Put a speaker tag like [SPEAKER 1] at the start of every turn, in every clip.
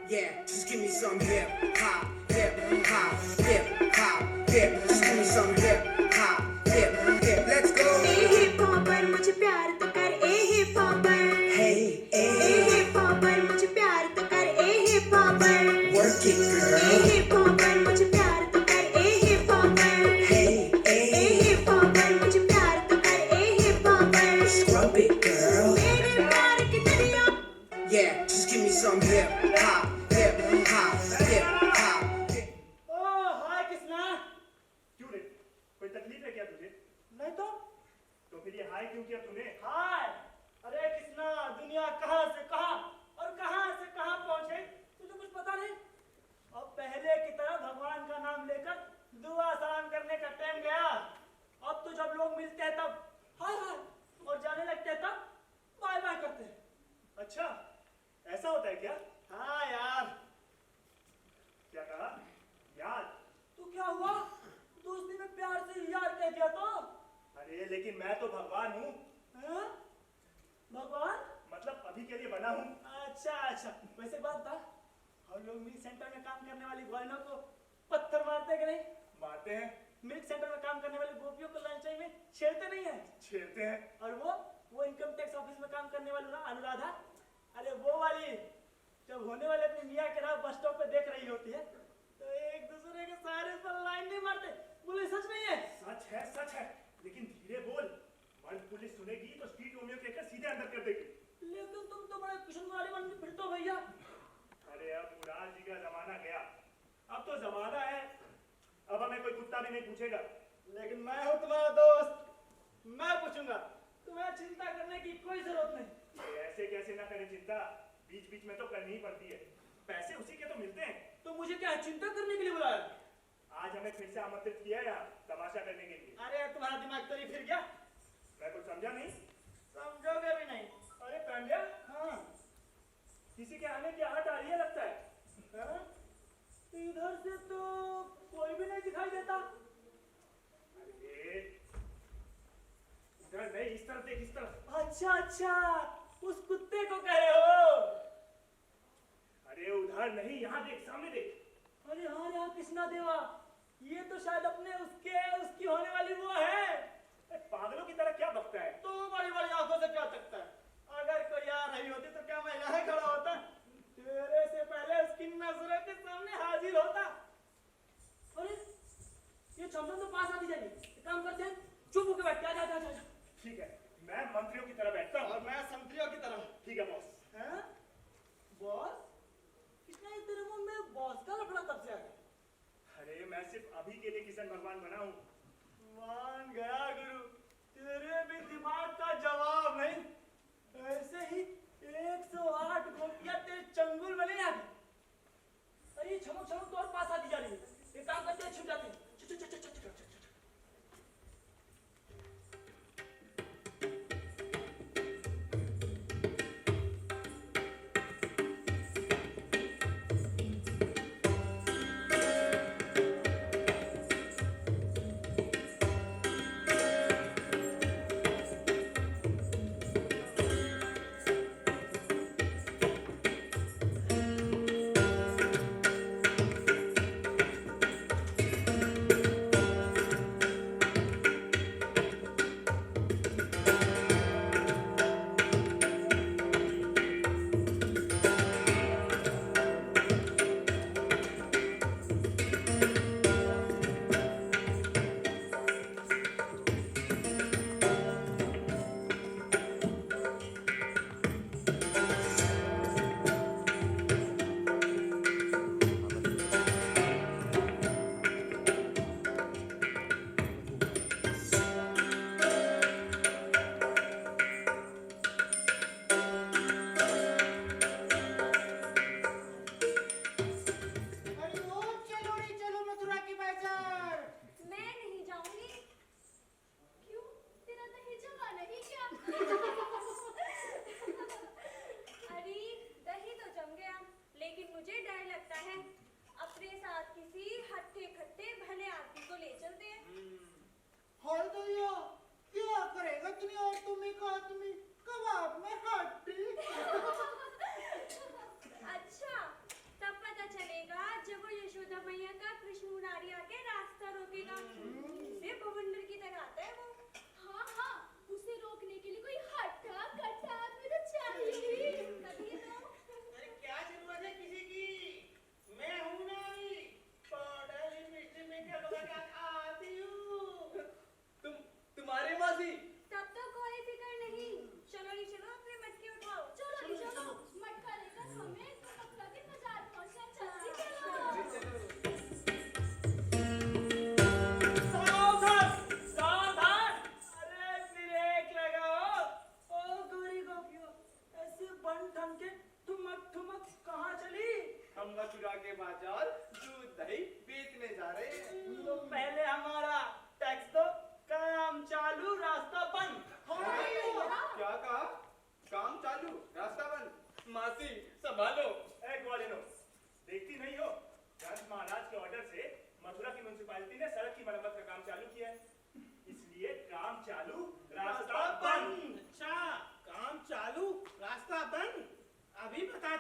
[SPEAKER 1] Yeah, just give me some hip hop, hip hop, hip hop, hip. Just give me some hip hop, hip hip. Let's go.
[SPEAKER 2] ए hip hopper मुझे प्यार तो कर ए hip hopper
[SPEAKER 1] Hey,
[SPEAKER 2] ए
[SPEAKER 1] hey,
[SPEAKER 2] hip hopper मुझे प्यार तो कर ए हिप हॉपर
[SPEAKER 1] work it,
[SPEAKER 2] ए
[SPEAKER 1] girl.
[SPEAKER 2] हिप हॉपर मुझे प्यार तो कर ए हिप हॉपर
[SPEAKER 1] Hey,
[SPEAKER 2] ए
[SPEAKER 1] hey,
[SPEAKER 2] हिप हॉपर मुझे प्यार तो कर ए hip hopper
[SPEAKER 1] scrub it, girl.
[SPEAKER 2] मेरे प्यार की दुनिया
[SPEAKER 1] Yeah, just give me some hip hop, hip hop, hip hop.
[SPEAKER 3] ओह हाय कृष्णा।
[SPEAKER 4] क्यों रे? कोई तकलीफ है क्या तुझे?
[SPEAKER 3] नहीं
[SPEAKER 4] तो फिर ये हाय क्यों किया तूने?
[SPEAKER 3] हाय। अरे कृष्णा, दुनिया कहाँ से कहाँ और कहाँ से कहाँ पहुँच गई, तुझे कुछ पता नहीं। अब पहले की तरह भगवान का नाम लेकर दुआ सलाम करने का टाइम गया। अब तो जब लोग मिलते हैं तब हाय हाय और जाने लगते हैं तब बाय बाय करते हैं।
[SPEAKER 4] अच्छा, ऐसा होता है क्या?
[SPEAKER 3] हाँ यार।
[SPEAKER 4] क्या कहा? यार?
[SPEAKER 3] तू क्या हुआ, दोस्ती में प्यार से यार कह दिया तो?
[SPEAKER 4] अरे लेकिन मैं तो भगवान हूँ।
[SPEAKER 3] हैं? भगवान?
[SPEAKER 4] मतलब अभी के लिए बना हूँ।
[SPEAKER 3] अच्छा अच्छा, वैसे बात था, हम लोग मिल्क सेंटर में काम करने वाली ग्वालिनों को पत्थर मारते कि नहीं?
[SPEAKER 4] मारते हैं,
[SPEAKER 3] मिल्क सेंटर में काम करने वाली गोपियों को लंच टाइम में छेड़ते नहीं है?
[SPEAKER 4] छेड़ते हैं।
[SPEAKER 3] और वो इनकम टैक्स ऑफिस में काम करने वाली ना अनुराधा, अरे वो वाली जब होने वाले अपने मियाँ के राह बस स्टॉप पे देख रही होती है तो एक दूसरे के सहारे पर लाइन नहीं मारते। बोले सच नहीं है?
[SPEAKER 4] सच है, लेकिन धीरे बोल। मर्द पुलिस सुनेगी तो स्ट्रीट रोमियो कहकर सीधे अंदर कर देगी।
[SPEAKER 3] लेकिन तुम तो बड़े किशन वाली बन के फिरते हो भैया।
[SPEAKER 4] अरे अब मुरार जी का जमाना गया, अब तो जमाना है, अब हमें कोई कुत्ता भी नहीं पूछेगा।
[SPEAKER 3] लेकिन मैं हूँ तुम्हारा दोस्त, मैं पूछूंगा, तुम्हें चिंता करने की कोई जरूरत नहीं।
[SPEAKER 4] ये ऐसे कैसे ना करें चिंता, बीच बीच में तो करनी ही पड़ती है, पैसे उसी के तो मिलते हैं।
[SPEAKER 3] तो मुझे क्या चिंता करने के लिए बुलाया?
[SPEAKER 4] आज हमें फिर से आमंत्रित किया यहाँ तमाशा करने के लिए।
[SPEAKER 3] अरे तुम्हारा दिमाग तो ही फिर गया,
[SPEAKER 4] मैं कुछ समझा नहीं।
[SPEAKER 3] समझोगे भी नहीं।
[SPEAKER 4] अरे पांड्या,
[SPEAKER 3] हाँ
[SPEAKER 4] किसी के आने की आहट आ रही है लगता है।
[SPEAKER 3] हाँ? इधर से तो कोई भी नहीं दिखाई देता।
[SPEAKER 4] अरे इधर नहीं, इस तरफ देख, इस तरफ।
[SPEAKER 3] अच्छा अच्छा, उस कुत्ते को कह रहे हो?
[SPEAKER 4] अरे उधर नहीं, यहाँ देख, सामने देख।
[SPEAKER 3] अरे हाँ यार कृष्णा देवा, ये तो शायद अपने उसकी होने वाली वो है।
[SPEAKER 4] अरे पागलों की तरह क्या बकता है?
[SPEAKER 3] तो बड़ी बड़ी आंखों से क्या तकता है? अगर कोई आ रही होती तो क्या मैं यहाँ खड़ा होता? तेरे से पहले उसकी नजरों के सामने हाजिर होता। अरे ये चंदन तो पास आती जाएगी, एक काम करते हैं, चुप होकर बैठ, जा जा जा जा।
[SPEAKER 4] ठीक है, मैं मंत्रियों की तरह बैठता हूँ।
[SPEAKER 3] और मैं संतरियों की तरह।
[SPEAKER 4] ठीक है बॉस।
[SPEAKER 3] हैं? बॉस? कितना ही तेरे मुंह में बॉस का लफड़ा तब से आ गया?
[SPEAKER 4] अरे मैं सिर्फ अभी के लिए किशन भगवान बना हूँ।
[SPEAKER 3] मान गया गुरु, तेरे भी दिमाग का जवाब नहीं। ऐसे ही 108 गोपियां तेरे चंगुल में नहीं आती। अरे छमक छमक तो और पास आती जा रही है, एक काम करते हैं, छुप जाते हैं। चल चल चल चल चल चल।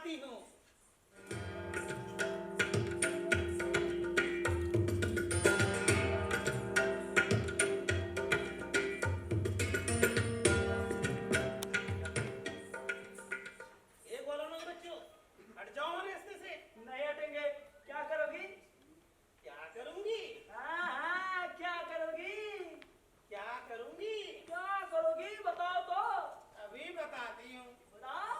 [SPEAKER 5] आती हूँ। एक बोलो ना बच्चों, हट जाओ हमारे रास्ते से।
[SPEAKER 3] नहीं हटेंगे। क्या करोगी?
[SPEAKER 5] क्या करूंगी?
[SPEAKER 3] हाँ, क्या करोगी?
[SPEAKER 5] क्या करूंगी?
[SPEAKER 3] क्या करोगी बताओ तो।
[SPEAKER 5] अभी बताती हूँ।
[SPEAKER 3] बताओ।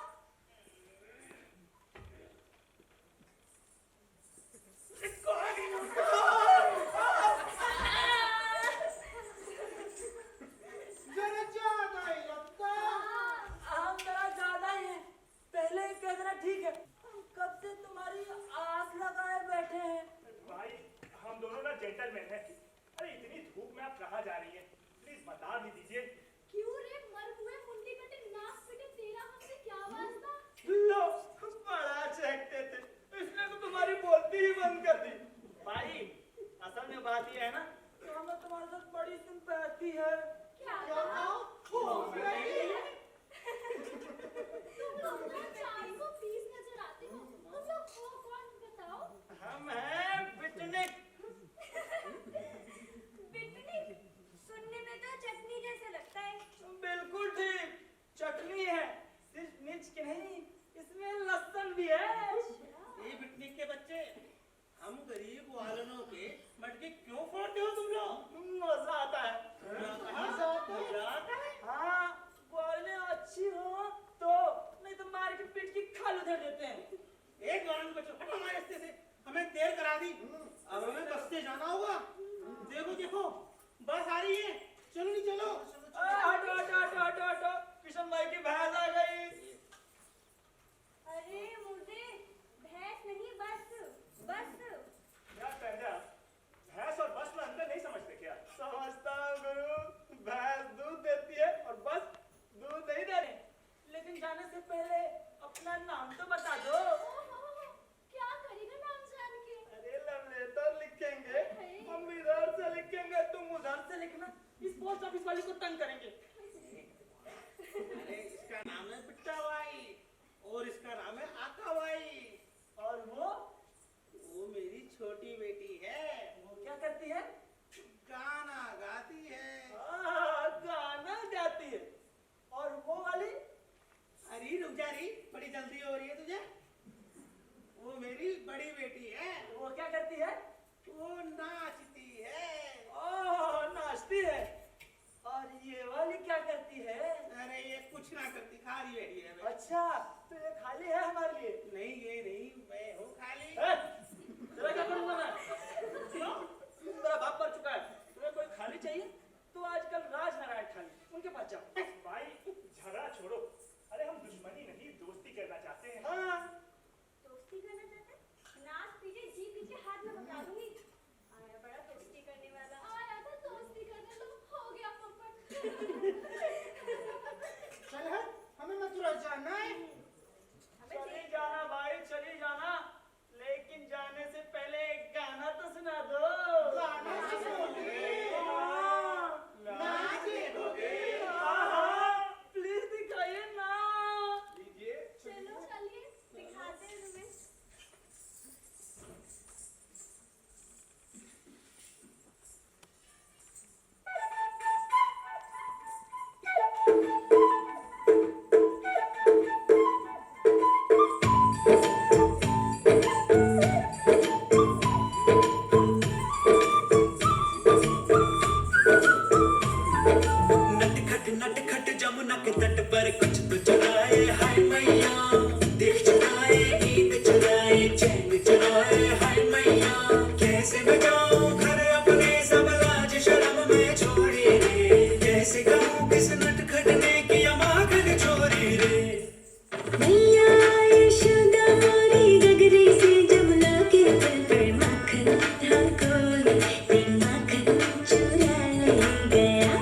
[SPEAKER 5] जरा ज्यादा ही लगता है।
[SPEAKER 3] हम जरा ज्यादा ही हैं। पहले ही कह देना ठीक है। हम कब से तुम्हारी आस लगाए बैठे हैं।
[SPEAKER 4] भाई हम दोनों ना जेंटलमैन हैं। अरे इतनी धूप में आप कहाँ जा रही हैं? प्लीज बता भी दीजिए।
[SPEAKER 2] क्यों रे मर हुए मुंडी कटे नाक पिटे तेरा हमसे क्या वास्ता?
[SPEAKER 3] लो, बड़ा चहकते थे, इसने तो तुम्हारी बोलती ही बंद कर दी। भाई असल में बात ये है ना कि हमें तुम्हारे साथ बड़ी सिंपैथी है।
[SPEAKER 2] क्या
[SPEAKER 5] हो गई?
[SPEAKER 2] तुम लोग ना 420 नजर आते हो। तुम लोग हो कौन बताओ?
[SPEAKER 3] हम हैं बिटनिक।
[SPEAKER 2] बिटनी सुनने में तो चटनी जैसा लगता है।
[SPEAKER 3] बिल्कुल ठीक, चटनी है। सिर्फ मिर्च की नहीं, इसमें लहसुन भी है।
[SPEAKER 5] ये पिकनिक के बच्चे, हम गरीब वालों के मटके क्यों फोड़ते हो तुम लोग?
[SPEAKER 3] मजा आता है।
[SPEAKER 5] मजा आता है?
[SPEAKER 3] हाँ, बोलने अच्छी हो तो, नहीं तो मार के पीट की खाल उधर देते हैं।
[SPEAKER 5] एक बार बच्चों हटो हमारे रास्ते से, हमें देर करा दी। अब हमें बस से जाना होगा। देखो देखो बस आ रही है, चलो नहीं चलो।
[SPEAKER 3] हटो हटो हटो हटो हटो, किशन भाई की भैंस आ गई।
[SPEAKER 2] अरे मुझे भैंस नहीं बस बस।
[SPEAKER 4] क्या कहना? भैंस और बस में अंतर नहीं समझते क्या?
[SPEAKER 3] समझता हूँ गुरु, भैंस दूध देती है और बस दूध नहीं दे रही। लेकिन जाने से पहले अपना नाम तो बता दो।
[SPEAKER 2] क्या करेगा नाम जान के?
[SPEAKER 3] अरे लव लेटर लिखेंगे, हम इधर से लिखेंगे, तुम उधर से लिखना। इस पोस्ट ऑफिस वाली को तंग करेंगे।
[SPEAKER 5] अरे इसका नाम है पिट्टा भाई और इसका नाम है आका भाई।
[SPEAKER 3] और वो
[SPEAKER 5] मेरी छोटी बेटी है।
[SPEAKER 3] वो क्या करती है?
[SPEAKER 5] गाना गाती है।
[SPEAKER 3] गाना गाती है। और वो वाली?
[SPEAKER 5] अरे रुक जा रही, बड़ी जल्दी हो रही है तुझे। वो मेरी बड़ी बेटी है।
[SPEAKER 3] वो क्या करती है?
[SPEAKER 5] वो नाचती है।
[SPEAKER 3] ओह, नाचती है। और ये वाली क्या करती है?
[SPEAKER 5] अरे ये कुछ ना करती, खाली बैठी है।
[SPEAKER 3] अच्छा, तो ये खाली है हमारे लिए।
[SPEAKER 5] नहीं ये नहीं, मैं हूँ खाली।
[SPEAKER 3] तेरा क्या करूंगा मैं? क्यों? मेरा बाप मर चुका है। तुम्हें कोई खाली चाहिए तो आजकल राजनारायण खाली, उनके पास जाओ।
[SPEAKER 4] भाई झगड़ा छोड़ो। अरे हम दुश्मनी नहीं दोस्ती करना चाहते हैं।
[SPEAKER 3] हाँ,
[SPEAKER 2] दोस्ती करना चाहते हैं? नाक पीटे जी पीटे हाथ में पकड़ा दूंगी। आया बड़ा दोस्ती करने वाला। आया था दोस्ती करने, तो हो गया पकड़।
[SPEAKER 5] चल हट, हमें मथुरा जाना है।
[SPEAKER 3] चली जाना भाई, चली जाना। लेकिन जाने से पहले एक गाना तो सुना दो।
[SPEAKER 5] गाना सुनोगे?
[SPEAKER 3] हाँ।
[SPEAKER 5] नाच देखोगे?
[SPEAKER 3] हाँ, प्लीज दिखाइए ना।
[SPEAKER 5] लीजिए।
[SPEAKER 2] चलो चलिए दिखाते हैं तुम्हें।
[SPEAKER 1] नटखट जमुना के तट पर कुछ तो चुराए हाय मैया, दिल चुराए नींद चुराए चैन चुराए हाय मैया। कैसे मैं जाऊं घर अपने सब लाज शर्म में छोड़ी रे, कैसे कहूँ किस नटखट ने किया माखन चोरी रे।
[SPEAKER 6] मैया यशोदा मोरी गगरी से जमुना के पुल पर माखन था कोई, ते माखन चुरा ले गया।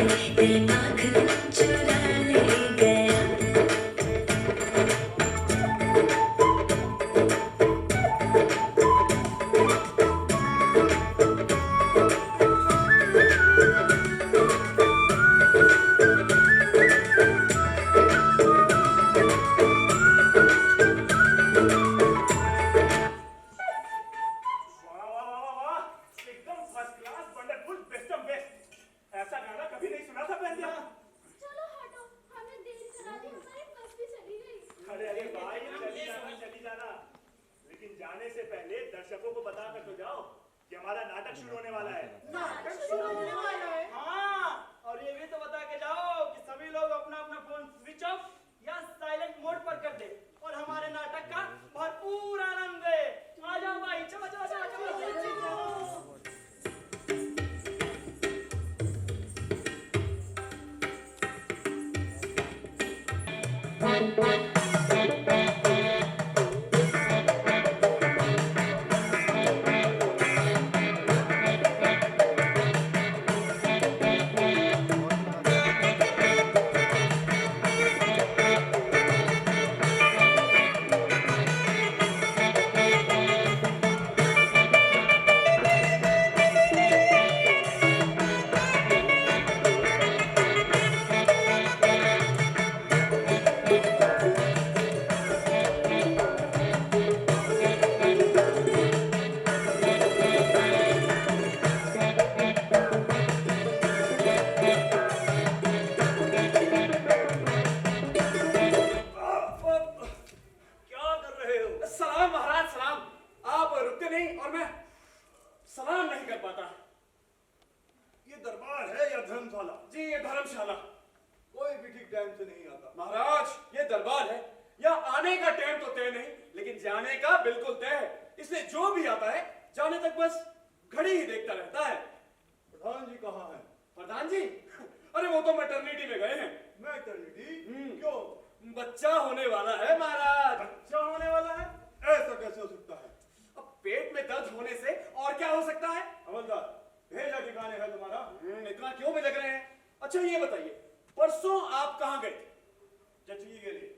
[SPEAKER 6] दिमाग चुरा ले गया।
[SPEAKER 4] वाह वाह वाह वाह वाह, एकदम first class, wonderful, best of best. ऐसा गाना कभी नहीं सुना था पहले।
[SPEAKER 2] चलो हटो, हमें देर करा दी, हमारी बस भी चली गई।
[SPEAKER 4] अरे अरे भाई, चली जाना, लेकिन जाने से पहले दर्शकों को बता कर तो जाओ कि हमारा नाटक शुरू होने वाला है।
[SPEAKER 5] नाटक शुरू होने वाला है।
[SPEAKER 3] हाँ, और ये भी तो बता के जाओ कि सभी लोग अपना अपना फोन स्विच ऑफ या साइलेंट मोड पर कर दे और हमारे नाटक का भरपूर आनंद ले। आ जाओ भाई, चलो चलो चलो चलो, चलो।
[SPEAKER 4] क्या कर रहे हो? सलाम महाराज, सलाम। आप रुकते नहीं और मैं सलाम नहीं कर पाता।
[SPEAKER 7] ये दरबार है या धर्मशाला?
[SPEAKER 4] जी, ये धर्मशाला।
[SPEAKER 7] कोई भी ठीक टाइम से नहीं आता।
[SPEAKER 4] महाराज, ये दरबार है, या आने का टाइम तो तय नहीं, लेकिन जाने का बिल्कुल तय है। इसलिए जो भी आता है जाने तक बस घड़ी ही देखता रहता है।
[SPEAKER 7] प्रधान जी कहाँ हैं?
[SPEAKER 4] प्रधान जी? अरे वो तो मैटरनिटी में गए हैं।
[SPEAKER 7] मैटरनिटी? क्यों?
[SPEAKER 4] बच्चा होने वाला है महाराज।
[SPEAKER 7] बच्चा होने वाला है? ऐसा कैसे हो सकता है?
[SPEAKER 4] अब पेट में दर्द होने से और क्या हो सकता है?
[SPEAKER 7] हवलदार, भेजा ठिकाने है तुम्हारा?
[SPEAKER 4] इतना क्यों में लग रहे हैं? अच्छा ये बताइए, परसों आप कहाँ गए थे?
[SPEAKER 7] जचगी के लिए।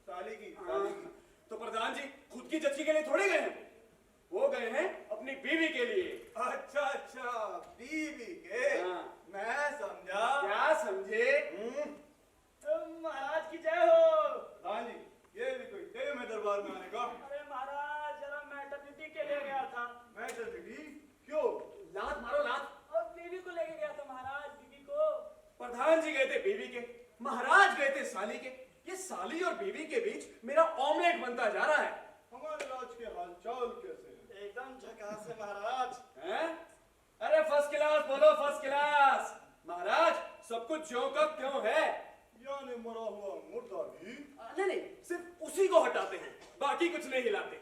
[SPEAKER 7] साली की।
[SPEAKER 4] तो प्रधान जी खुद की जच्ची के लिए थोड़े गए हैं, वो गए हैं अपनी बीवी के लिए।
[SPEAKER 7] अच्छा अच्छा, बीवी के।
[SPEAKER 4] हाँ।
[SPEAKER 7] मैं समझा।
[SPEAKER 4] क्या समझे?
[SPEAKER 3] महाराज की जय हो।
[SPEAKER 7] प्रधान जी, ये भी कोई टाइम है दरबार में आने का?
[SPEAKER 3] अरे महाराज, जरा मैटरनिटी के लिए गया था
[SPEAKER 7] मैटरनिटी? क्यों?
[SPEAKER 4] लात मारो लात।
[SPEAKER 3] और बीवी को लेके गया था महाराज, बीवी को।
[SPEAKER 4] प्रधान जी गए थे बीवी के, महाराज गए थे साली के। ये साली और बीवी के बीच मेरा ऑमलेट बनता जा रहा है।
[SPEAKER 7] हमारे राज के हालचाल कैसे हैं?
[SPEAKER 3] एकदम झकास है महाराज।
[SPEAKER 4] हैं? अरे फर्स्ट क्लास बोलो, फर्स्ट क्लास। महाराज सब कुछ ज्यों का त्यों है।
[SPEAKER 7] यानी मरा हुआ मुर्दा भी?
[SPEAKER 4] नहीं नहीं, सिर्फ उसी को हटाते हैं, बाकी कुछ नहीं हिलाते।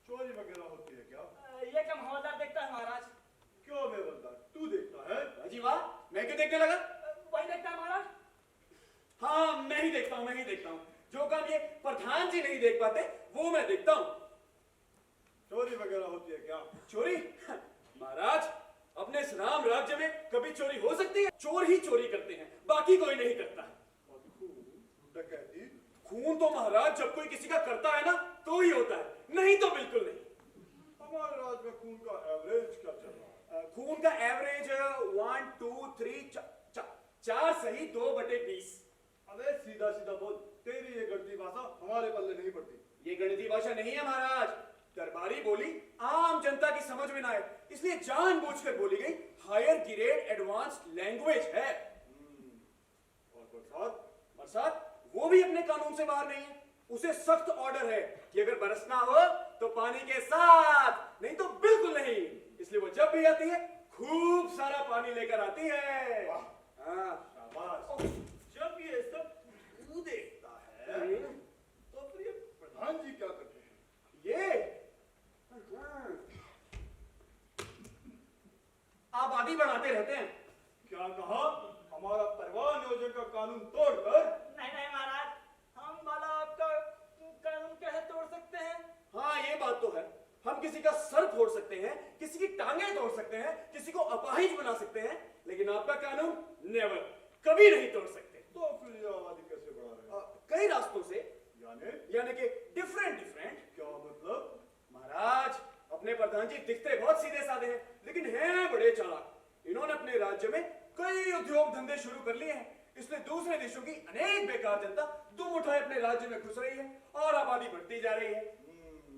[SPEAKER 7] चोरी वगैरह होती है क्या?
[SPEAKER 3] ये कम हवलदार देखता है महाराज।
[SPEAKER 7] क्यों बेवलदार, तू देखता है?
[SPEAKER 4] जी वाह, मैं क्यों देखने लगा?
[SPEAKER 3] वही देखता है महाराज।
[SPEAKER 4] हाँ, मैं ही देखता हूँ, मैं ही देखता हूँ। जो काम ये प्रधान जी नहीं देख पाते वो मैं देखता हूँ।
[SPEAKER 7] चोरी वगैरह होती है क्या?
[SPEAKER 4] चोरी? महाराज, अपने इस राम राज्य में कभी चोरी हो सकती है? चोर ही चोरी करते हैं, बाकी कोई नहीं करता।
[SPEAKER 7] और डकैती?
[SPEAKER 4] खून तो महाराज जब कोई किसी का करता है ना तो ही होता है, नहीं तो बिल्कुल नहीं।
[SPEAKER 7] हमारे राज्य में खून का एवरेज क्या चल रहा है?
[SPEAKER 4] खून का एवरेज 1 2 3 4 सही 2/20।
[SPEAKER 7] अबे सीधा सीधा बोल, तेरी ये गणती भाषा हमारे पल्ले नहीं पड़ती।
[SPEAKER 4] ये गणितीय भाषा नहीं है महाराज, दरबारी बोली आम जनता की समझ में ना आए इसलिए जानबूझकर बोली गई हायर ग्रेड एडवांस्ड लैंग्वेज है।
[SPEAKER 7] और बरसात?
[SPEAKER 4] बरसात वो भी अपने कानून से बाहर नहीं है, उसे सख्त ऑर्डर है कि अगर बरसना हो तो पानी के साथ, नहीं तो बिल्कुल नहीं। इसलिए वो जब भी आती है खूब सारा पानी लेकर आती है। हाँ।
[SPEAKER 7] शाबाश। जब ये सब तू देखता है तो फिर ये प्रधान जी क्या करते हैं?
[SPEAKER 4] ये आबादी बढ़ाते रहते हैं।
[SPEAKER 7] क्या कहा? हमारा परिवार नियोजन का कानून तोड़कर?
[SPEAKER 3] नहीं नहीं महाराज, हम वाला आपका कानून कैसे तोड़ सकते हैं?
[SPEAKER 4] हाँ ये बात तो है, हम किसी का सर फोड़ सकते हैं, किसी की टांगे तोड़ सकते हैं, किसी को अपाहिज बना सकते हैं, लेकिन आपका कानून कानून नेवर, कभी नहीं तोड़ सकते।
[SPEAKER 7] तो फिर ये आबादी कैसे बढ़ा रहे हैं?
[SPEAKER 4] कई रास्तों से,
[SPEAKER 7] यानी
[SPEAKER 4] कि डिफरेंट।
[SPEAKER 7] क्या मतलब?
[SPEAKER 4] महाराज, अपने प्रधान जी दिखते बहुत सीधे साधे हैं, लेकिन हैं बड़े चालाक। इन्होंने अपने राज्य में कई उद्योग धंधे शुरू कर लिए हैं, इसलिए दूसरे देशों की अनेक बेकार जनता दुम उठाए अपने राज्य में घुस रही है और आबादी बढ़ती जा रही है।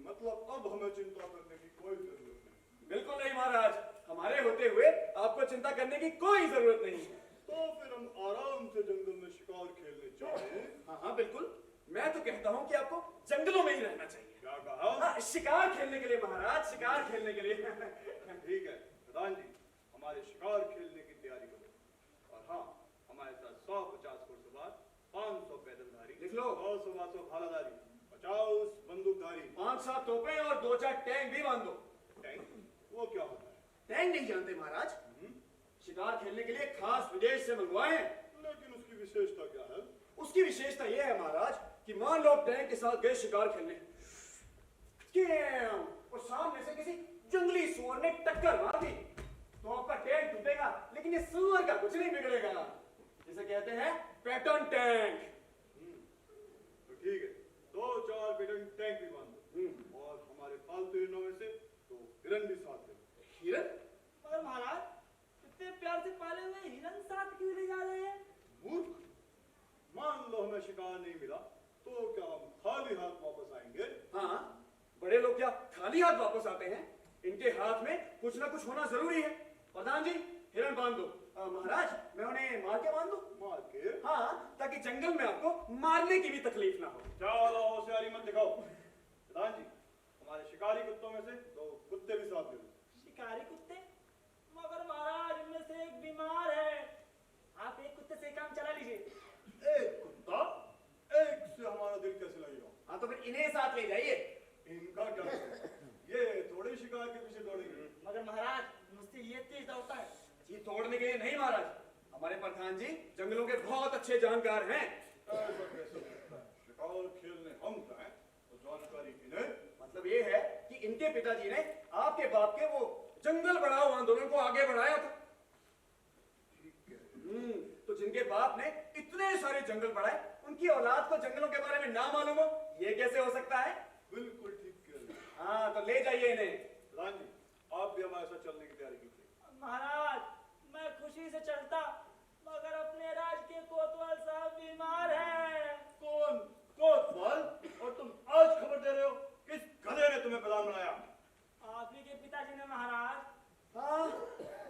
[SPEAKER 7] मतलब अब हमें चिंता करने की कोई जरूरत नहीं।
[SPEAKER 4] बिल्कुल नहीं महाराज, हमारे होते हुए आपको चिंता करने की कोई जरूरत नहीं है।
[SPEAKER 7] तो फिर हम आराम से जंगल में शिकार खेलने जाएं।
[SPEAKER 4] हाँ बिल्कुल, मैं तो कहता हूँ कि आपको जंगलों में ही रहना चाहिए।
[SPEAKER 7] क्या कहा?
[SPEAKER 4] हाँ, शिकार खेलने के लिए महाराज, शिकार खेलने के लिए।
[SPEAKER 7] ठीक है प्रधान जी, हमारे शिकार खेलने की तैयारी करो। और हाँ, हमारे साथ 150 घुड़सवार, 500 पैदलधारी,
[SPEAKER 4] लिख लो।
[SPEAKER 7] 100 भालाधारी, 50 बंदूकधारी,
[SPEAKER 4] 5-7 तोपें और 2-4 टैंक भी बांध दो।
[SPEAKER 7] टैंक? वो क्या होता है?
[SPEAKER 4] टैंक नहीं जानते महाराज? शिकार खेलने के लिए खास विदेश से मंगवाए हैं।
[SPEAKER 7] लेकिन उसकी विशेषता क्या है?
[SPEAKER 4] उसकी विशेषता यह है महाराज कि मान लो आप टैंक के साथ गए शिकार खेलने, और सामने से किसी जंगली सुअर ने टक्कर मार दी, तो आपका टैंक टूटेगा, लेकिन ये सुअर का कुछ नहीं बिगड़ेगा। जिसे कहते हैं पैटर्न टैंक।
[SPEAKER 7] तो ठीक है, 2-4 पैटर्न टैंक भी बांध दो। और हमारे पालतू हिरणों में से 2 हिरन भी साथ ले लो।
[SPEAKER 4] हिरन?
[SPEAKER 3] मगर महाराज, इतने प्यार से पाले हुए हिरन साथ क्यों ले जा रहे हैं?
[SPEAKER 7] मूर्ख, मान लो हमें शिकार नहीं मिला, तो क्या हम खाली हाथ वापस आएंगे?
[SPEAKER 4] हाँ, बड़े लोग क्या खाली हाथ वापस आते हैं? इनके हाथ में कुछ ना कुछ होना जरूरी है। प्रधान जी, हिरन बांध दो। महाराज, मैं उन्हें मार के बांध दूं?
[SPEAKER 7] मार के?
[SPEAKER 4] हाँ, ताकि जंगल में आपको मारने की भी तकलीफ ना हो।
[SPEAKER 7] चलो होशियारी मत दिखाओ। प्रधान जी, हमारे शिकारी कुत्तों में से 2 कुत्ते भी साथ ले लो।
[SPEAKER 3] शिकारी कुत्ते? मगर महाराज, इनमें से एक बीमार है। आप एक कुत्ते से काम चला लीजिए।
[SPEAKER 7] एक कुत्ता? एक से हमारा दिल कैसे लगेगा?
[SPEAKER 4] हाँ, तो फिर इन्हें साथ ले जाइए।
[SPEAKER 7] इनका क्या करें? ये थोड़े शिकार के पीछे दौड़ेंगे।
[SPEAKER 3] मगर महाराज, मुझसे ये तेज दौड़ता है।
[SPEAKER 4] जी तोड़ने के लिए नहीं महाराज, हमारे प्रधान जी जंगलों के बहुत अच्छे जानकार हैं।
[SPEAKER 7] ऐसा कैसे होता है? शिकार खेलने हम जाएं तो जानकारी किन्हें?
[SPEAKER 4] मतलब ये है कि इनके पिताजी ने आपके बाप के वो जंगल बढ़ाओ आंदोलन को आगे बढ़ाया था।
[SPEAKER 7] ठीक है।
[SPEAKER 4] तो जिनके बाप ने इतने सारे जंगल बढ़ाए, उनकी औलाद को जंगलों के बारे में ना मालूम हो, ये कैसे हो सकता है?
[SPEAKER 7] बिल्कुल ठीक कह रहे हैं।
[SPEAKER 4] हाँ, तो ले जाइए इन्हें।
[SPEAKER 7] प्रधान जी, आप भी हमारे साथ चलने की तैयारी कीजिए।
[SPEAKER 3] महाराज, मैं खुशी से चलता, मगर अपने राज के कोतवाल साहब बीमार हैं।
[SPEAKER 7] कौन? कोतवाल? और तुम आज खबर दे रहे हो? किस गधे ने तुम्हें प्रधान बनाया?
[SPEAKER 3] आप ही के पिताजी ने महाराज।
[SPEAKER 4] हाँ,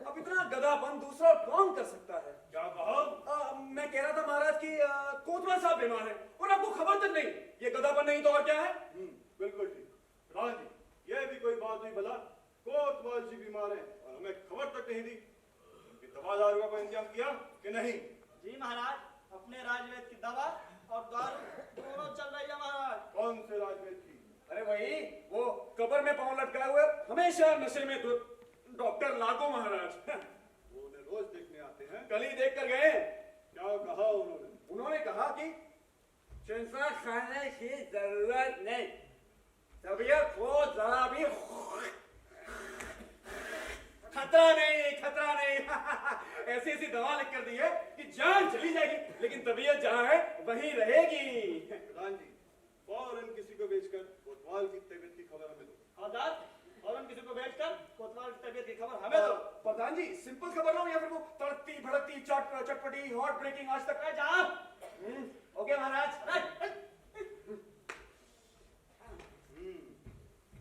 [SPEAKER 4] अब इतना गधापन दूसरा और कौन कर सकता है?
[SPEAKER 7] क्या कहा?
[SPEAKER 4] मैं कह रहा था महाराज कि कोतवाल साहब बीमार हैं और आपको खबर तक नहीं। ये गधापन नहीं तो और क्या है?
[SPEAKER 7] बिल्कुल ठीक। प्रधान जी, यह भी कोई बात नहीं भला, कोतवाल जी बीमार हैं और हमें खबर तक नहीं दी। उनकी दवा दारू का इंतजाम किया कि नहीं?
[SPEAKER 3] जी महाराज, अपने राजवेद की दवा और दारू दोनों चल रही है महाराज।
[SPEAKER 7] कौन से राजवेद की?
[SPEAKER 4] अरे वही, वो कब्र में पांव लटकाए हुए हमेशा नशे में डॉक्टर लागू महाराज।
[SPEAKER 7] वो उन्हें रोज देखने आते हैं।
[SPEAKER 4] कल ही देख कर गए।
[SPEAKER 7] क्या कहा उन्होंने?
[SPEAKER 4] उन्होंने कहा कि चिंता खाने की जरूरत नहीं, तबीयत को जरा भी खतरा नहीं। ऐसी ऐसी दवा लिख कर दी है कि जान चली जाएगी, लेकिन तबीयत जहाँ है वहीं रहेगी।
[SPEAKER 7] प्रधान जी, फौरन किसी को भेजकर कोतवाल की तबीयत की खबर हमें दो।
[SPEAKER 3] हवलदार, फौरन किसी को भेजकर कोतवाल की तबीयत की खबर हमें दो।
[SPEAKER 4] प्रधान जी, सिंपल खबर लो या फिर वो तड़कती भड़कती चटपटी हॉट ब्रेकिंग आज तक?
[SPEAKER 3] जाओ।
[SPEAKER 4] ओके महाराज।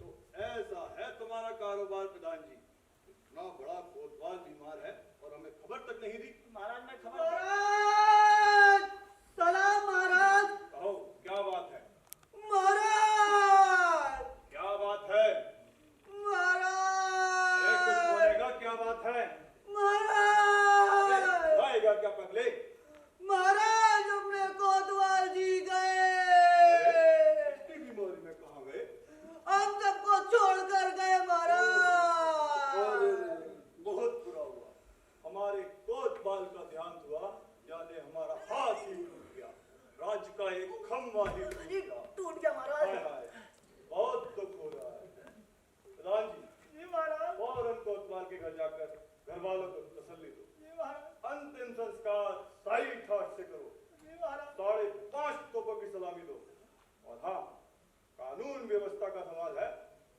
[SPEAKER 7] तो ऐसा है तुम्हारा कारोबार प्रधान जी। इतना बड़ा कोतवाल बीमार है और हमें खबर तक नहीं दी।
[SPEAKER 3] महाराज, मैं खबर।
[SPEAKER 5] महाराज, सलाम महाराज।
[SPEAKER 7] कहो, क्या बात है?
[SPEAKER 5] महाराज,
[SPEAKER 7] क्या बात है? अरे कुछ
[SPEAKER 5] महाराज,
[SPEAKER 7] बोलेगा, क्या बात है?
[SPEAKER 5] महाराज,
[SPEAKER 7] आएगा क्या पगले?
[SPEAKER 5] महाराज, अपने कोतवाल जी गए।
[SPEAKER 7] इसकी बीमारी में कहाँ गए?
[SPEAKER 5] हम सबको छोड़कर गए महाराज।
[SPEAKER 7] बहुत बुरा हुआ। हमारे कोतवाल का ध्यान हुआ, यानी हमारा हाथ ही टूट गया, राज्य का एक खम्भा ही
[SPEAKER 5] टूट गया महाराज।
[SPEAKER 7] हाय हाय, बहुत दुख हो रहा है। प्रधान जी,
[SPEAKER 3] जी महाराज।
[SPEAKER 7] फौरन कोतवाल के घर जाकर घर वालों को तसल्ली दो।
[SPEAKER 3] जी महाराज।
[SPEAKER 7] अंतिम संस्कार सही ठाट से करो। 5.5 तोपों की सलामी दो। और हाँ, कानून व्यवस्था का सवाल है,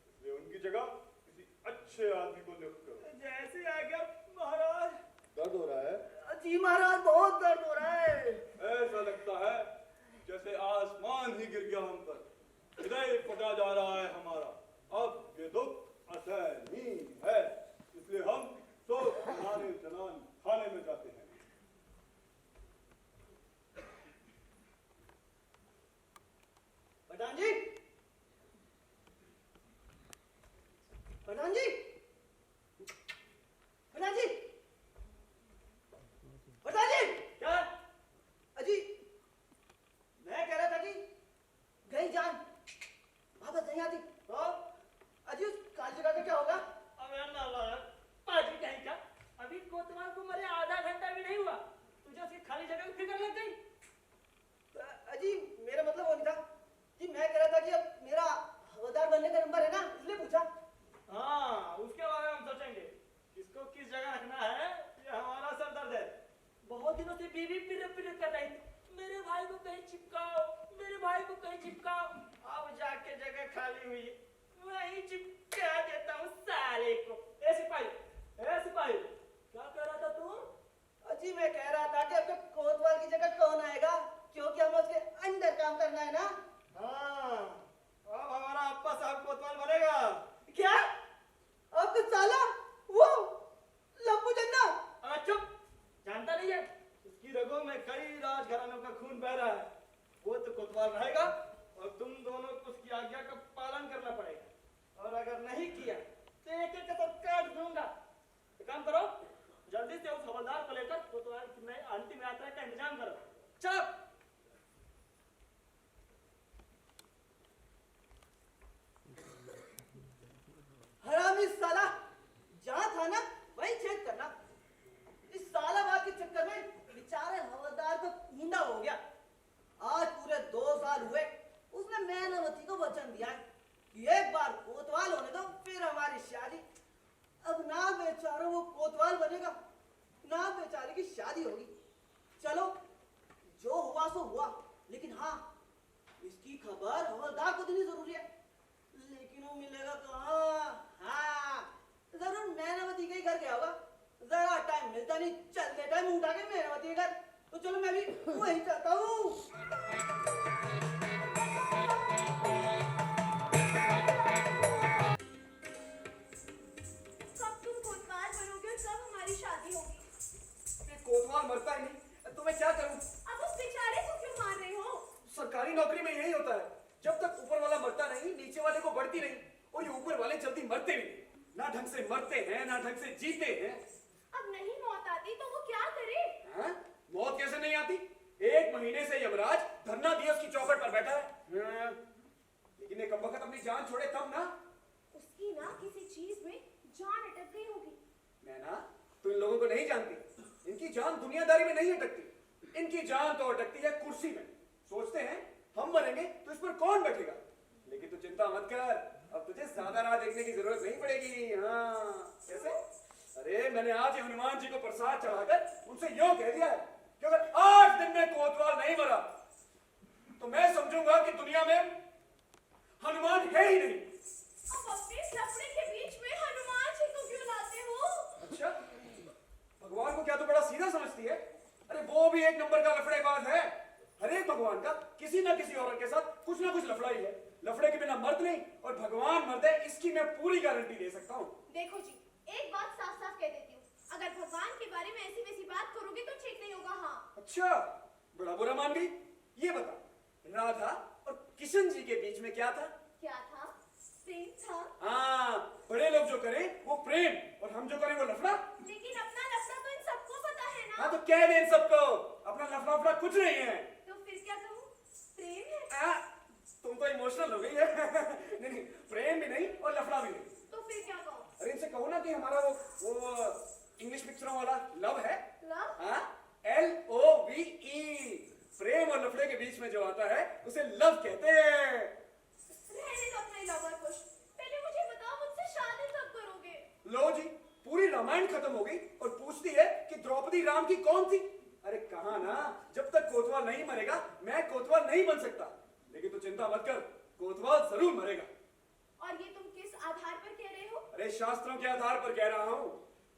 [SPEAKER 7] इसलिए उनकी जगह किसी अच्छे आदमी को नियुक्त करो।
[SPEAKER 3] जैसे आ गया महाराज।
[SPEAKER 7] दर्द हो रहा है?
[SPEAKER 3] जी महाराज, बहुत दर्द हो रहा है।
[SPEAKER 7] ऐसा लगता है जैसे आसमान ही गिर गया हम पर, हृदय फटा जा रहा है हमारा। अब ये दुख असहनीय है, इसलिए हम शोक मनाने जनान खाने में जाते हैं।
[SPEAKER 3] प्रधान जी, प्रधान जी, प्रधान जी, प्रधान जी। क्या अजी, मैं कह रहा था कि गई जान वापस नहीं आती तो अजी उस काली जगह का क्या होगा? अबे ना पाजी कहीं का, अभी कोतवाल को मरे आधा घंटा भी नहीं हुआ, तुझे उसकी खाली जगह की फिक्र लग गई? अजी मेरा मतलब वो नहीं था जी, मैं कह रहा था कि अब मेरा हवलदार बनने का नंबर है ना, इसलिए पूछा। हाँ, उसके बारे में हम सोचेंगे, किसको किस जगह रखना है, ये हमारा सरदर्द है। बहुत दिनों से बीवी पिरप कर रही थी, मेरे भाई को कहीं चिपकाओ, मेरे भाई को कहीं चिपकाओ। अब जाके जगह खाली हुई है, वहीं चिपका देता हूँ साले को। ए सिपाही, क्या कह रहा था तू? अजी मैं कह रहा था कि अब कोतवाल की जगह कौन आएगा, क्योंकि हमें उसके अंदर काम करना है ना। हाँ, अब हमारा अप्पा साहब कोतवाल बनेगा। क्या? अब तो साला वो लंबू जन्ना। चुप, जानता नहीं है, उसकी रगों में कई राजघरानों का खून बह रहा है। वो तो कोतवाल रहेगा और तुम दोनों को उसकी आज्ञा का पालन करना पड़ेगा, और अगर नहीं किया तो एक एक कसम काट दूंगा। एक काम करो, जल्दी से उस हवलदार को लेकर कोतवाल की नई अंतिम यात्रा का इंतजाम करो। चल। हरामी साला, जहां था ना वही छेद करना। इस सालाबाद के चक्कर में बेचारे हवलदार को मुंडा हो गया। आज पूरे 2 साल हुए उसने मैनावती को वचन दिया है कि एक बार कोतवाल होने दो, फिर हमारी शादी। अब ना बेचारा वो कोतवाल बनेगा, ना बेचारे की शादी होगी। चलो, जो हुआ सो हुआ, लेकिन हाँ, इसकी खबर हवलदार को देनी जरूरी है। लेकिन वो मिलेगा कहाँ? हाँ, जरूर मैनावती के घर गया होगा। जरा टाइम मिलता नहीं, चलते टाइम उठा के मैनावती के घर। तो चलो मैं भी वहीं जाता हूँ।
[SPEAKER 2] कब तुम कोतवाल बनोगे और कब हमारी शादी होगी?
[SPEAKER 4] कोतवाल मरता ही नहीं, तो मैं क्या करूं?
[SPEAKER 2] अब उस बेचारे को क्यों मार रहे हो?
[SPEAKER 4] सरकारी नौकरी में यही होता है, जब तक ऊपर वाला मरता नहीं, नीचे वाले को बढ़ती नहीं। और ये ऊपर वाले जल्दी मरते भी नहीं, ना ढंग से मरते हैं ना ढंग से जीते हैं।
[SPEAKER 2] अब नहीं मौत आती तो वो क्या करे?
[SPEAKER 4] हाँ? मौत कैसे नहीं आती? 1 महीने से यमराज धरना दिए उसकी चौखट पर बैठा है। हाँ? लेकिन ये कम वक्त अपनी जान छोड़े तब ना।
[SPEAKER 2] उसकी ना किसी चीज में जान अटक गई होगी।
[SPEAKER 4] मैं ना, तुम इन लोगों को नहीं जानती, इनकी जान दुनियादारी में नहीं अटकती, इनकी जान तो अटकती है कुर्सी में। सोचते हैं हम मरेंगे तो इस पर कौन बैठेगा। लेकिन तू चिंता मत कर, अब तुझे ज्यादा राह देखने की जरूरत नहीं पड़ेगी। हाँ, कैसे? अरे मैंने आज ही हनुमान जी को प्रसाद चढ़ाकर उनसे यूं कह दिया है कि अगर 8 दिन में कोतवाल नहीं मरा तो मैं समझूंगा कि दुनिया में हनुमान है ही नहीं।
[SPEAKER 2] अब अपने लफड़े के बीच में हनुमान जी को क्यों लाते हो?
[SPEAKER 4] अच्छा, भगवान को क्या तू बड़ा सीधा समझती है? अरे वो भी एक नंबर का लफड़ेबाज है। हर एक भगवान का किसी ना किसी औरत के साथ कुछ ना कुछ लफड़ा ही है। लफड़े के बिना मर्द नहीं, और भगवान मर्द है, इसकी मैं पूरी गारंटी दे सकता हूँ।
[SPEAKER 2] देखो जी, एक बात साफ साफ कह देती हूँ, अगर भगवान के बारे में ऐसी वैसी बात करोगे तो ठीक नहीं होगा। हाँ।
[SPEAKER 4] अच्छा, बड़ा बुरा मान गई। ये बता, राधा और किशन जी के बीच में क्या था?
[SPEAKER 2] क्या था? प्रेम था।
[SPEAKER 4] हाँ, बड़े लोग जो करें वो प्रेम, और हम जो करें वो लफड़ा।
[SPEAKER 2] लेकिन अपना लफड़ा तो इन सबको पता है ना।
[SPEAKER 4] हाँ तो कह दे इन सबको, अपना लफड़ा वफड़ा कुछ नहीं है।
[SPEAKER 2] तो फिर क्या कहूँ? प्रेम है।
[SPEAKER 4] तुम तो इमोशनल हो गई है। नहीं, प्रेम भी नहीं और लफड़ा भी नहीं।
[SPEAKER 2] तो फिर क्या कहूँ?
[SPEAKER 4] अरे इनसे कहो ना कि हमारा वो इंग्लिश पिक्चरों वाला लव है।
[SPEAKER 2] लव?
[SPEAKER 4] हाँ, LOVE, प्रेम और लफड़े के बीच में जो आता है उसे लव कहते हैं।
[SPEAKER 2] रहने दो अपने लवर कुछ। पहले मुझे बताओ, मुझसे शादी कब करोगे?
[SPEAKER 4] लो जी, पूरी रामायण खत्म हो गई और पूछती है कि द्रौपदी राम की कौन थी। अरे कहा ना, जब तक कोतवाल नहीं मरेगा मैं कोतवाल नहीं बन सकता। लेकिन तू चिंता मत कर, कोतवाल जरूर मरेगा।
[SPEAKER 2] और ये तुम किस आधार पर कह रहे हो?
[SPEAKER 4] अरे शास्त्रों के आधार पर कह रहा हूँ।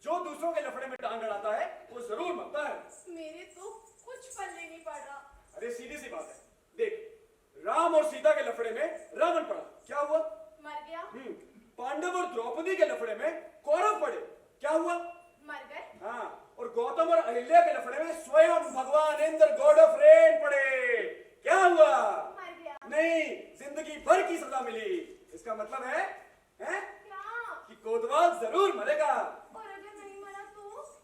[SPEAKER 4] जो दूसरों के लफड़े में टांग अड़ाता है वो जरूर मरता है।
[SPEAKER 2] मेरे तो कुछ पल्ले नहीं पड़ रहा।
[SPEAKER 4] अरे सीधी सी बात है, देख राम और सीता के लफड़े में रावण पड़ा, क्या हुआ?
[SPEAKER 2] मर गया।
[SPEAKER 4] पांडव और द्रौपदी के लफड़े में कौरव पड़े, क्या हुआ?
[SPEAKER 2] मर गए।
[SPEAKER 4] हाँ, और गौतम और अहिल्या के लफड़े में स्वयं भगवान इंद्र गॉड ऑफ रेन पड़े, क्या हुआ?
[SPEAKER 2] मर गया।
[SPEAKER 4] नहीं, जिंदगी भर की सजा मिली। इसका मतलब है
[SPEAKER 2] क्या?
[SPEAKER 4] कि कोतवाल जरूर मरेगा।
[SPEAKER 2] और अगर नहीं मरा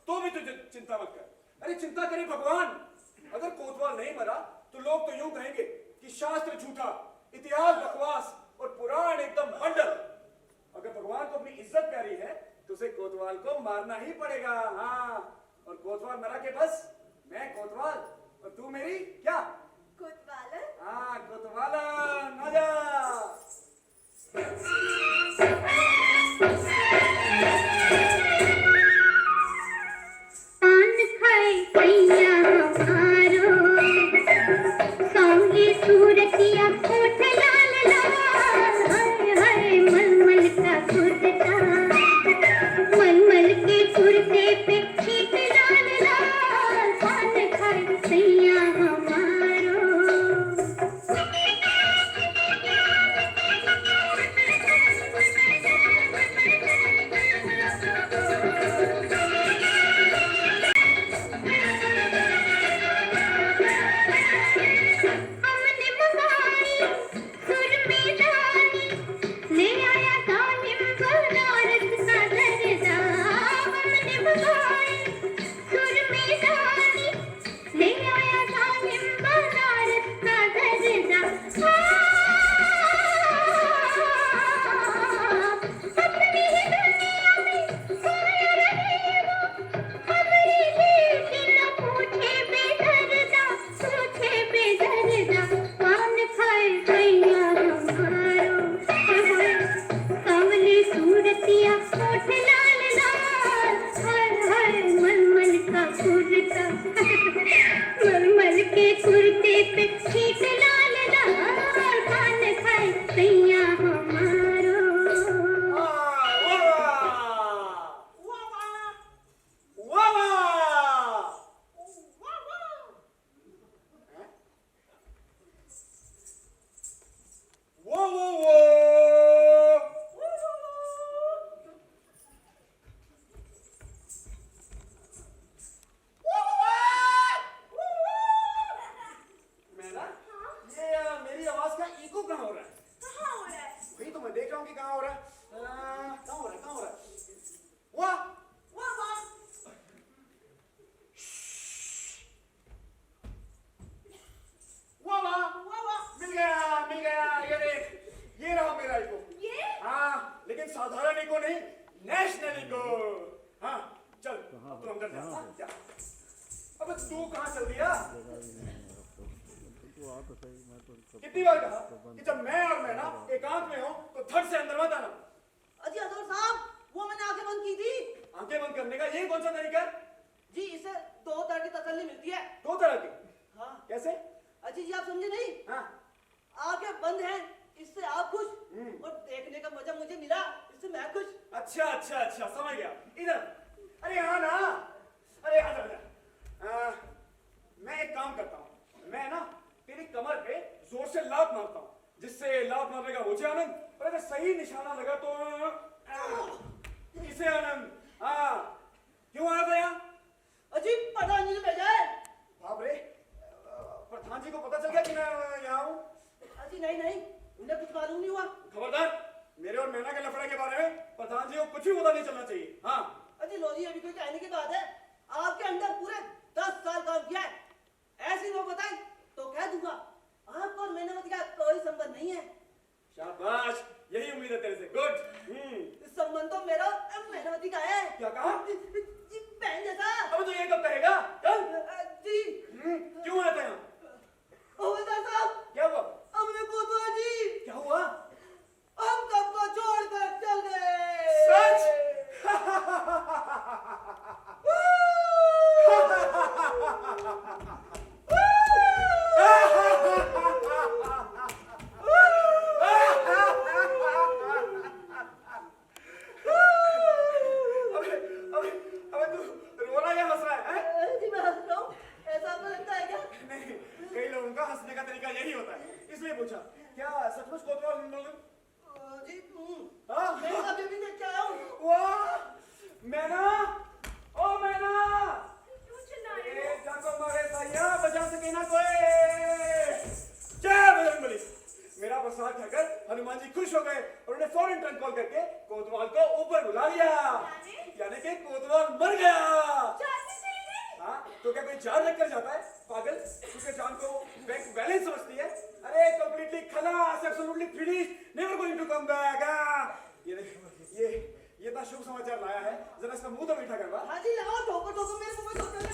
[SPEAKER 4] तो भी तुझे चिंता मत कर। अरे चिंता करे भगवान। अगर कोतवाल नहीं मरा तो लोग तो यूं कहेंगे कि शास्त्र झूठा, इतिहास बकवास और पुराण एकदम बंडल। अगर भगवान को अपनी इज्जत प्यारी है तो उसे कोतवाल को मारना ही पड़ेगा। हाँ, और कोतवाल मरा के बस मैं कोतवाल और तू मेरी क्या?
[SPEAKER 2] कोतवालन।
[SPEAKER 4] हाँ, कोतवालन आजा।
[SPEAKER 6] पान खाए सैया हमारो, सौंगे सूरतिया होठ लाल लाल, हाय हाय मलमल का कुर्ता, मलमल के कुर्ते पे छीट लाल लाल, पान खाए सैया हमारो। हमने मंगाई सुरमेदानी, ले आया दानिम बनारस का दर्जा। हमने मंगाई सुरमेदानी, ले आया दानिम बनारस का दर्जा। अपनी ही दुनिया में खोया रहे वो, हमारी बेटी न पूछे बेदर्दा, पूछे बेदर्दा, पान खाए सैया हमारो। कमली सूरतिया होठ लाल लाल, हाय हाय मलमल का कुर्ता, मलमल के कुर्ते पे छीट लाल लाल, पान खाए सैया हमारो।
[SPEAKER 4] वाह वाह! वो मैं ना, ये मेरी आवाज का इको कहाँ हो रहा है?
[SPEAKER 2] कहाँ हो रहा है?
[SPEAKER 4] वही तो मैं देख रहा हूँ कि कहाँ हो रहा है। कहाँ हो रहा है, कहाँ हो रहा है? वाह
[SPEAKER 2] वाह वाह।
[SPEAKER 4] वाह वाह! मिल गया। ये देख, ये रहा मेरा इको।
[SPEAKER 2] ये?
[SPEAKER 4] हाँ, लेकिन साधारण इको नहीं, नेशनल इको। हाँ, चल अब तू अंदर जा। हाँ, जा। अबे तू कहाँ चल दिया? कितनी बार कहा कि जब मैं और मैं ना एकांत में हो तो धड़ से अंदर मत आना।
[SPEAKER 5] अजी हजूर साहब, वो मैंने आंखें बंद की थी।
[SPEAKER 4] आंखें बंद करने का ये कौन सा तरीका है?
[SPEAKER 5] जी, इससे दो तरह की तसल्ली मिलती है।
[SPEAKER 4] दो तरह की।
[SPEAKER 5] हाँ
[SPEAKER 4] कैसे?
[SPEAKER 5] अजी जी, आप समझे नहीं?
[SPEAKER 4] हाँ,
[SPEAKER 5] आंखें बंद हैं, इससे आप खुश, और देखने का मजा मुझे मिला, इससे मैं खुश।
[SPEAKER 4] अच्छा, समझ गया। इधर, अरे हाँ ना, अरे आजा। मैं एक काम करता हूँ, मैं ना तेरी कमर पे जोर से लात मारता हूँ, जिससे लात मारने का मुझे आनंद, और अगर सही निशाना लगा तो इसे आनंद। हाँ, क्यों आया था यहाँ?
[SPEAKER 5] अजी प्रधान जी ने भेजा है।
[SPEAKER 4] बाप रे, प्रधान जी को पता चल गया कि मैं यहाँ हूँ?
[SPEAKER 5] अजी नहीं, उन्हें कुछ मालूम नहीं हुआ।
[SPEAKER 4] खबरदार, मेरे और मैना के लफड़े के बारे में प्रधान जी को कुछ भी पता नहीं चलना चाहिए। हाँ,
[SPEAKER 5] अजी लो जी, अभी कोई कहने की बात है, आपके अंदर पूरे 10 साल काम किया है, ऐसी वो बताई तो कह दूंगा आपको और मेहनत का कोई संबंध नहीं है।
[SPEAKER 4] शाबाश, यही उम्मीद है तेरे से। गुड।
[SPEAKER 5] संबंध तो मेरा और मेहनती का है।
[SPEAKER 4] क्या कहा?
[SPEAKER 5] जी, बहन जैसा
[SPEAKER 4] हंसने का तरीका यही होता है, इसलिए पूछा। क्या सचमुच कोतवाल
[SPEAKER 5] जी
[SPEAKER 4] हाँ?
[SPEAKER 5] मैं अभी अभी देख के आया हूँ।
[SPEAKER 4] वाह मैना, ओ मैना,
[SPEAKER 2] क्यों चिल्ला रहे
[SPEAKER 4] ए
[SPEAKER 2] हो?
[SPEAKER 4] जाको मारे भैया बचा सके ना कोई। जय बजरंगबली। मेरा प्रसाद खाकर हनुमान जी खुश हो गए और उन्हें फौरन ट्रंक कॉल करके कोतवाल को ऊपर बुला लिया। यानी कि कोतवाल मर गया।
[SPEAKER 2] जान से चली गई?
[SPEAKER 4] हाँ तो क्या कोई जान रख कर जाता है पागल? उसके जान को बैंक बैलेंस समझती है? अरे कंप्लीटली खलास, absolutely finish, never going to come back. ये था शुभ समाचार लाया है, जरा इसका मुंह तो मीठा करवा।
[SPEAKER 5] हाँ जी लाओ, ठोकर ठोकर मेरे मुंह में ठोकर लगे।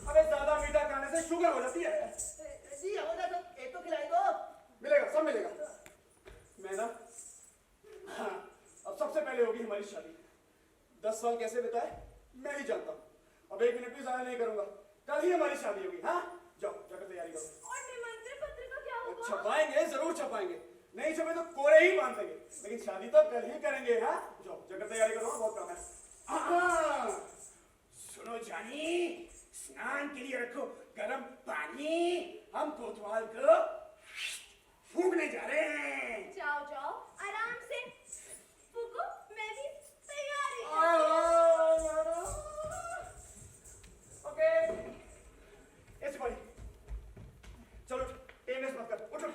[SPEAKER 4] अबे ज्यादा मीठा खाने से शुगर हो जाती है।
[SPEAKER 5] जी हमारा सब एक तो खिलाई दो।
[SPEAKER 4] मिलेगा, सब मिलेगा। मैं ना हाँ, अब सबसे पहले होगी हमारी शादी। 10 साल कैसे बिताए मैं ही जानता हूँ। अब 1 मिनट भी ज़ाया नहीं करूंगा। कल ही हमारी शादी होगी। हाँ जाओ जाकर तैयारी करो।
[SPEAKER 2] और निमंत्रण पत्र का क्या होगा?
[SPEAKER 4] छपाएंगे, जरूर छपाएंगे। नहीं छपे तो कोरे ही बांध देंगे, लेकिन शादी तो कल ही करेंगे। हाँ जाओ जाकर तैयारी करो, बहुत काम है। हाँ, सुनो जानी, स्नान के लिए रखो गर्म पानी। हम कोतवाल को फूंकने जा रहे हैं।
[SPEAKER 2] जाओ जाओ आराम से फूको, मैं भी तैयार
[SPEAKER 4] ओके ऐसे भाई चलो टाइम वेस्ट मत कर, उठो।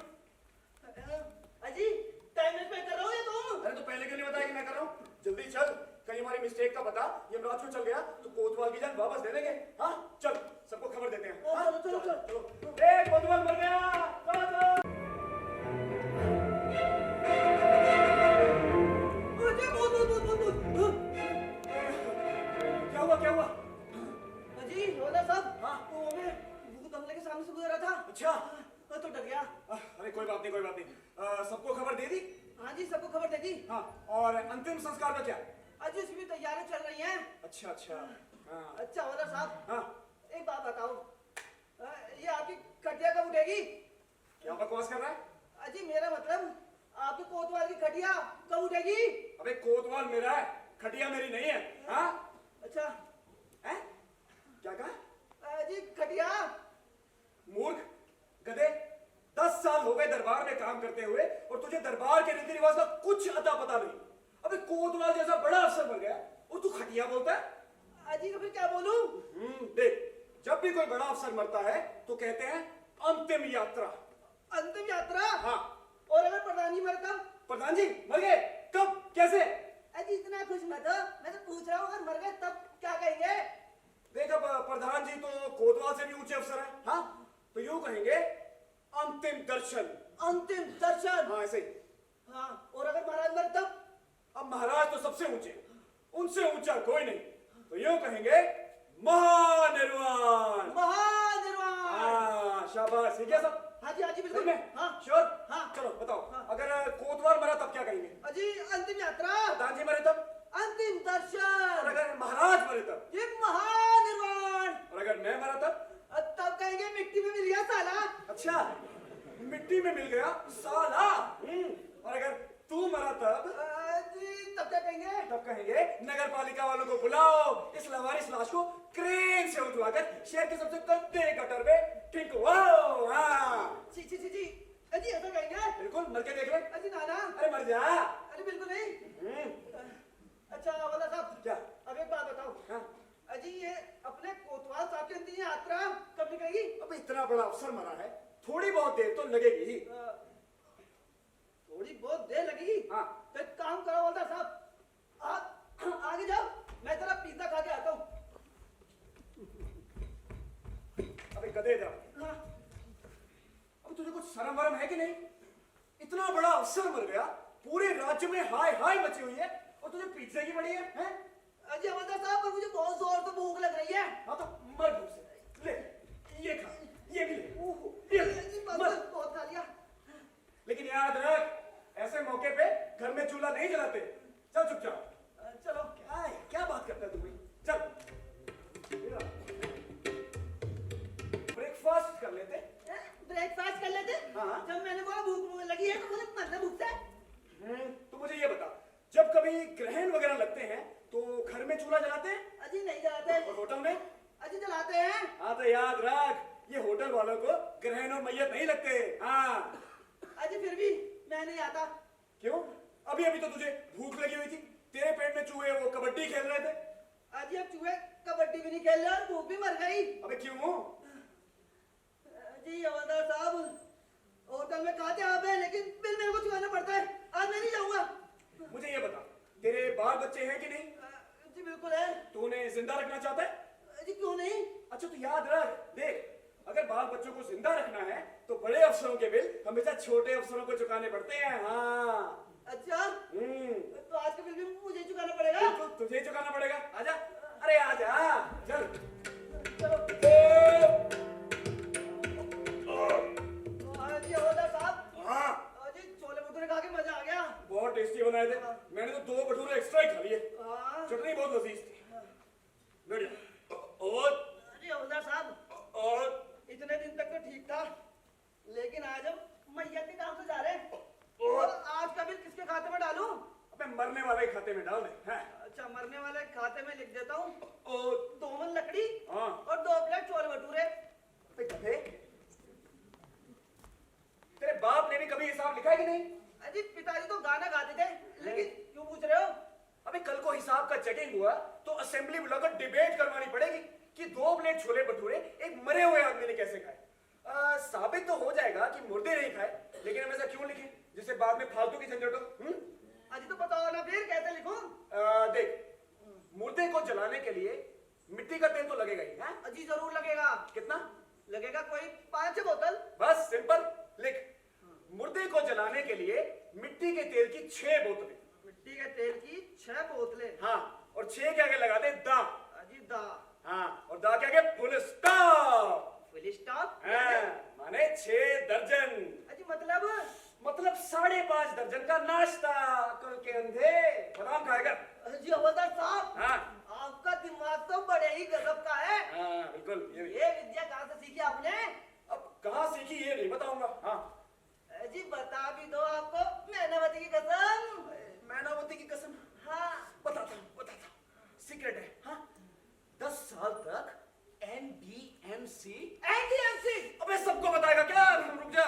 [SPEAKER 5] अजी टाइम वेस्ट मैं कर रहा हूँ या तुम?
[SPEAKER 4] अरे तो पहले क्यों नहीं बताया कि मैं कर रहा हूँ? जल्दी चल, कहीं हमारी मिस्टेक का पता यमराज को चल गया तो कोतवाल की जान वापस दे देंगे। हाँ चल सबको खबर देते हैं। हाँ?
[SPEAKER 5] चलो, चलो, चलो।
[SPEAKER 4] ए कोतवाल मर गया, चलो चलो। क्या हुआ?
[SPEAKER 5] अजी होला साहब,
[SPEAKER 4] हाँ?
[SPEAKER 5] वो मैं भूत बंगले के सामने से गुजरा था।
[SPEAKER 4] अच्छा
[SPEAKER 5] तो डर गया।
[SPEAKER 4] अरे कोई बात नहीं। सबको खबर दे दी?
[SPEAKER 5] हाँ जी सबको खबर दे दी।
[SPEAKER 4] हाँ और अंतिम संस्कार का क्या?
[SPEAKER 5] अजी उसकी भी तैयारियां चल रही हैं।
[SPEAKER 4] अच्छा हाँ
[SPEAKER 5] अच्छा होला साहब,
[SPEAKER 4] हाँ
[SPEAKER 5] एक बात बताओ, ये आपकी खटिया कब उठेगी?
[SPEAKER 4] क्या बकवास कर रहा है?
[SPEAKER 5] अजी मेरा मतलब आपके कोतवाल की खटिया कब उठेगी?
[SPEAKER 4] अबे कोतवाल मेरा है, खटिया मेरी नहीं है। हाँ
[SPEAKER 5] अच्छा
[SPEAKER 4] हैं? क्या कहा?
[SPEAKER 5] अजी खटिया।
[SPEAKER 4] मूर्ख गधे, 10 साल हो गए दरबार में काम करते हुए और तुझे दरबार के रीति रिवाज का कुछ अता पता नहीं। अबे कोतवाल जैसा बड़ा अफसर बन गया और तू खटिया बोलता है?
[SPEAKER 5] अजी तो फिर क्या बोलूं?
[SPEAKER 4] देख, जब भी कोई बड़ा अफसर मरता है तो कहते हैं अंतिम यात्रा।
[SPEAKER 5] अंतिम यात्रा?
[SPEAKER 4] हाँ।
[SPEAKER 5] और अगर प्रधान जी मर तब?
[SPEAKER 4] प्रधान जी मर गए? कब? कैसे?
[SPEAKER 5] अजी इतना खुश मत हो, मैं तो पूछ रहा हूँ अगर मर गए तब क्या कहेंगे?
[SPEAKER 4] देख अब प्रधान जी तो कोतवाल से भी ऊंचे अफसर हैं। हाँ तो यूं कहेंगे अंतिम दर्शन।
[SPEAKER 5] अंतिम दर्शन?
[SPEAKER 4] हाँ ऐसे ही।
[SPEAKER 5] हाँ और अगर महाराज मर तब?
[SPEAKER 4] अब महाराज तो सबसे ऊंचे, उनसे ऊंचा कोई नहीं, तो यूं कहेंगे महानिर्वाण।
[SPEAKER 5] महानिर्वाण।
[SPEAKER 4] हाँ शाबाश, ठीक है सब?
[SPEAKER 5] हाँ जी बिल्कुल।
[SPEAKER 4] सही में?
[SPEAKER 5] हाँ
[SPEAKER 4] श्योर?
[SPEAKER 5] हाँ।
[SPEAKER 4] चलो बताओ।
[SPEAKER 5] हाँ।
[SPEAKER 4] अगर कोतवाल मरा तब क्या कहेंगे?
[SPEAKER 5] अजी अंतिम यात्रा।
[SPEAKER 4] प्रधान जी मरे तब?
[SPEAKER 5] अंतिम
[SPEAKER 4] और
[SPEAKER 5] दर्शन।
[SPEAKER 4] अगर महाराज मरे तब?
[SPEAKER 5] ये महानिर्वाण।
[SPEAKER 4] और अगर मैं मरा तब?
[SPEAKER 5] तब कहेंगे मिट्टी में मिल गया साला।
[SPEAKER 4] अच्छा मिट्टी में मिल गया साला। और अगर तू मरा तब?
[SPEAKER 5] जी तब क्या कहेंगे?
[SPEAKER 4] तब कहेंगे नगर पालिका वालों को बुलाओ, इस लवारिस लाश को क्रेन से उठवाकर शहर के सबसे गंदे गटर में फेंको। हाँ
[SPEAKER 5] जी अजी ऐसा कहेंगे?
[SPEAKER 4] बिल्कुल, मर के देख ले।
[SPEAKER 5] अजी नाना।
[SPEAKER 4] अरे मर जा।
[SPEAKER 5] अरे बिल्कुल नहीं। अच्छा वाला साहब,
[SPEAKER 4] क्या?
[SPEAKER 5] अब एक बात बताओ।
[SPEAKER 4] हाँ?
[SPEAKER 5] अजी ये अपने कोतवाल साहब की अंतिम यात्रा कब निकलेगी?
[SPEAKER 4] अब इतना बड़ा अफसर मरा है, थोड़ी बहुत देर तो लगेगी ही।
[SPEAKER 5] थोड़ी बहुत देर लगेगी?
[SPEAKER 4] हाँ।
[SPEAKER 5] तो एक काम करो वाला साहब, आगे जाओ, मैं जरा पिज्जा खा के आता हूँ।
[SPEAKER 4] अबे गधे जा।
[SPEAKER 5] हाँ।
[SPEAKER 4] अब तुझे कुछ शर्म वरम है कि नहीं? इतना बड़ा अफसर मर गया, पूरे राज्य में हाय हाय मची हुई है और तुझे पिज्जे की पड़ी है? हैं?
[SPEAKER 5] अजी हवलदार साहब, पर मुझे बहुत जोर से भूख लग रही है।
[SPEAKER 4] हाँ तो मर भूख से। ले ये खा, ये भी ले।
[SPEAKER 5] अजी बहुत खा लिया।
[SPEAKER 4] लेकिन याद रख, ऐसे मौके पे घर में चूल्हा नहीं जलाते। चल चुपचाप।
[SPEAKER 5] चलो।
[SPEAKER 4] क्या बात करता है तू भाई? चल ब्रेकफास्ट कर लेते।
[SPEAKER 5] ब्रेकफास्ट कर लेते?
[SPEAKER 4] हाँ।
[SPEAKER 5] जब मैंने बोला भूख लगी है तो मुझे मरना भूख से।
[SPEAKER 4] तो मुझे ये बता, जब कभी ग्रहण वगैरह लगते हैं तो घर में चूल्हा जलाते हैं?
[SPEAKER 5] अजी नहीं जलाते।
[SPEAKER 4] और होटल में?
[SPEAKER 5] अजी जलाते हैं।
[SPEAKER 4] हाँ तो याद रख, ये होटल वालों को ग्रहण और मैयत नहीं लगते। हाँ
[SPEAKER 5] अजी फिर भी मैं नहीं आता।
[SPEAKER 4] क्यों? अभी अभी तो तुझे भूख लगी हुई थी, तेरे पेट में चूहे वो कबड्डी खेल रहे थे।
[SPEAKER 5] अजी अब चूहे कबड्डी भी नहीं खेल रहे और भूख भी मर गई।
[SPEAKER 4] अबे क्यों?
[SPEAKER 5] जी हवलदार साहब, होटल में खाते आप हैं लेकिन बिल मेरे को चुकाना पड़ता है। आज मैं नहीं जाऊंगा।
[SPEAKER 4] मुझे ये बता, तेरे बाल बच्चे हैं कि नहीं?
[SPEAKER 5] जी बिल्कुल है।
[SPEAKER 4] तू उन्हें जिंदा रखना चाहता है?
[SPEAKER 5] जी क्यों नहीं?
[SPEAKER 4] अच्छा तो याद रख, देख अगर बाल बच्चों को जिंदा रखना है तो बड़े अफसरों के बिल हमेशा छोटे अफसरों को चुकाने पड़ते हैं। हाँ
[SPEAKER 5] अच्छा तो आज का बिल भी मुझे चुकाना पड़ेगा?
[SPEAKER 4] बिल्कुल तुझे ही चुकाना पड़ेगा। आजा, अरे आजा, चल।
[SPEAKER 5] चलो। जी हवलदार साहब,
[SPEAKER 4] हाँ
[SPEAKER 5] जी छोले भटूरे खा के मजा आ गया।
[SPEAKER 4] बहुत टेस्टी बनाए थे, मैंने तो 2 भटूरे एक्स्ट्रा ही खा लिए।
[SPEAKER 5] हाँ।
[SPEAKER 4] चटनी बहुत लजीज थी। बैठ जा। और
[SPEAKER 5] जी हवलदार साहब, इतने दिन तक तो ठीक था लेकिन आज हम मैयत के काम से जा रहे हैं और आज का बिल किसके खाते में डालूं?
[SPEAKER 4] अबे मरने वाले खाते में डाल दे। हैं?
[SPEAKER 5] अच्छा मरने वाले खाते में लिख देता हूँ।
[SPEAKER 4] और
[SPEAKER 5] 2 मन लकड़ी
[SPEAKER 4] हाँ।
[SPEAKER 5] और 2 प्लेट छोले भटूरे।
[SPEAKER 4] अबे गधे, तेरे बाप ने भी कभी हिसाब लिखा है कि नहीं?
[SPEAKER 5] अजी पिताजी तो गाना गाते थे लेकिन क्यों पूछ रहे हो?
[SPEAKER 4] अबे कल को हिसाब का चेकिंग हुआ तो असेंबली बुलाकर डिबेट करवानी पड़ेगी कि 2 प्लेट छोले भटूरे एक मरे हुए आदमी ने कैसे खाए। साबित तो हो जाएगा कि मुर्दे नहीं खाए, लेकिन हम ऐसा क्यों लिखें जिससे बाद में फालतू की झंझट हो।
[SPEAKER 5] अजी तो बताओ ना फिर कैसे लिखूं?
[SPEAKER 4] देख, मुर्दे को जलाने के लिए मिट्टी का तेल तो लगेगा ही। हाँ?
[SPEAKER 5] अजी जरूर लगेगा।
[SPEAKER 4] कितना
[SPEAKER 5] लगेगा कोई 5-6 बोतल।
[SPEAKER 4] बस सिंपल लिख, मुर्दे को जलाने के लिए मिट्टी के तेल की 6 बोतलें।
[SPEAKER 5] मिट्टी के तेल की 6 बोतलें।
[SPEAKER 4] हाँ, और 6 के आगे लगा दे दा।
[SPEAKER 5] अजी दा।
[SPEAKER 4] हाँ, और दा के आगे फुल स्टॉप।
[SPEAKER 5] Full stop?
[SPEAKER 4] माने 6 दर्जन।
[SPEAKER 5] अजी मतलब
[SPEAKER 4] 5.5 दर्जन का नाश्ता। कल के अंधे बादाम खाएगा।
[SPEAKER 5] जी हवलदार साहब,
[SPEAKER 4] हाँ
[SPEAKER 5] आपका दिमाग तो बड़े ही गजब का है।
[SPEAKER 4] हाँ बिल्कुल।
[SPEAKER 5] ये विद्या कहाँ से सीखी आपने?
[SPEAKER 4] अब कहाँ सीखी ये नहीं बताऊंगा। हाँ
[SPEAKER 5] जी बता भी दो आपको मैनावती की कसम।
[SPEAKER 4] मैनावती की कसम?
[SPEAKER 5] हाँ
[SPEAKER 4] बताता हूँ, सीक्रेट है। हाँ 10 साल तक NDMC।
[SPEAKER 5] NDMC?
[SPEAKER 4] अबे सबको बताएगा क्या? रुक जा।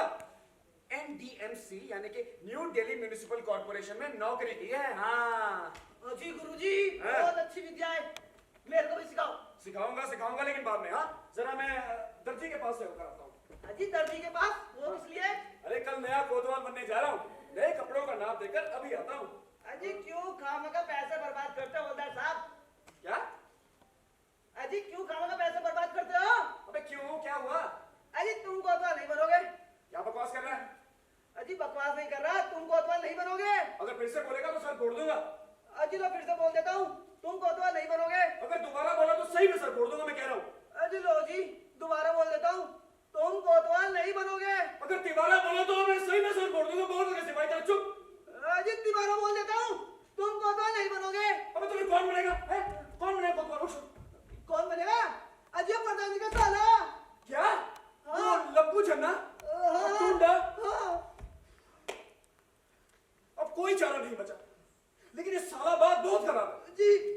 [SPEAKER 4] NDMC यानी कि न्यू दिल्ली म्युनिसिपल कॉर्पोरेशन में नौकरी की है। हाँ
[SPEAKER 5] जी गुरुजी,
[SPEAKER 4] हाँ।
[SPEAKER 5] बहुत अच्छी विद्या है, मेरे को भी सिखाओ।
[SPEAKER 4] सिखाऊंगा लेकिन बाद में। हाँ जरा मैं दर्जी के पास से होकर आता हूँ।
[SPEAKER 5] अजी दर्जी के पास? वो किस लिए?
[SPEAKER 4] अरे कल नया कोतवाल बनने जा रहा हूँ, नए कपड़ों का नाप देकर अभी आता हूँ।
[SPEAKER 5] अजी क्यों खामखा पैसे बर्बाद करते हो हवलदार साहब?
[SPEAKER 4] क्या?
[SPEAKER 5] अजी क्यों खामखा पैसे बर्बाद करते हो?
[SPEAKER 4] अबे क्यों, क्या हुआ?
[SPEAKER 5] अजी तुम कोतवाल नहीं बनोगे।
[SPEAKER 4] क्या बकवास कर रहा है?
[SPEAKER 5] अजी बकवास नहीं कर रहा, तुम कोतवाल नहीं बनोगे।
[SPEAKER 4] अगर फिर से बोलेगा तो सर फोड़ दूंगा।
[SPEAKER 5] अजी लो फिर से बोल देता हूँ, तुम कोतवाल नहीं बनोगे।
[SPEAKER 4] अगर दोबारा बोला तो सही में सर फोड़ दूंगा, मैं कह रहा हूँ।
[SPEAKER 5] अजी लो जी दोबारा बोल देता हूँ, तुम कोतवाल नहीं बनोगे।
[SPEAKER 4] अगर तिबारा बोला तो मैं सही में सर फोड़ दूंगा। बहुत लगे सिपाही, चल चुप।
[SPEAKER 5] अजी दोबारा बोल देता हूँ, तुम कोतवाल नहीं बनोगे।
[SPEAKER 4] अबे तुम्हें कौन बनेगा? कौन बनेगा कोतवाल?
[SPEAKER 5] कौन बनेगा? अजी प्रधान जी का साला।
[SPEAKER 4] क्या?
[SPEAKER 5] हाँ।
[SPEAKER 4] वो लप्पू छन्ना?
[SPEAKER 5] हाँ।
[SPEAKER 4] टुंडा?
[SPEAKER 5] हाँ।
[SPEAKER 4] अब कोई चारा नहीं बचा, लेकिन ये साला बात बहुत खराब है।
[SPEAKER 5] जी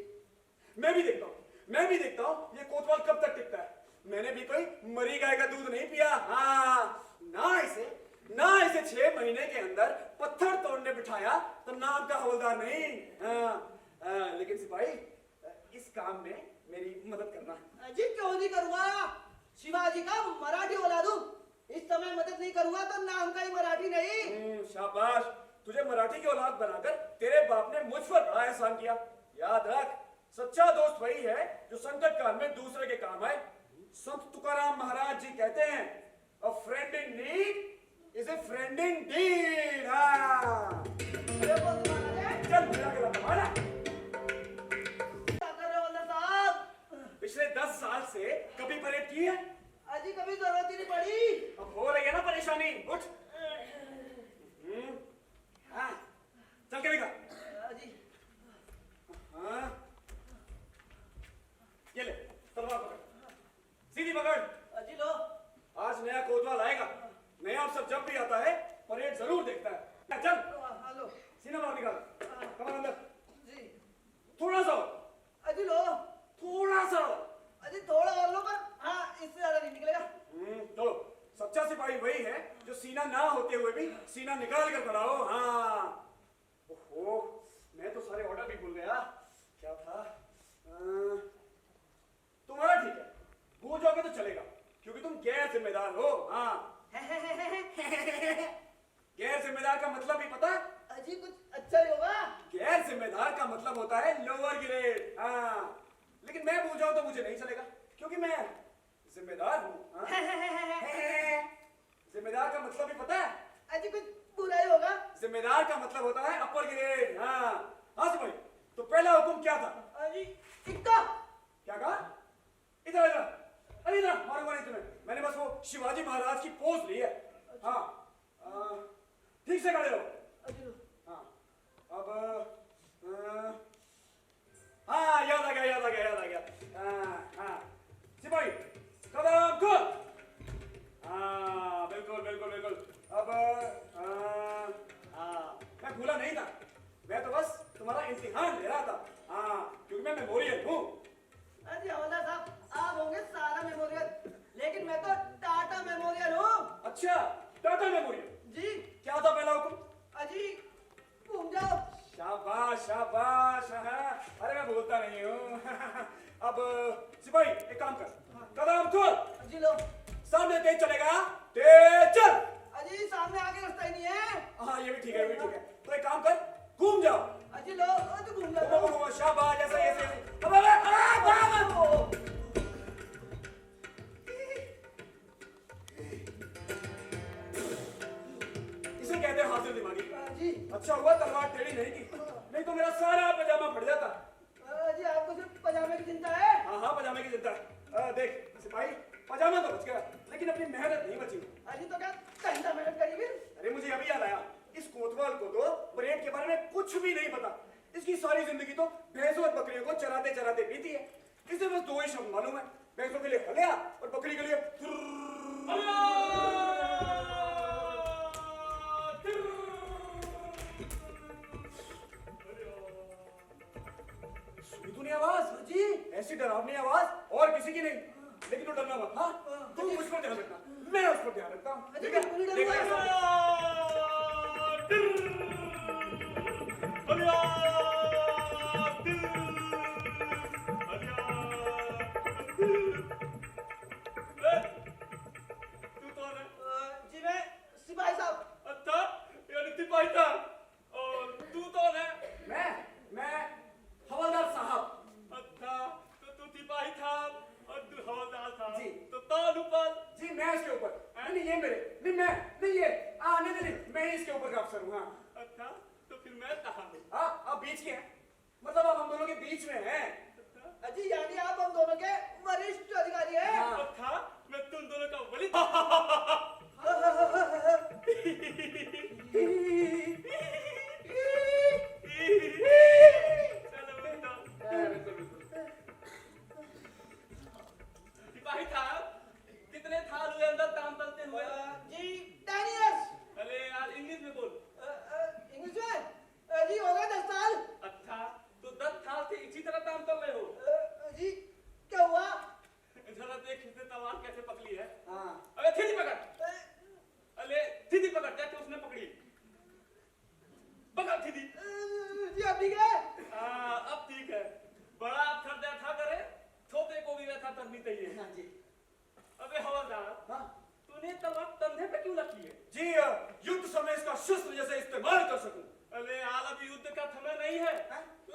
[SPEAKER 4] मैं भी देखता हूँ ये कोतवाल कब तक टिकता है। मैंने भी कोई मरी गाय का दूध नहीं पिया। हाँ ना इसे 6 महीने के अंदर पत्थर तोड़ने बिठाया तो नाम का हवलदार नहीं। लेकिन सिपाही इस काम में मेरी मदद करना।
[SPEAKER 5] अजी क्यों नहीं करूँगा? शिवाजी का मराठी औलाद हूँ, इस समय मदद नहीं करूँगा तो नाम का ही मराठी नहीं।
[SPEAKER 4] शाबाश, तुझे मराठी की औलाद बनाकर तेरे बाप ने मुझ पर बड़ा एहसान किया। याद रख, सच्चा दोस्त वही है जो संकट काल में दूसरे के काम आए। संत तुकाराम महाराज जी कहते हैं, a friend in need is a friend indeed। हाँ चल मेरा गला दबाना।
[SPEAKER 5] क्या कर रहे हो हवलदार साहब?
[SPEAKER 4] पिछले 10 साल से कभी परेड की है?
[SPEAKER 5] अजी कभी जरूरत ही नहीं पड़ी।
[SPEAKER 4] अब हो रही है ना परेशानी, उठ। हाँ चल के दिखा।
[SPEAKER 5] अजी
[SPEAKER 4] हाँ ये ले तलवार पकड़, सीधी पकड़।
[SPEAKER 5] अजी लो।
[SPEAKER 4] आज नया कोतवाल आएगा, नया अफसर जब भी आता है परेड जरूर देखता है। चल
[SPEAKER 5] हेलो।
[SPEAKER 4] सीना बाहर निकाल, कमर अंदर।
[SPEAKER 5] जी
[SPEAKER 4] थोड़ा सा और,
[SPEAKER 5] अजी लो।
[SPEAKER 4] थोड़ा सा और।
[SPEAKER 5] अजी थोड़ा और लो, पर हाँ इससे ज्यादा नहीं निकलेगा।
[SPEAKER 4] चलो सच्चा सिपाही वही है जो सीना ना होते हुए भी सीना निकाल कर खड़ा हो। हाँ। ओहो, मैं तो सारे ऑर्डर भी भूल गया। क्या था? तुम्हारा ठीक है, भूल जाओगे तो चलेगा, क्योंकि तुम गैर जिम्मेदार हो। हाँ। गैर जिम्मेदार का मतलब ही पता है?
[SPEAKER 5] अजी कुछ अच्छा ही होगा।
[SPEAKER 4] गैर जिम्मेदार का मतलब होता है लोअर ग्रेड। हाँ, लेकिन मैं भूल जाऊं तो मुझे नहीं चलेगा, क्योंकि मैं जिम्मेदार हूँ। जिम्मेदार का मतलब ही पता है?
[SPEAKER 5] अजी कुछ बुरा ही होगा।
[SPEAKER 4] जिम्मेदार का मतलब होता है अपर ग्रेड। हाँ हाँ सिपाही, तो पहला हुक्म क्या था?
[SPEAKER 5] अजी इक्का।
[SPEAKER 4] क्या कहा? इधर इधर, अरे इधर, मारूंगा नहीं तुम्हें। मैंने बस वो शिवाजी महाराज की पोज ली है। हाँ, ठीक से खड़े हो। हाँ, अब हाँ, याद आ गया। हाँ, सिपाही कदम खुल। हाँ, बिल्कुल। अब मैं भूला नहीं था, मैं तो बस तुम्हारा इम्तिहान ले रहा था। हाँ, क्योंकि मैं मेमोरियल हूँ।
[SPEAKER 5] अजी हवलदार साहब, आप होंगे सारा मेमोरियल, लेकिन मैं तो टाटा मेमोरियल हूँ।
[SPEAKER 4] अच्छा, टाटा मेमोरियल।
[SPEAKER 5] जी।
[SPEAKER 4] क्या था पहला हुक्म?
[SPEAKER 5] अजी घूम जाओ।
[SPEAKER 4] शाबाश। हाँ, अरे मैं भूलता नहीं हूँ। अब सिपाही एक काम कर, कदम खोल।
[SPEAKER 5] अजी लो।
[SPEAKER 4] सामने तेज चलेगा, तेज चल।
[SPEAKER 5] अजी सामने आगे रास्ता ही नहीं है।
[SPEAKER 4] हाँ, ये भी ठीक है। तो एक काम कर, घूम जाओ।
[SPEAKER 5] अजी लो, तो घूम जाओ।
[SPEAKER 4] घूमो, शाबाश, ऐसे। अब इसे कहते हैं हाजिर दिमागी।
[SPEAKER 5] जी।
[SPEAKER 4] अच्छा हुआ तलवार टेढ़ी नहीं की, नहीं तो मेरा सारा पजामा फट जाता।
[SPEAKER 5] अजी आपको सिर्फ पजामे की चिंता है।
[SPEAKER 4] हाँ, पजामे की चिंता है। देख सिपाही, पजामा तो बच गया, लेकिन अपनी मेहनत नहीं बची।
[SPEAKER 5] अजी तो क्या घंटा मेहनत करी फिर?
[SPEAKER 4] अरे मुझे अभी याद आया, इस कोतवाल को तो परेड के बारे में कुछ भी नहीं पता। इसकी सारी जिंदगी तो भैंसों और बकरियों को चराते बीती है। इसे बस दो ही शब्द मालूम है, भैंसों के लिए हलिया और बकरी के लिए सुनी तूने आवाज? जी, ऐसी डरावनी आवाज और किसी की नहीं, लेकिन वो डरना मत। हाँ, तुम मुझ पर ध्यान रखना, मैं उस पर ध्यान रखता हूँ।
[SPEAKER 5] अजी बिल्कुल नहीं डरूंगा।
[SPEAKER 7] तू कौन है?
[SPEAKER 5] जी मैं सिपाही साहब।
[SPEAKER 7] अच्छा, यानी सिपाही था। और तू कौन है?
[SPEAKER 4] मैं हवलदार साहब।
[SPEAKER 7] अच्छा, तो तू सिपाही था और तू हवलदार था।
[SPEAKER 4] जी।
[SPEAKER 7] तो कौन ऊपर?
[SPEAKER 4] जी मैं इसके ऊपर, नहीं ये मेरे, नहीं मैं, नहीं ये, नहीं, मैं ही इसके ऊपर का अफसर हूँ। हाँ।
[SPEAKER 7] अच्छा, तो फिर मैं कहाँ हूँ?
[SPEAKER 4] आप बीच के हैं, मतलब आप हम दोनों के बीच में हैं।
[SPEAKER 5] अजी यानी आप हम दोनों के वरिष्ठ अधिकारी हैं।
[SPEAKER 4] हाँ।
[SPEAKER 7] अच्छा, मैं तुम दोनों का वली। चलो बेटा। सिपाही साहब, कितने साल हुए अंदर काम करते हुए?
[SPEAKER 5] जी 10 years।
[SPEAKER 7] अरे यार, इंग्लिश में बोल।
[SPEAKER 5] इंग्लिश में जी होगा 10 साल।
[SPEAKER 7] अच्छा, तो 10 साल से इसी तरह काम कर रहे हो?
[SPEAKER 5] जी क्या हुआ?
[SPEAKER 7] जरा देख इसने तलवार कैसे पकड़ी है।
[SPEAKER 4] हाँ।
[SPEAKER 7] अरे सीधी पकड़, अरे सीधी पकड़, जैसे उसने पकड़ी। पकड़ सीधी।
[SPEAKER 5] जी अब ठीक है।
[SPEAKER 7] अब ठीक है। बड़ा अफसर जैसा करे, छोटे को भी वैसा करनी चाहिए।
[SPEAKER 5] हाँ जी।
[SPEAKER 7] अबे हवलदार,
[SPEAKER 4] हाँ।
[SPEAKER 7] तूने तलवार कंधे पे क्यों रखी है?
[SPEAKER 4] जी, युद्ध समय इसका शस्त्र जैसे इस्तेमाल कर सकूं।
[SPEAKER 7] अरे यार, अभी युद्ध का समय नहीं है।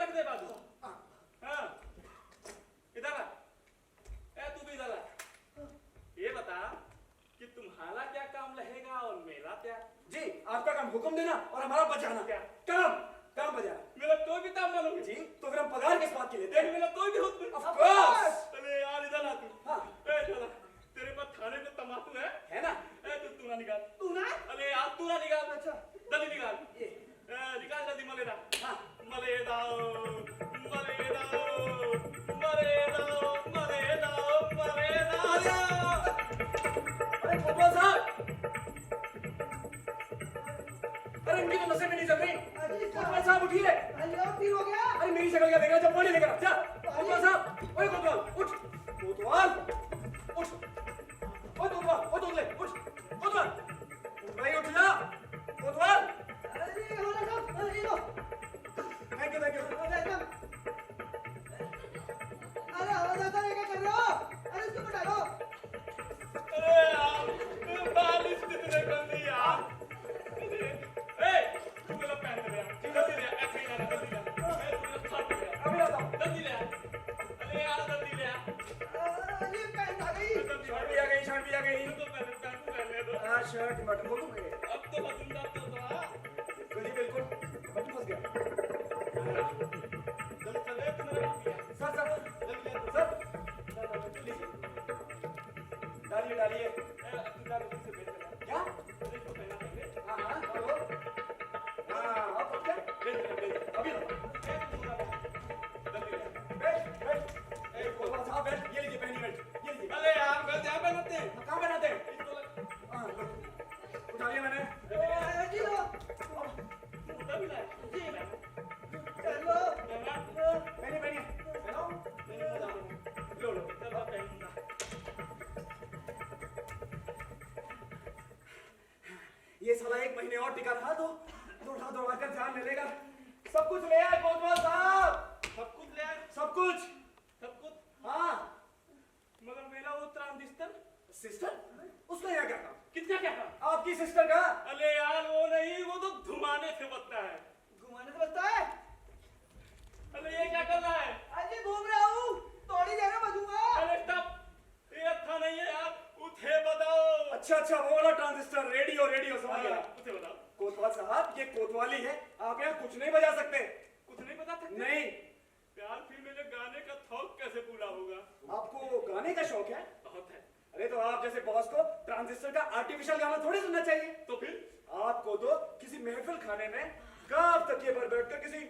[SPEAKER 7] लग दे बाजू। हाँ, इधर आ। तू भी इधर आ। ये बता कि तुम्हारा क्या काम रहेगा और मेरा क्या?
[SPEAKER 4] जी, आपका काम हुक्म देना और हमारा बजाना।
[SPEAKER 7] क्या?
[SPEAKER 4] काम बजाना।
[SPEAKER 7] मेरा कोई भी काम मानोगे?
[SPEAKER 4] जी, तो फिर हम पगार किस बात की लेते हैं?
[SPEAKER 7] मेरा कोई भी हुक्म।
[SPEAKER 4] Of course।
[SPEAKER 7] अरे यार, इधर आ तू।
[SPEAKER 4] हाँ।
[SPEAKER 7] चला, तेरे पास खाने को तंबाकू है
[SPEAKER 4] ना?
[SPEAKER 7] तू ना निकाल।
[SPEAKER 5] तू ना?
[SPEAKER 7] अरे यार, तू ना निकाल।
[SPEAKER 5] अच्छा।
[SPEAKER 7] जल्दी निकाल।
[SPEAKER 4] ये।
[SPEAKER 7] निकाल जल्दी, मलेदा।
[SPEAKER 4] हाँ।
[SPEAKER 7] मलेदा।
[SPEAKER 4] अरे कोतवाल साहब, अरे इनकी तो नसें भी नहीं चल रही। कोतवाल साहब उठिए।
[SPEAKER 5] अरे और तीन हो गया।
[SPEAKER 4] अरे मेरी शक्ल क्या देख रहा है? जब पानी लेकर आ, जा। कोतवाल साहब, ओए कोतवाल, उठ। गई।
[SPEAKER 7] तो पहले पैंट पहन ले दो।
[SPEAKER 4] हाँ शर्ट बटन खोलूंगे।
[SPEAKER 7] अब तो बदूंगा तो
[SPEAKER 4] बिल्कुल जी बिल्कुल। बटन फंस गया।
[SPEAKER 7] जल्दी चले तुम्हारा काम किया।
[SPEAKER 4] सर सर लीजिए। डालिए डालिए। क्या? हाँ हाँ बोलो। हाँ अब क्या? अभी कोतवाल साहब बेल्ट ये लीजिए पहनी बेल्ट ये लीजिए।
[SPEAKER 7] अरे यार बेल्ट यहाँ पहनाते हैं।
[SPEAKER 4] कहाँ पहनाते हैं? हाँ लो उठा लिया मैंने।
[SPEAKER 5] जी लो
[SPEAKER 7] उधर भी लाए।
[SPEAKER 5] जी चलो
[SPEAKER 4] पहनिए पहनिए पहनाओ। लो लो
[SPEAKER 7] चल अब पहनूंगा।
[SPEAKER 4] ये साला 1 महीने और टिका रहा तो दौड़ा कर जान ले लेगा। सब कुछ ले आए कोतवाल साहब।
[SPEAKER 7] सब कुछ ले आए।
[SPEAKER 4] सब कुछ।
[SPEAKER 7] सब कुछ।
[SPEAKER 4] हाँ
[SPEAKER 7] मगर मेरा वो ट्रांजिस्टर।
[SPEAKER 4] सिस्टर उसका यहाँ क्या काम?
[SPEAKER 7] किसका क्या काम?
[SPEAKER 4] आपकी सिस्टर का?
[SPEAKER 7] अरे यार वो नहीं, वो तो धुमाने से बचता है।
[SPEAKER 5] घुमाने से बचता है।
[SPEAKER 7] अरे ये क्या कर रहा है?
[SPEAKER 5] अजी घूम रहा हूँ थोड़ी देर में बजूंगा।
[SPEAKER 7] अरे स्टॉप, ये अच्छा नहीं है यार। उठे बताओ।
[SPEAKER 4] अच्छा वो वाला ट्रांजिस्टर रेडियो समझ गया।
[SPEAKER 7] उठे बताओ।
[SPEAKER 4] कोतवाल साहब ये कोतवाली है, आप यहाँ कुछ नहीं बजा सकते।
[SPEAKER 7] कुछ नहीं बता सकते?
[SPEAKER 4] नहीं।
[SPEAKER 7] यार फिर मेरे गाने का थौक कैसे पूरा होगा?
[SPEAKER 4] आपको गाने का शौक है?
[SPEAKER 7] बहुत है।
[SPEAKER 4] अरे तो आप जैसे बॉस को ट्रांजिस्टर का आर्टिफिशियल गाना थोड़ी सुनना चाहिए।
[SPEAKER 7] तो फिर
[SPEAKER 4] आपको तो किसी महफिल खाने में गांव तकिए पर बैठकर किसी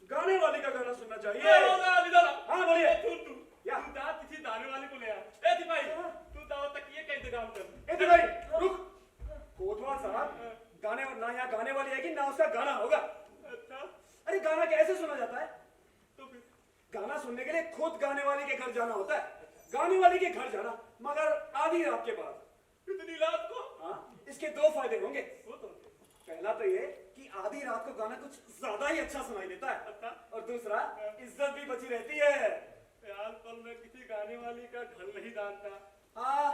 [SPEAKER 4] गाने वाले का गाना सुनना चाहिए। हाँ बोलिए।
[SPEAKER 7] तू
[SPEAKER 4] या?
[SPEAKER 7] दांत किसी दाने वाले को ले आ। ए भाई तू दाव तक ये का इंतजाम कर।
[SPEAKER 4] ए भाई रुक। कोतवाल साहब गाने ना यहाँ गाने वाली है कि ना उसका गाना होगा।
[SPEAKER 7] अच्छा
[SPEAKER 4] अरे गाना कैसे सुना जाता है?
[SPEAKER 7] तो फिर
[SPEAKER 4] गाना सुनने के लिए खुद गाने वाले के घर जाना होता है। गाने वाले के घर जाना मगर आधी रात के बाद।
[SPEAKER 7] इतनी रात को?
[SPEAKER 4] हाँ इसके 2 फायदे होंगे।
[SPEAKER 7] वो तो
[SPEAKER 4] पहला तो ये कि आधी रात को गाना कुछ ज्यादा ही अच्छा सुनाई देता है।
[SPEAKER 7] अच्छा।
[SPEAKER 4] और दूसरा इज्जत भी बची रहती है।
[SPEAKER 7] यार पर मैं किसी गाने वाली का घर नहीं जानता।
[SPEAKER 4] हाँ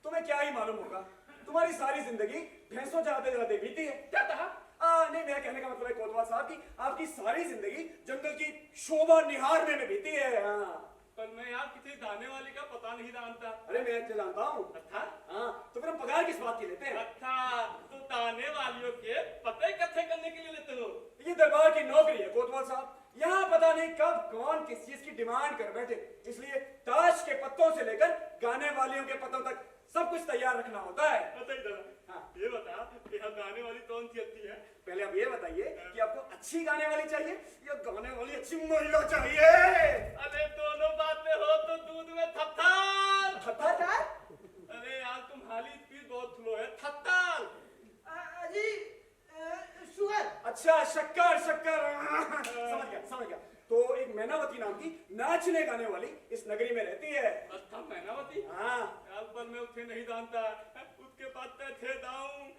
[SPEAKER 4] तुम्हें क्या ही मालूम होगा, तुम्हारी सारी जिंदगी भैंसों चराते चराते बीती है।
[SPEAKER 7] क्या कहा?
[SPEAKER 4] नहीं मेरा कहने का मतलब है कोतवाल साहब की आपकी सारी जिंदगी जंगल की शोभा निहारने में बीती है। हाँ
[SPEAKER 7] पर मैं यार किसी गाने वाली का पता नहीं जानता।
[SPEAKER 4] अरे मैं तो जानता हूँ।
[SPEAKER 7] अच्छा
[SPEAKER 4] हाँ तो फिर हम पगार किस बात की लेते हैं?
[SPEAKER 7] अच्छा तो गाने वालियों के पता इकट्ठे करने के लिए लेते हो?
[SPEAKER 4] ये दरबार की नौकरी है कोतवाल साहब, यहाँ पता नहीं कब कौन किस चीज की डिमांड कर बैठे, इसलिए ताश के पत्तों से लेकर गाने वालियों के पत्तों तक सब कुछ तैयार रखना होता है।
[SPEAKER 7] अच्छा इधर
[SPEAKER 4] हाँ।
[SPEAKER 7] ये बता कि यहाँ गाने वाली कौन सी अच्छी है?
[SPEAKER 4] पहले आप ये बताइए कि आपको अच्छी गाने वाली चाहिए या गाने वाली अच्छी महिला चाहिए?
[SPEAKER 7] अरे दोनों बातें हो तो दूध में थत्थाल।
[SPEAKER 4] थत्थाल?
[SPEAKER 7] अरे यार तुम्हारी स्पीड बहुत स्लो है। थत्थाल।
[SPEAKER 5] अजी शुगर।
[SPEAKER 4] अच्छा शक्कर समझ गया। तो एक मैनावती नाम की नाचने गाने वाली इस नगरी में रहती है।
[SPEAKER 7] अच्छा मैनावती?
[SPEAKER 4] हाँ
[SPEAKER 7] यार पर मैं उसे नहीं जानता। उसके बाद थे दाऊं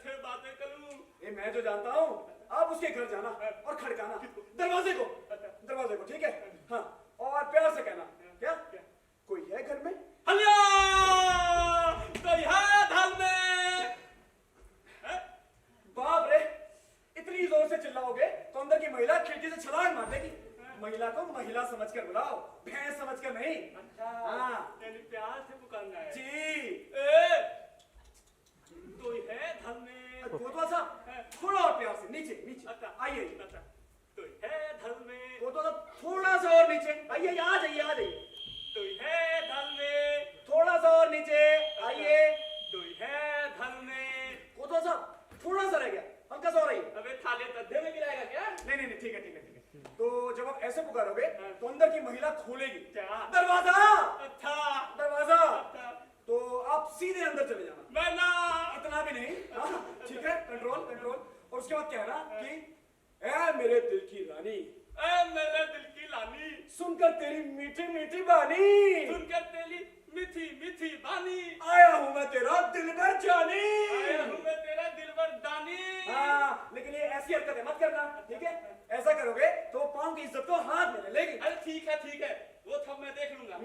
[SPEAKER 7] थे बातें करूं।
[SPEAKER 4] ये मैं जो जानता हूँ, आप उसके घर जाना और खड़काना दरवाजे को ठीक है? हाँ और प्यार से कहना क्या कोई है घर में?
[SPEAKER 7] हलिया तो यहाँ धल में।
[SPEAKER 4] बाप रे इतनी जोर से चिल्लाओगे तो अंदर की महिला खिड़की से छलांग मार देगी। महिला को महिला समझकर बुलाओ, भैंस समझकर नहीं। हाँ
[SPEAKER 7] यानी प्यार से पुकारना है
[SPEAKER 4] जी।
[SPEAKER 7] तो है धल में।
[SPEAKER 4] कोतवाल साहब थोड़ा और प्यार से नीचे
[SPEAKER 7] अच्छा
[SPEAKER 4] आइए।
[SPEAKER 7] अच्छा तो है धल में।
[SPEAKER 4] कोतवाल साहब थोड़ा सा और नीचे आइए। आ जाइए
[SPEAKER 7] तो है धल में।
[SPEAKER 4] थोड़ा सा और नीचे आइए।
[SPEAKER 7] तो है धल में।
[SPEAKER 4] कोतवाल साहब थोड़ा सा रह गया, हल्का सा और आइए।
[SPEAKER 7] अबे थाले तद्दे में गिराएगा क्या?
[SPEAKER 4] नहीं ठीक है। तो जब आप ऐसे पुकारोगे तो अंदर की महिला खोलेगी
[SPEAKER 7] क्या?
[SPEAKER 4] दरवाजा।
[SPEAKER 7] अच्छा
[SPEAKER 4] तो आप सीधे अंदर चले जाना।
[SPEAKER 7] मैं ना
[SPEAKER 4] इतना भी नहीं। हाँ, ठीक है कंट्रोल। और उसके बाद कहना कि ऐ मेरे दिल की रानी,
[SPEAKER 7] ऐ मेरे दिल की लानी,
[SPEAKER 4] सुनकर तेरी मीठी मीठी बानी,
[SPEAKER 7] सुनकर तेरी मीठी मीठी बानी,
[SPEAKER 4] आया हूँ मैं तेरा दिलबर जानी।
[SPEAKER 7] आया हूँ मैं तेरा दिलबर दानी।
[SPEAKER 4] हाँ लेकिन ये ऐसी हरकतें मत करना ठीक है? ऐसा करोगे तो पाँव की इज्जत को हाथ में लेगी।
[SPEAKER 7] अरे ठीक है वो सब मैं देख लूंगा।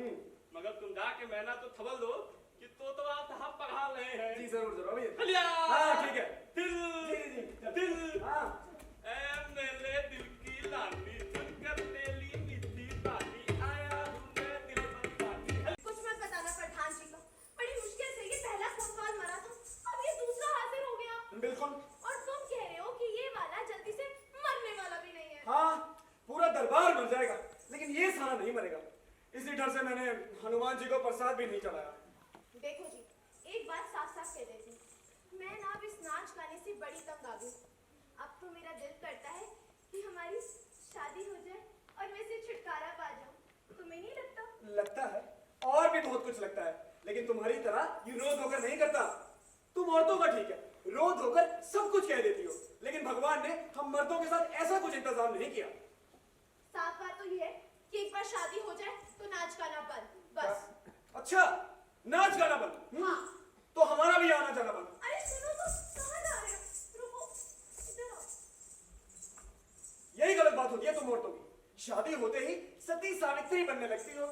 [SPEAKER 7] मगर तुम जाके मैना तो खबर दो कि तो आप हम पढ़ा रहे हैं।
[SPEAKER 4] जी जरूर अभी।
[SPEAKER 7] हलिया।
[SPEAKER 4] हाँ ठीक है।
[SPEAKER 7] दिल
[SPEAKER 4] हाँ
[SPEAKER 7] ऐ मेरे दिल की लानी, सुनकर तेरी मीठी बानी, आया हूँ मैं दिलबर दानी।
[SPEAKER 2] कुछ मत बताना प्रधान जी को, बड़ी मुश्किल से ये पहला
[SPEAKER 4] मैंने हनुमान जी को प्रसाद भी नहीं चढ़ाया।
[SPEAKER 2] देखो जी, एक बात साफ साफ कह देती हूँ, मैं ना अब इस नाच गाने से बड़ी तंग आ गई। अब तो मेरा दिल करता है कि हमारी शादी हो जाए और मैं से छुटकारा पा जाऊँ। तुम्हें नहीं लगता?
[SPEAKER 4] लगता है, और भी बहुत कुछ लगता है, लेकिन तुम्हारी तरह ये रो धोकर नहीं करता। तुम औरतों का ठीक है, रो धोकर सब कुछ कह देती हो, लेकिन भगवान ने हम मर्दों के साथ ऐसा कुछ इंतजाम नहीं किया।
[SPEAKER 2] साफ बात तो ये है कि एक बार शादी हो जाए तो नाच गाना बंद, बस।
[SPEAKER 4] अच्छा, नाच गाना बंद?
[SPEAKER 2] हाँ।
[SPEAKER 4] तो हमारा भी आना जाना बंद।
[SPEAKER 2] अरे सुनो तो, कहाँ जा रहे हो? रुको, इधर आओ।
[SPEAKER 4] यही गलत बात होती है तुम औरतों की। शादी होते ही सती सावित्री बनने लगती हो।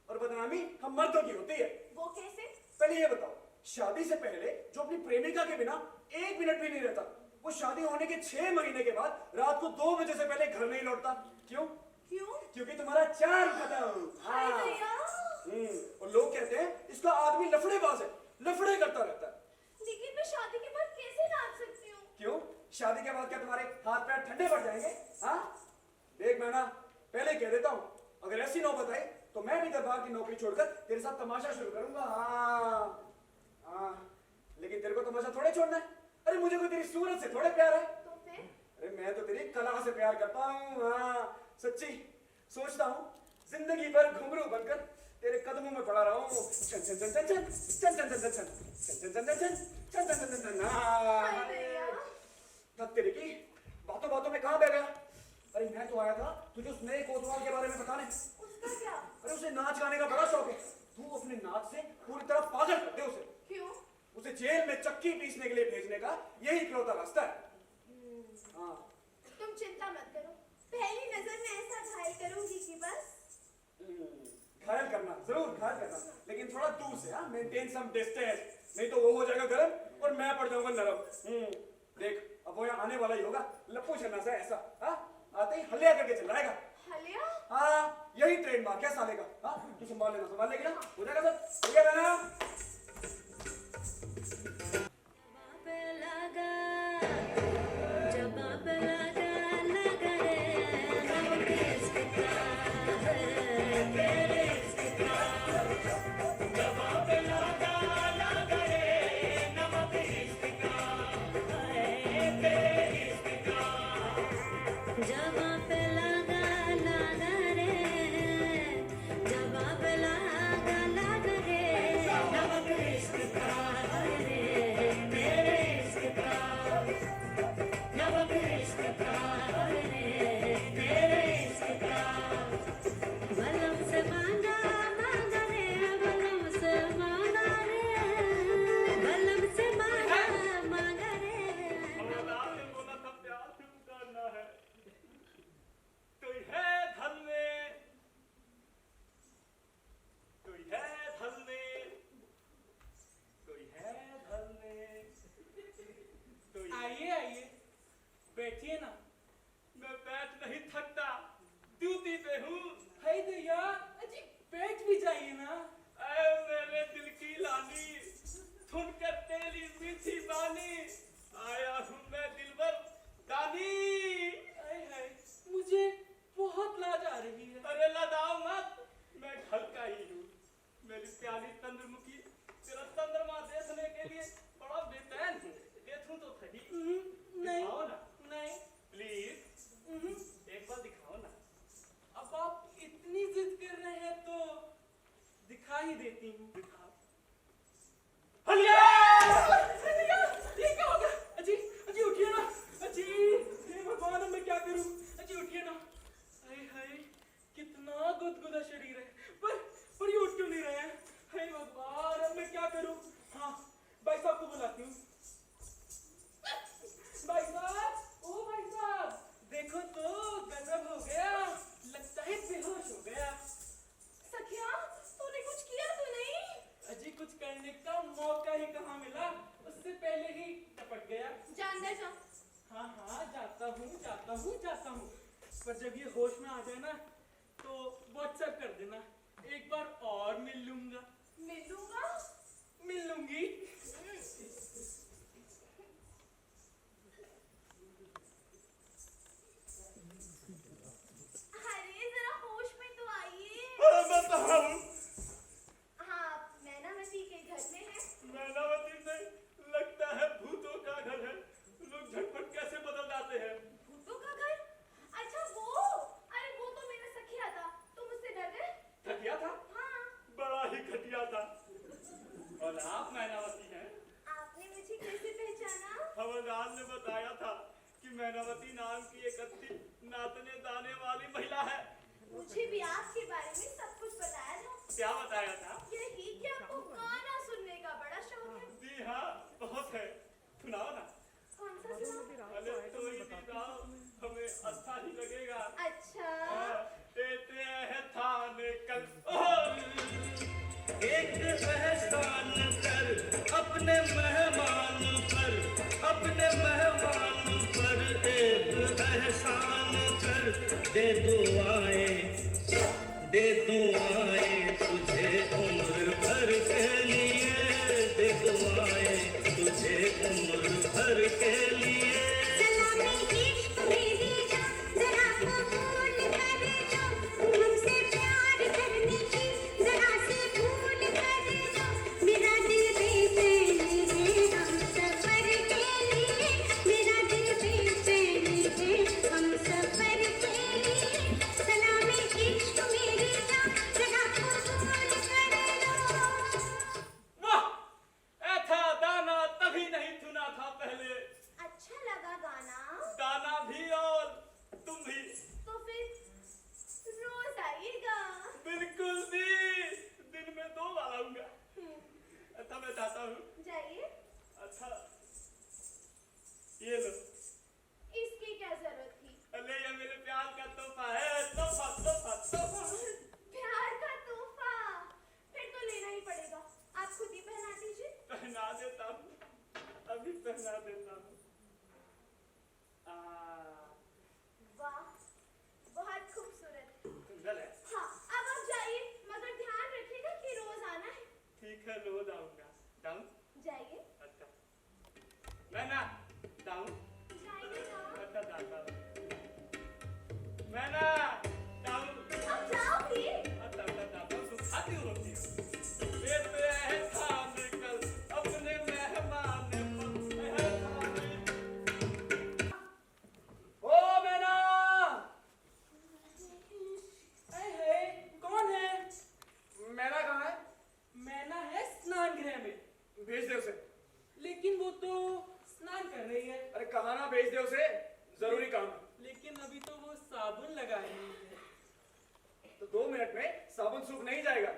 [SPEAKER 4] और बदनामी हम मर्दों की होती है।
[SPEAKER 2] वो कैसे?
[SPEAKER 4] पहले ये बताओ, शादी से पहले जो अपनी प्रेमिका के बिना 1 मिनट भी नहीं रहता, वो शादी होने के 6 महीने के बाद रात को 2 बजे से पहले घर नहीं लौटता। क्यों?
[SPEAKER 2] क्यों?
[SPEAKER 4] क्योंकि तुम्हारा चार्म खत्म।
[SPEAKER 2] हाय
[SPEAKER 4] हाँ।
[SPEAKER 2] भैया।
[SPEAKER 4] और लोग कहते हैं इसका आदमी लफड़ेबाज है, लफड़े करता रहता है।
[SPEAKER 2] लेकिन मैं शादी के बाद कैसे नाच सकती हूँ?
[SPEAKER 4] क्यों? शादी के बाद क्या तुम्हारे हाथ पैर ठंडे पड़ जाएंगे? हाँ? देख मैं ना पहले कह देता हूँ, अगर ऐसी नौबत आई तो मैं भी दरबार की नौकरी छोड़कर तेरे साथ तमाशा शुरू करूंगा। हाँ, लेकिन तेरे को तमाशा थोड़े छोड़ना है। अरे मुझे कोई तेरी सूरत से थोड़े प्यार है।
[SPEAKER 2] तो फिर?
[SPEAKER 4] अरे मैं तो तेरी कला से प्यार करता हूँ। हाँ, सच्ची सोचता हूँ जिंदगी भर घुंघरू बनकर तेरे कदमों में पड़ा रहा हूँ। चन चन चन चन चन चन चन चन चन चन चन चन चन चन चन चन चन।
[SPEAKER 2] हाय भैया।
[SPEAKER 4] थक तेरे की बातों बातों में कहाँ बह गया? अरे मैं तो आया था तुझे उस नए कोतवाल के बारे में बताने।
[SPEAKER 2] उसका क्या?
[SPEAKER 4] अरे उसे नाच गाने का बड़ा शौक है। तू अपने नाच से पूरी तरह पागल कर दे उसे।
[SPEAKER 2] क्यों?
[SPEAKER 4] उसे जेल में चक्की पीसने के लिए भेजने का यही इकलौता रास्ता है। हाँ।
[SPEAKER 2] तुम चिंता मत करो, पहली नजर में ऐसा घायल करूंगी कि बस।
[SPEAKER 4] घायल करना, जरूर घायल करना, लेकिन थोड़ा दूर से। हाँ, मेंटेन सम डिस्टेंस, नहीं तो वो हो जाएगा गर्म और मैं पड़ जाऊंगा नरम। देख अब वो यहाँ आने वाला ही होगा, लप्पू छन्ना सा ऐसा। हाँ, आते ही हल्ले करके चल जाएगा।
[SPEAKER 2] हलिया?
[SPEAKER 4] हाँ, यही ट्रेडमार्क है साले का। हाँ, तू संभाल लेना, संभाल लेगी ना? हो जाएगा सर, हो गया ना?
[SPEAKER 3] बैठिए ना।
[SPEAKER 7] मैं बैठ नहीं थकता, ड्यूटी पे हूँ।
[SPEAKER 3] हाय भैया, अजी बैठ भी जाइए ना।
[SPEAKER 7] ऐ मेरे दिल की लानी, सुनकर तेरी मीठी बानी, आया हूँ मैं दिलबर दानी।
[SPEAKER 3] हाय हाय, मुझे बहुत लाज आ रही है।
[SPEAKER 7] अरे लदाओ मत, मैं ढल का ही हूँ। मेरी प्यारी चंद्रमुखी तेरा चंद्रमा देखने के लिए बड़ा बेचैन हूँ। देखूं तो सही।
[SPEAKER 3] नहीं
[SPEAKER 7] दिखाओ ना,
[SPEAKER 3] नहीं,
[SPEAKER 7] प्लीज एक बार दिखाओ ना।
[SPEAKER 3] अब आप इतनी जिद कर रहे हैं तो दिखा ही देती हूँ।
[SPEAKER 7] दिखाओ।
[SPEAKER 3] हलिया! हलिया! ये क्या हो गया? अजी, अजी उठिए ना। अजी, हे भगवान अब मैं क्या करूँ? अजी उठिए ना। हाय हाय, कितना गुदगुदा शरीर है, पर ये उठ क्यों नहीं रहे हैं? हाय भगवान अब मैं क्या करूँ? हाँ, भाई साहब को बुलाती हूँ। भाई साहब, ओ भाई साहब, देखो तो गजब हो गया, लगता है बेहोश हो गया।
[SPEAKER 2] सखिया, तूने कुछ किया तो नहीं?
[SPEAKER 3] अजी कुछ करने का मौका ही कहाँ मिला, उससे पहले ही टपक गया।
[SPEAKER 2] जान दे जा।
[SPEAKER 3] हाँ हाँ, जाता हूँ जाता हूँ जाता हूँ, पर जब ये होश में आ जाए ना तो व्हाट्सएप कर देना, एक बार और मिल लूंगा।
[SPEAKER 2] मिलूंगा?
[SPEAKER 3] मिल लूंगी।
[SPEAKER 2] अरे जरा होश में तो आइए।
[SPEAKER 4] महाराज ने बताया था कि मैनावती नाम की एक अच्छी नाचने गाने वाली महिला है।
[SPEAKER 2] मुझे भी आपके बारे में सब कुछ बताया था।
[SPEAKER 4] क्या बताया था?
[SPEAKER 2] यही कि आपको गाना सुनने का बड़ा शौक है।
[SPEAKER 4] जी हाँ, बहुत है। सुनाओ ना।
[SPEAKER 2] कौन सा सुनाओ?
[SPEAKER 4] अरे तो ही सुनाओ, हमें अच्छा ही लगेगा।
[SPEAKER 2] अच्छा
[SPEAKER 4] देते हैं थाने कल
[SPEAKER 1] एक एहसान कर अपने मेहमान पर, अपने मेहमान पर एक एहसान कर। दे दुआएं तुझे उम्र भर के लिए, दे दुआएं तुझे उम्र भर के लिए।
[SPEAKER 6] सलामी इश्क मेरी जान जरा कबूल कर लो, हमसे प्यार करने की जरा से भूल कर लो। मेरा दिल बेचैन है हम सफर के लिए, मेरा दिल बेचैन है हम सफर के लिए। सलामी इश्क मेरी जान जरा कबूल कर लो।
[SPEAKER 4] वाह, ऐसा गाना तभी नहीं सुना था पहले।
[SPEAKER 2] अच्छा लगा गाना?
[SPEAKER 4] गाना भी और तुम भी।
[SPEAKER 2] तो फिर रोज आइएगा।
[SPEAKER 4] बिल्कुल जी, दिन में 2 बार आऊंगा। अच्छा मैं चाहता हूँ।
[SPEAKER 2] जाइए।
[SPEAKER 4] अच्छा ये लो।
[SPEAKER 2] इसकी क्या जरूरत थी?
[SPEAKER 4] अरे ये मेरे प्यार का तोहफा है। तोहफा तोहफा तोहफा।
[SPEAKER 2] प्यार का तोहफा? फिर तो लेना ही पड़ेगा। आप खुद ही पहना दीजिए।
[SPEAKER 4] पहना देता हूँ, अभी पहना देता हूँ।
[SPEAKER 2] वाह, बहुत खूबसूरत।
[SPEAKER 4] सुंदर है।
[SPEAKER 2] हाँ, अब आप जाइए, मगर ध्यान रखिएगा कि रोज आना है।
[SPEAKER 4] ठीक है, रोज आऊंगा। जाऊं?
[SPEAKER 2] जाइए।
[SPEAKER 4] अच्छा मैं ना जाऊं?
[SPEAKER 2] जाइए ना।
[SPEAKER 4] अच्छा जाता हूँ। मैं ना जाऊं?
[SPEAKER 2] अब जाओ भी।
[SPEAKER 4] अच्छा जाता हूँ। तुम खाती हो रोटी? लेते हैं खाने कल अपने मेहमान पर। ओ मैना!
[SPEAKER 3] कौन है?
[SPEAKER 4] मैना कहाँ है?
[SPEAKER 3] मैना है स्नान गृह में,
[SPEAKER 4] भेज दे उसे।
[SPEAKER 3] लेकिन वो तो स्नान कर रही है।
[SPEAKER 4] अरे कहाँ ना भेज दे उसे, जरूरी काम है।
[SPEAKER 3] लेकिन अभी तो वो साबुन लगा रही है।
[SPEAKER 4] तो 2 मिनट में साबुन सूख नहीं जाएगा।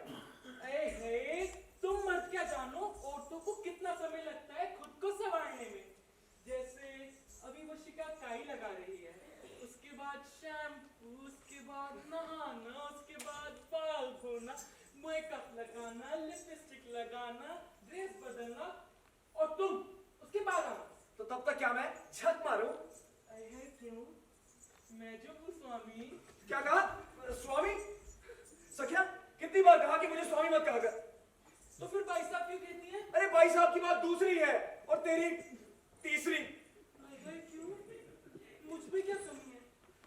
[SPEAKER 3] तुम मत क्या जानो औरतों को कितना समय लगता है खुद को संवारने में। जैसे अभी वो शिकाकाई लगा रही है, उसके बाद शैम्पू, उसके बाद नहाना, उसके बाद बाल धोना, मेकअप लगाना, लिपस्टिक लगाना, ड्रेस बदलना, और तुम उसके बाद आना।
[SPEAKER 4] तो तब तक क्या मैं झक मारूं?
[SPEAKER 3] क्यों? मैं जो हूँ स्वामी।
[SPEAKER 4] क्या कहा? स्वामी? सखिया, कितनी बार कहा कि मुझे स्वामी मत कहा कर।
[SPEAKER 3] तो फिर भाई साहब क्यों कहती है?
[SPEAKER 4] अरे भाई साहब की बात दूसरी है और तेरी तीसरी।
[SPEAKER 3] क्यों? मुझ में क्या कमी है?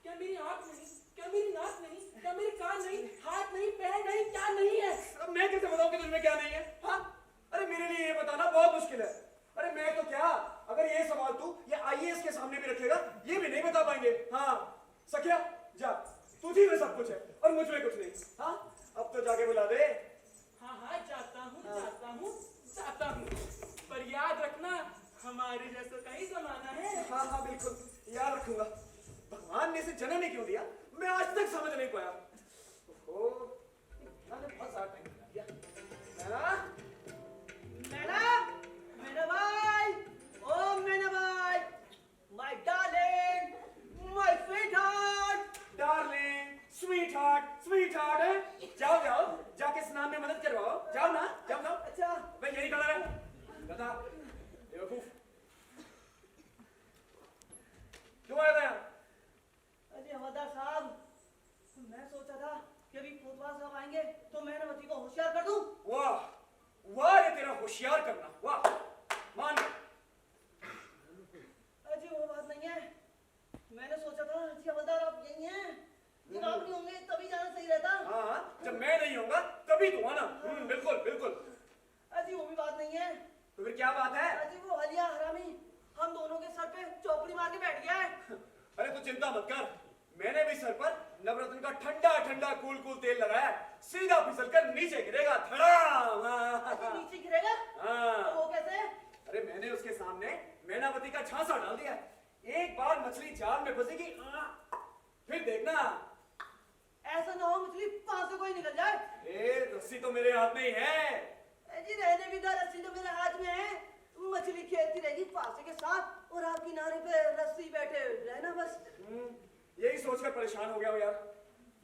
[SPEAKER 3] क्या मेरी आँख नहीं? क्या मेरी नाक नहीं? क्या मेरे कान नहीं? हाथ नहीं? पैर नहीं? क्या नहीं है?
[SPEAKER 4] अब मैं कैसे बताऊं कि तुझमें क्या नहीं है? हाँ? अरे मेरे लिए ये बताना बहुत मुश्किल है। अरे मैं तो क्या, अगर ये सवाल तू ये IAS के सामने भी रखेगा, ये भी नहीं बता पाएंगे। हाँ सखिया, जा, तुझी में सब कुछ है और मुझ में कुछ नहीं। हाँ, अब तो जाके बुला दे।
[SPEAKER 3] हाँ, जाता हूँ। पर याद रखना, हमारे जैसे का ही जमाना है।
[SPEAKER 4] हाँ बिल्कुल, याद रखूंगा। भगवान ने इसे जन्म ही क्यों दिया, मैं आज तक समझ नहीं पाया। ओहो, मैंने बहुत सारा टाइम लगा दिया।
[SPEAKER 5] मैना भाई, ओ मैना भाई, my darling, my sweetheart.
[SPEAKER 4] Darling, sweet heart है। जाओ, जाके स्नान में मदद करवाओ। जाओ ना, जाओ।
[SPEAKER 5] अच्छा,
[SPEAKER 4] मैं यही खड़ा रहा। बता, बेवकूफ। क्यों आया था यहाँ?
[SPEAKER 5] अरे हवलदार साहब, मैं सोचा था कि अभी कोतवाल साहब आएंगे तो मैनावती को होशियार कर दूं।
[SPEAKER 4] वाह ये तेरा होशियार करना, वाह, मान गया।
[SPEAKER 5] अजी वो बात नहीं है, मैंने सोचा था जी हवलदार आप यही हैं, जब आप नहीं होंगे तभी जाना सही रहता।
[SPEAKER 4] हाँ, जब मैं नहीं होऊंगा तभी तू आना। बिल्कुल।
[SPEAKER 5] अजी वो भी बात नहीं है।
[SPEAKER 4] तो फिर क्या बात है?
[SPEAKER 5] अजी वो हलिया हरामी हम दोनों के सर पे चौपड़ी मार के बैठ गया है।
[SPEAKER 4] अरे तू चिंता मत कर, मैंने भी सर पर नवरत्न का ठंडा कूल तेल लगाया, सीधा फिसल कर नीचे गिरेगा, धड़ाम।
[SPEAKER 5] अजी नीचे गिरेगा?
[SPEAKER 4] हाँ।
[SPEAKER 5] वो कैसे?
[SPEAKER 4] अरे मैंने उसके सामने मैनावती का झांसा डाल दिया है। एक बार मछली जाल में फंसेगी, फिर देखना।
[SPEAKER 5] ऐसा ना हो मछली पास से कोई निकल जाए।
[SPEAKER 4] ए, रस्सी तो मेरे हाथ में ही है।
[SPEAKER 5] जी रहने भी दो, रस्सी तो मेरे हाथ में है। मछली खेलती रहेगी पासे के साथ और आप किनारे पे रस्सी बैठे रहना बस।
[SPEAKER 4] यही सोचकर परेशान हो गया हूँ यार।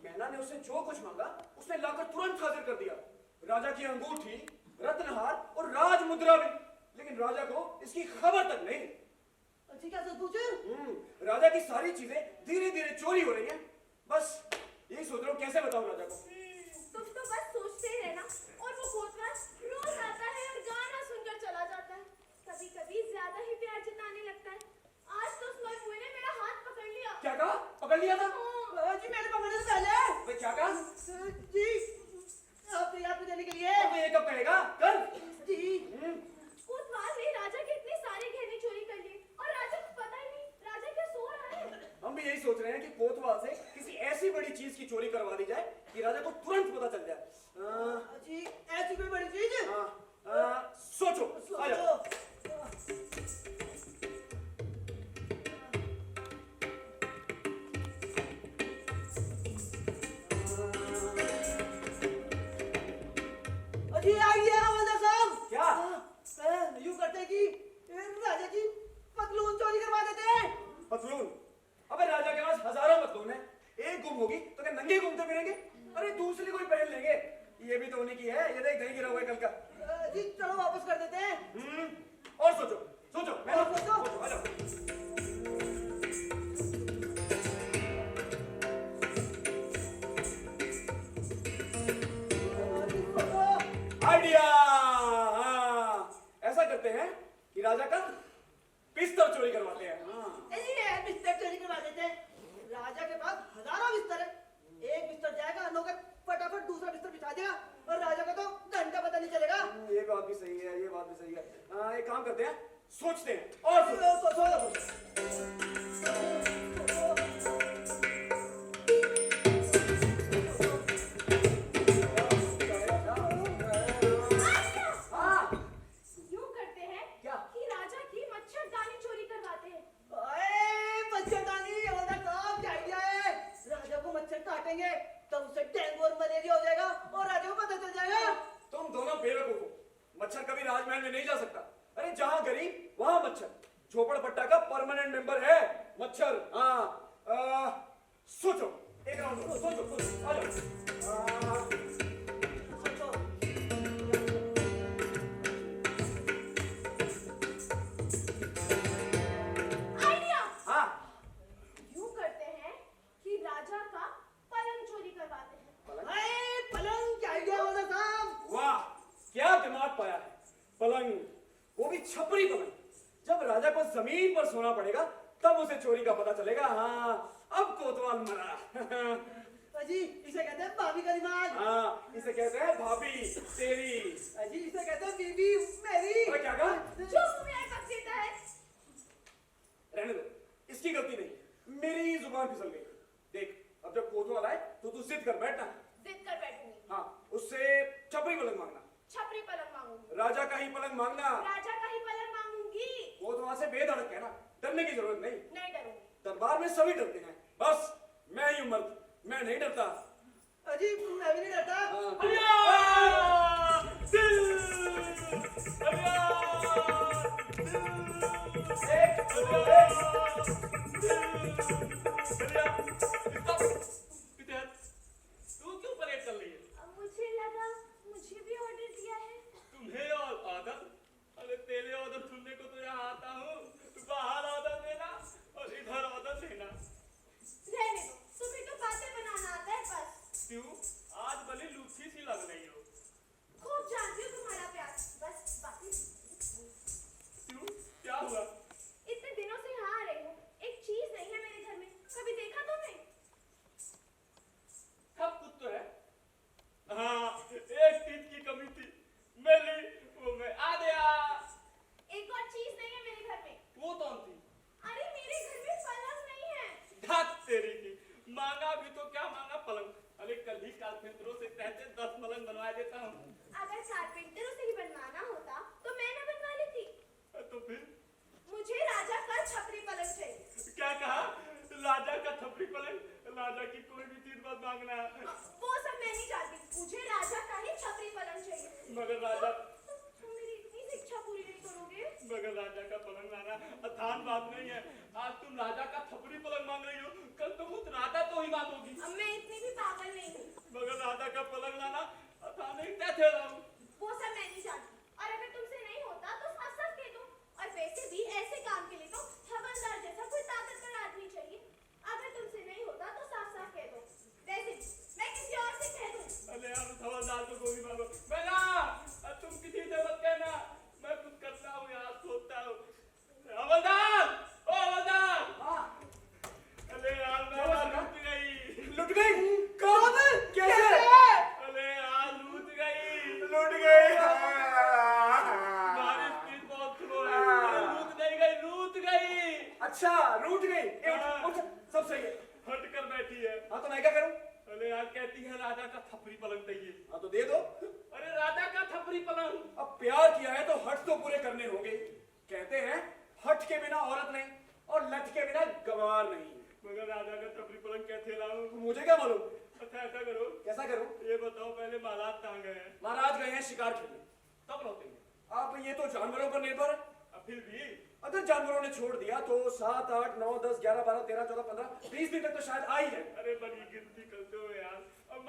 [SPEAKER 4] मैना ने उससे जो कुछ मांगा उसने लाकर तुरंत हाजिर कर दिया। राजा की अंगूठी, रत्नहार और राज मुद्रा भी, लेकिन राजा को इसकी खबर तक नहीं।
[SPEAKER 5] अच्छी क्या सच पूछे?
[SPEAKER 4] राजा की सारी चीजें धीरे धीरे चोरी हो रही हैं। बस यही सोच रहा हूँ कैसे बताऊं राजा को।
[SPEAKER 2] तुम तो बस सोचते ही रहना। और वो कोतवाल रोज आता है और गाना सुनकर चला जाता है। कभी कभी ज्यादा ही प्यार जताने लगता है। आज तो उस मरमुए ने मेरा हाथ पकड़ लिया।
[SPEAKER 4] क्या कहा? पकड़ लिया था?
[SPEAKER 5] जी मैंने पकड़ने से पहले।
[SPEAKER 4] भाई क्या कहा?
[SPEAKER 5] जी आपको याद देने के लिए।
[SPEAKER 4] अब ये कब कहेगा? कल?
[SPEAKER 5] जी
[SPEAKER 2] कोतवाल ने राजा के इतने सारे गहने चोरी कर लिए और राजा को पता ही नहीं राजा क्या सो रहा है।
[SPEAKER 4] हम भी यही सोच रहे हैं कि कोतवाल से किसी ऐसी बड़ी चीज की चोरी करवा दी जाए कि राजा को तुरंत पता चल जाए।
[SPEAKER 5] जी ऐसी कोई बड़ी चीज?
[SPEAKER 4] सोचो, आ जाओ।
[SPEAKER 5] जी आइए हवलदार साहब।
[SPEAKER 4] क्या?
[SPEAKER 5] यूं करते कि राजा की पतलून चोरी करवा देते।
[SPEAKER 4] पतलून? अबे राजा के पास हजारों पतलून है। एक गुम होगी तो क्या नंगे घूमते फिरेंगे? अरे दूसरी कोई पहन लेंगे। ये भी तो उन्हीं की है। ये देख दही गिरा हुआ है कल का।
[SPEAKER 5] जी चलो वापस कर देते हैं।
[SPEAKER 4] और सोचो, सोचो, मैं
[SPEAKER 5] और सोचो।
[SPEAKER 4] आ जाओ। आइडिया। ऐसा करते हैं कि राजा का बिस्तर चोरी करवाते हैं।
[SPEAKER 5] बिस्तर चोरी करवा देते हैं। राजा के पास हजारों बिस्तर है। एक बिस्तर जाएगा, नौकर फटाफट दूसरा बिस्तर बिछा देगा और राजा का तो घंटा पता नहीं चलेगा।
[SPEAKER 4] ये बात भी सही है, ये बात भी सही है। एक काम करते हैं, सोचते हैं और सोचो।
[SPEAKER 2] यूं करते हैं
[SPEAKER 4] क्या?
[SPEAKER 2] कि राजा की मच्छरदानी चोरी करवाते हैं।
[SPEAKER 5] मच्छरदानी हवलदार साहब क्या आइडिया है। राजा को मच्छर काटेंगे तब उसे डेंगू और मलेरिया हो जाएगा और राजा को पता चल जाएगा।
[SPEAKER 4] तुम दोनों बेवकूफ हो। मच्छर कभी राजमहल में नहीं जा सकता। अरे जहां गरीब वहां मच्छर। झोपड़पट्टा का परमानेंट मेंबर है मच्छर। सोचो, एक राउंड सोचो, आ जाओ।
[SPEAKER 2] आइडिया।
[SPEAKER 4] हाँ,
[SPEAKER 2] यूं करते हैं कि राजा का पलंग चोरी करवाते हैं।
[SPEAKER 5] पलंग क्या आइडिया हवलदार साहब।
[SPEAKER 4] वाह, क्या दिमाग पाया है। पलंग, वो भी छपरी पलंग। जब राजा को जमीन पर सोना पड़ेगा तब उसे चोरी का पता चलेगा। हाँ, अब कोतवाल मरा।
[SPEAKER 5] जी इसे कहते हैं भाभी का दिमाग।
[SPEAKER 4] हाँ, इसे कहते हैं भाभी तेरी।
[SPEAKER 5] जी इसे कहते हैं बीबी मेरी।
[SPEAKER 4] और क्या कहा?
[SPEAKER 2] जो तुम्हें कब देता है।
[SPEAKER 4] रहने दो, इसकी गलती नहीं, मेरी ही जुबान फिसल गई। देख, अब जब कोतवाल आए तो तू जिद कर बैठना।
[SPEAKER 2] जिद कर बैठूंगी।
[SPEAKER 4] हाँ, उससे छपरी पलंग मांगना।
[SPEAKER 2] छपरी पलंग मांगूंगी।
[SPEAKER 4] राजा का ही पलंग मांगना।
[SPEAKER 2] राजा का ही पलंग मांगूंगी।
[SPEAKER 4] कोतवाल से बेधड़क कहना, डरने की जरूरत नहीं।
[SPEAKER 2] नहीं डरूंगी।
[SPEAKER 4] दरबार में सभी डरते हैं, बस मैं ही हूं मर्द, मैं नहीं डरता।
[SPEAKER 5] जी मैं भी नहीं डरता।
[SPEAKER 7] तू क्यों परेड कर रही है?
[SPEAKER 2] अब मुझे लगा मुझे भी ऑर्डर दिया है।
[SPEAKER 7] तुम्हें और आदर? अरे तेरे ऑर्डर सुनने को तो यहाँ आता हूँ। बाहर ऑर्डर देना और इधर ऑर्डर देना।
[SPEAKER 2] रहने दो, तुम्हें तो बातें बनाना आता है बस।
[SPEAKER 7] क्यों? आज भली लूठी सी लग रही हो।
[SPEAKER 2] खूब जानती हूँ तुम्हारा प्यार, बस बातें
[SPEAKER 4] मांगना।
[SPEAKER 2] वो सब मैं नहीं चाहती, मुझे राजा का ही छपरी पलंग चाहिए।
[SPEAKER 4] मगर राजा
[SPEAKER 2] तुम मेरी इतनी सी इच्छा पूरी नहीं करोगे?
[SPEAKER 4] मगर राजा का पलंग लाना आसान बात नहीं है। आज तुम राजा का थपड़ी पलंग मांग रही हो, कल तुम उस राजा को ही मांगोगी।
[SPEAKER 2] अब मैं इतनी भी पागल नहीं हूँ।
[SPEAKER 4] मगर राजा का पलंग लाना आसान नहीं, कैसे लाऊं?
[SPEAKER 2] वो सब मैं नहीं चाहती, और अगर तुमसे नहीं होता तो साफ साफ कह दो। और वैसे भी ऐसे काम के लिए तो हवलदार जैसा कोई ताकतवर आदमी चाहिए। अगर तुमसे नहीं होता तो साफ साफ कह दो। वैसे भी मैं किसी और से कह दूँ।
[SPEAKER 4] अरे यार हवलदार को गोली मारो। मैं ना, तुम किसी से मत कहना, मैं कुछ करता हूँ यार, सोचता हूँ। हवलदार, ओ हवलदार। अरे यार मैं लूट गई। कब? कैसे? अरे यार लूट गई। हमारी स्पीड बहुत स्लो है। अरे लूट गई। अच्छा रूठ गई। उठ, सब सही है। हट कर बैठी है। हाँ तो मैं क्या करूं? अरे यार कहती है राजा का थपरी पलंग चाहिए। हाँ तो दे दो। अरे राजा का थपरी पलंग। अब प्यार किया है तो हट तो पूरे करने होंगे। कहते हैं हट के बिना औरत नहीं और लट के बिना गवार नहीं। मगर राजा का थपरी पलंग कैसे लाऊं? मुझे क्या मालूम। अच्छा ऐसा करो। कैसा करूं? ये बताओ पहले महाराज कहाँ गए हैं? महाराज गए हैं शिकार खेलने। तब लौटेंगे। आप ये तो जानवरों पर निर्भर है। फिर भी अगर जानवरों ने छोड़ दिया तो 7, 8, 9, 10, 11, 12, 13, 14, 15, 20 दिन तक तो शायद आ ही है। अरे बड़ी गिनती करते हो यार। अब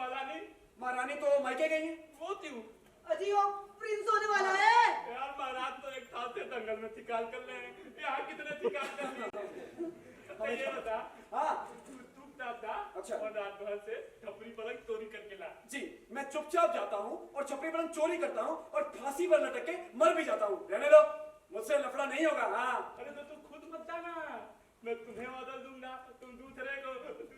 [SPEAKER 4] महारानी तो मायके गई है। वो क्यों?
[SPEAKER 5] अजी वो प्रिंस होने वाला है।
[SPEAKER 4] यार महाराज तो एक साथ से दंगल में शिकार कर ले। यहाँ कितने शिकार कर लिए? अच्छा ये बता। हाँ चुपचाप जा। अच्छा। और रात भर से छपरी पलंग चोरी करके ला। जी मैं चुपचाप जाता हूँ और छपरी पलंग चोरी करता हूँ और फांसी पर लटक के मर भी जाता हूँ। रहने दो, मुझसे लफड़ा नहीं होगा। हाँ अरे तो तू खुद मत जाना, मैं तुम्हें ऑर्डर दूंगा। तुम दूसरे को,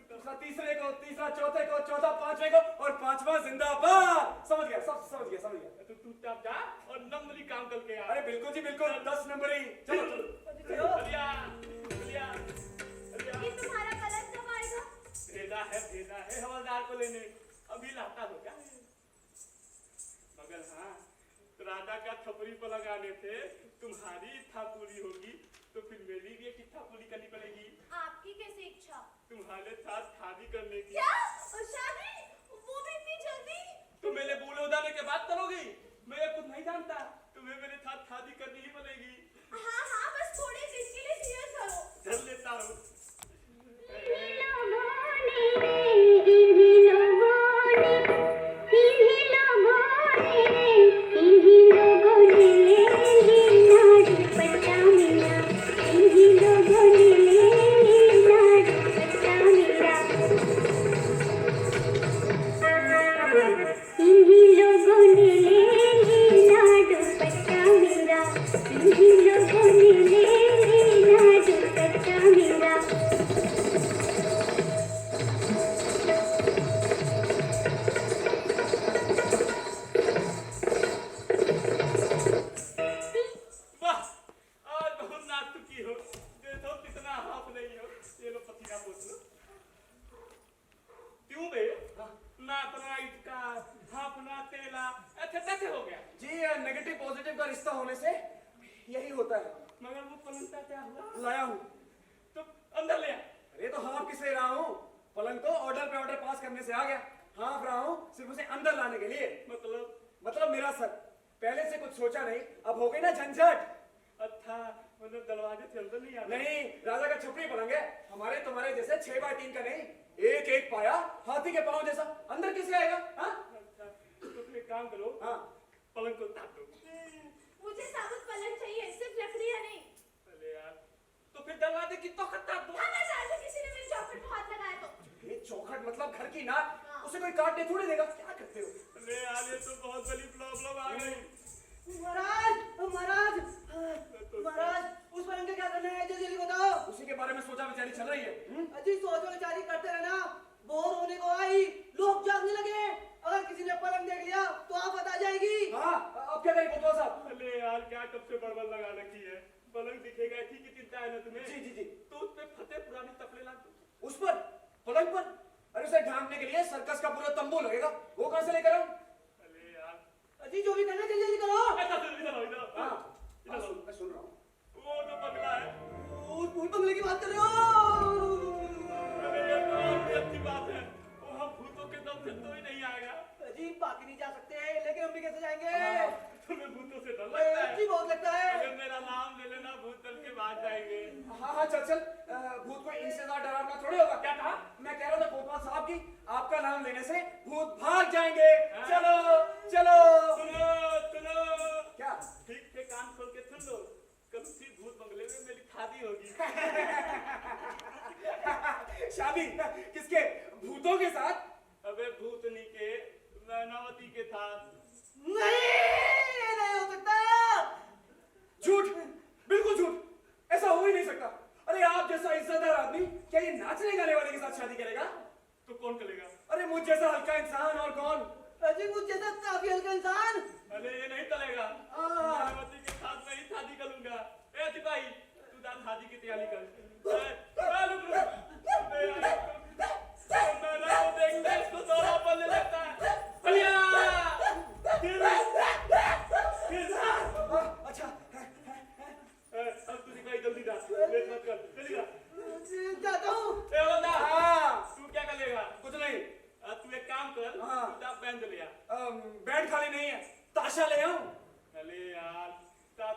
[SPEAKER 4] दूसरा तीसरे को, तीसरा चौथे को, चौथा पांचवे को और पांचवा जिंदाबाद। समझ गया, सब समझ गया। तू चुपचाप जा और नंबरी काम करके आ। अरे बिल्कुल जी बिल्कुल, 10 नंबरी। चलो
[SPEAKER 2] ये तुम्हारा पलंग कब आएगा?
[SPEAKER 4] भेजा है हवलदार को लेने। अभी लाता हो क्या? मगर हाँ राजा का थपरी पलंग आने से तुम्हारी इच्छा पूरी होगी तो फिर मेरी भी एक इच्छा पूरी करनी पड़ेगी।
[SPEAKER 2] आपकी कैसी इच्छा?
[SPEAKER 4] तुम्हारे साथ शादी करने की।
[SPEAKER 2] क्या? और शादी? वो भी इतनी जल्दी?
[SPEAKER 4] तुम मेरे बूढ़े हो जाने के बाद करोगी? मैं ये कुछ नहीं जानता। तुम्हें मेरे साथ शादी करनी ही पड़ेगी।
[SPEAKER 2] हाँ बस थोड़े दिन के लिए सीरियस करो।
[SPEAKER 4] चल लेता हूँ। नेगेटिव पॉजिटिव का रिश्ता होने से यही होता है। मगर वो पलंग का क्या हुआ? लाया हूँ तो अंदर ले आ। अरे तो हाँ किस ले रहा हूँ? पलंग तो ऑर्डर पे ऑर्डर पास करने से आ गया। हाँ रहा हूँ सिर्फ उसे अंदर लाने के लिए। मतलब मेरा सर पहले से कुछ सोचा नहीं, अब हो गई ना झंझट। अच्छा मतलब दरवाजे से अंदर नहीं आता? नहीं, राजा का छपरी पलंग है, हमारे तुम्हारे जैसे 6x3 का नहीं, एक एक पाया हाथी के पांव जैसा। अंदर कैसे आएगा? हाँ अच्छा तो तुम एक काम करो, हाँ पलंग को उतार दो।
[SPEAKER 2] मुझे साबुत पलंग चाहिए, सिर्फ लकड़ियाँ नहीं।
[SPEAKER 4] अरे यार तो फिर दरवाजे की तोखट काट दो।
[SPEAKER 2] हाँ मैं किसी ने मेरी चौखट को हाथ लगाया तो।
[SPEAKER 4] ये चौखट मतलब घर की ना, उसे कोई काटने थोड़ी देगा। क्या करते हो? अरे यार ये तो बहुत बड़ी प्रॉब्लम आ गई।
[SPEAKER 5] महाराज उस पलंग का क्या करना है? जल्दी बताओ।
[SPEAKER 4] उसी के बारे में सोचा विचारी चल रही है।
[SPEAKER 5] अजी सोचो विचारी करते रहना, बोर होने को आई, लोग जागने लगे। अगर किसी ने पलंग देख लिया तो आप बता जाएगी। हाँ अब क्या करें कोतवाल साहब? अरे यार क्या कब से बड़बड़ लगा रखी है। पलंग दिखेगा ठीक की चिंता है ना तुम्हें? जी जी जी। तो उस पे फतेह पुरानी तपले ला दो। उस पर पलंग पर? अरे उसे ढांकने के लिए सर्कस का पूरा तंबू लगेगा, वो कहां से लेकर आऊं? अरे यार अजी जो भी करना जल्दी जल्दी करो। इधर हाँ मैं सुन रहा हूँ। वो तो बंगला है। उस बंगले की बात कर रहे हो? अरे ये तो अच्छी बात है। वो हम भूत
[SPEAKER 3] फिर तो ही नहीं आएगा।
[SPEAKER 5] जी बाकी नहीं जा सकते, लेकिन हम भी कैसे जाएंगे?
[SPEAKER 3] तुम्हें भूतों से डर लगता है?
[SPEAKER 5] जी बहुत लगता है।
[SPEAKER 3] अगर मेरा नाम ले लेना, भूत डर के भाग जाएंगे।
[SPEAKER 4] हाँ चल चल, भूत को इनसे ज्यादा डरावना थोड़ी होगा। क्या कहा? मैं कह रहा था कोतवाल साहब की आपका नाम लेने से भूत भाग जाएंगे। चलो चलो।
[SPEAKER 3] सुनो सुनो,
[SPEAKER 4] क्या?
[SPEAKER 3] ठीक से कान खोल के सुन लो, कल उसी भूत बंगले में मेरी शादी होगी।
[SPEAKER 4] शादी किसके? भूतों के साथ?
[SPEAKER 3] अबे भूतनी के, मैनावती के साथ।
[SPEAKER 5] नहीं, ये नहीं हो सकता।
[SPEAKER 4] झूठ, बिल्कुल झूठ, ऐसा हो ही नहीं सकता। अरे आप जैसा इज्जतदार आदमी क्या ये नाचने गाने वाले के साथ शादी करेगा?
[SPEAKER 3] तो कौन करेगा?
[SPEAKER 4] अरे मुझ जैसा हल्का इंसान और कौन?
[SPEAKER 5] जी मुझ जैसा काफी हल्का इंसान।
[SPEAKER 3] अरे ये नहीं चलेगा, मैनावती के साथ मैं ही शादी करूंगा। ए सिपाही, तू जा शादी की तैयारी कर। रुक मैंने वो देखता है, इसको दौरा पड़ने लगता है। भैया
[SPEAKER 4] अच्छा
[SPEAKER 3] अब तू सिपाही जल्दी जा, लेट मत कर, जल्दी जा।
[SPEAKER 5] जाता हूँ।
[SPEAKER 3] ए बंदा,
[SPEAKER 4] हाँ,
[SPEAKER 3] तू क्या करेगा?
[SPEAKER 4] कुछ नहीं।
[SPEAKER 3] तू एक काम कर,
[SPEAKER 4] हाँ।
[SPEAKER 3] तू जा बैंड ले आ।
[SPEAKER 4] बैंड खाली नहीं है, ताशा ले आऊं?
[SPEAKER 3] अरे यार था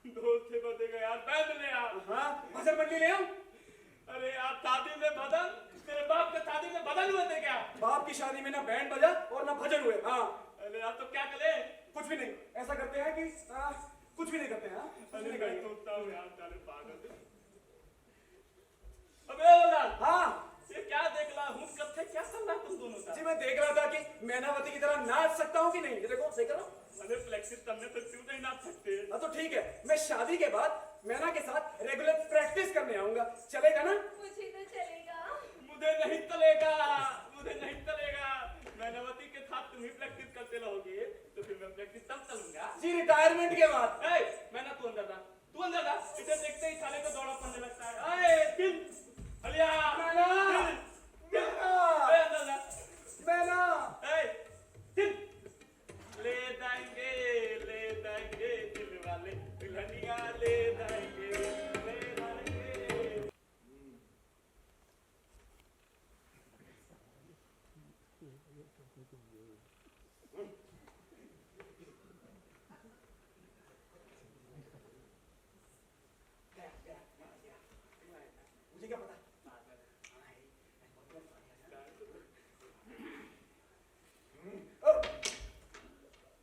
[SPEAKER 3] दोस्त से बतेगा यार, बैंड ले आ।
[SPEAKER 4] हाँ, भजन मंडली ले आऊं?
[SPEAKER 3] अरे यार शादी में भजन, तेरे बाप के शादी में भजन हुए थे क्या?
[SPEAKER 4] बाप की शादी में ना बैंड बजा और ना भजन हुए। हाँ,
[SPEAKER 3] अरे यार तो क्या करे?
[SPEAKER 4] कुछ भी नहीं। ऐसा करते हैं कि कुछ भी नहीं करते हैं। कुछ भी
[SPEAKER 3] अरे
[SPEAKER 4] नहीं
[SPEAKER 3] मैं
[SPEAKER 4] करेंगे।
[SPEAKER 3] सोचता हूँ यार, साले पागल। अबे ओला,
[SPEAKER 4] हाँ
[SPEAKER 3] ये क्या देख रहा हूँ, कब से क्या चल रहा है तुम दोनों का?
[SPEAKER 4] जी, मैं देख रहा था कि मैनावती की तरह नाच सकता हूँ कि नहीं। ये देखो, सही कर रहा हूँ।
[SPEAKER 3] अरे प्रैक्टिस करने से क्यों नहीं नाच सकते?
[SPEAKER 4] हाँ तो ठीक है, मैं शादी के बाद मैना के साथ रेगुलर प्रैक्टिस करने आऊंगा। चलेगा ना?
[SPEAKER 2] मुझे तो चलेगा।
[SPEAKER 3] मुझे नहीं चलेगा, मुझे नहीं चलेगा। मैनावती के साथ तुम ही प्रैक्टिस करते रहोगे तो फिर मैं प्रैक्टिस तब चलूंगा
[SPEAKER 4] जी, रिटायरमेंट के बाद।
[SPEAKER 3] मैना तू अंदर था, तू अंदर था। इसे देखते ही साले को दौड़ा पड़ने लगता है। दिल हलिया
[SPEAKER 4] मैना,
[SPEAKER 3] दिल
[SPEAKER 4] मैना,
[SPEAKER 3] अंदर जा।
[SPEAKER 4] मैना।
[SPEAKER 3] दिल ले जाएंगे दिल वाले, दुल्हनिया ले जाएंगे, ले जाएंगे।
[SPEAKER 4] मुझे क्या पता?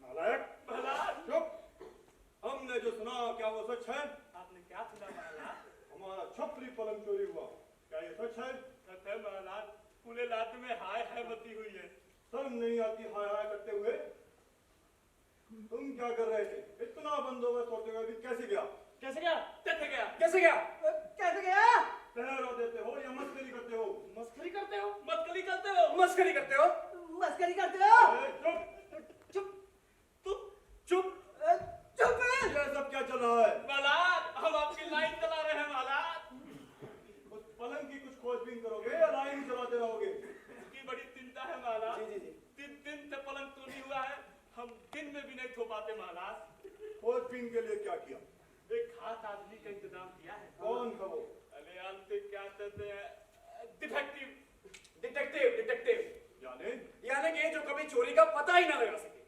[SPEAKER 7] नालायक, चुप। हमने जो सुना क्या वो सच है?
[SPEAKER 3] आपने क्या सुना महाराज?
[SPEAKER 7] हमारा छपरी पलंग चोरी हुआ, क्या ये सच है?
[SPEAKER 3] सच है महाराज, पूरे राज्य में हाय हाय मची हुई है।
[SPEAKER 7] शर्म नहीं आती हाय हाय करते हुए? तुम क्या कर रहे थे? इतना बंदोबस्त होते हुए भी कैसे गया?
[SPEAKER 5] कैसे गया?
[SPEAKER 3] कैसे गया?
[SPEAKER 4] कैसे गया?
[SPEAKER 5] कैसे गया?
[SPEAKER 7] पहरा देते हो या मस्करी करते हो?
[SPEAKER 5] मस्करी करते हो?
[SPEAKER 3] मस्करी करते हो?
[SPEAKER 4] मस्करी करते हो?
[SPEAKER 5] मस्करी करते हो?
[SPEAKER 7] चुप।
[SPEAKER 5] चुप
[SPEAKER 3] तू
[SPEAKER 4] चुप।
[SPEAKER 5] चुप।
[SPEAKER 7] ये सब क्या चल रहा है?
[SPEAKER 3] महाराज, हम आपकी लाइन चला रहे हैं महाराज।
[SPEAKER 7] उस पलंग की कुछ खोजबीन करोगे या लाइन चलाते रहोगे?
[SPEAKER 3] उसकी बड़ी चिंता है महाराज।
[SPEAKER 4] जी, जी, जी।
[SPEAKER 3] 3 दिन से पलंग चोरी हुआ है, हम दिन में भी नहीं सो पाते महाराज।
[SPEAKER 7] खोजबीन के लिए क्या किया?
[SPEAKER 3] एक खास आदमी का इंतजाम किया है।
[SPEAKER 7] कौन था वो?
[SPEAKER 3] अरे यार से क्या कहते हैं, डिटेक्टिव।
[SPEAKER 4] डिटेक्टिव, डिटेक्टिव
[SPEAKER 7] यानी
[SPEAKER 4] कि जो कभी चोरी का पता ही ना लगा सके।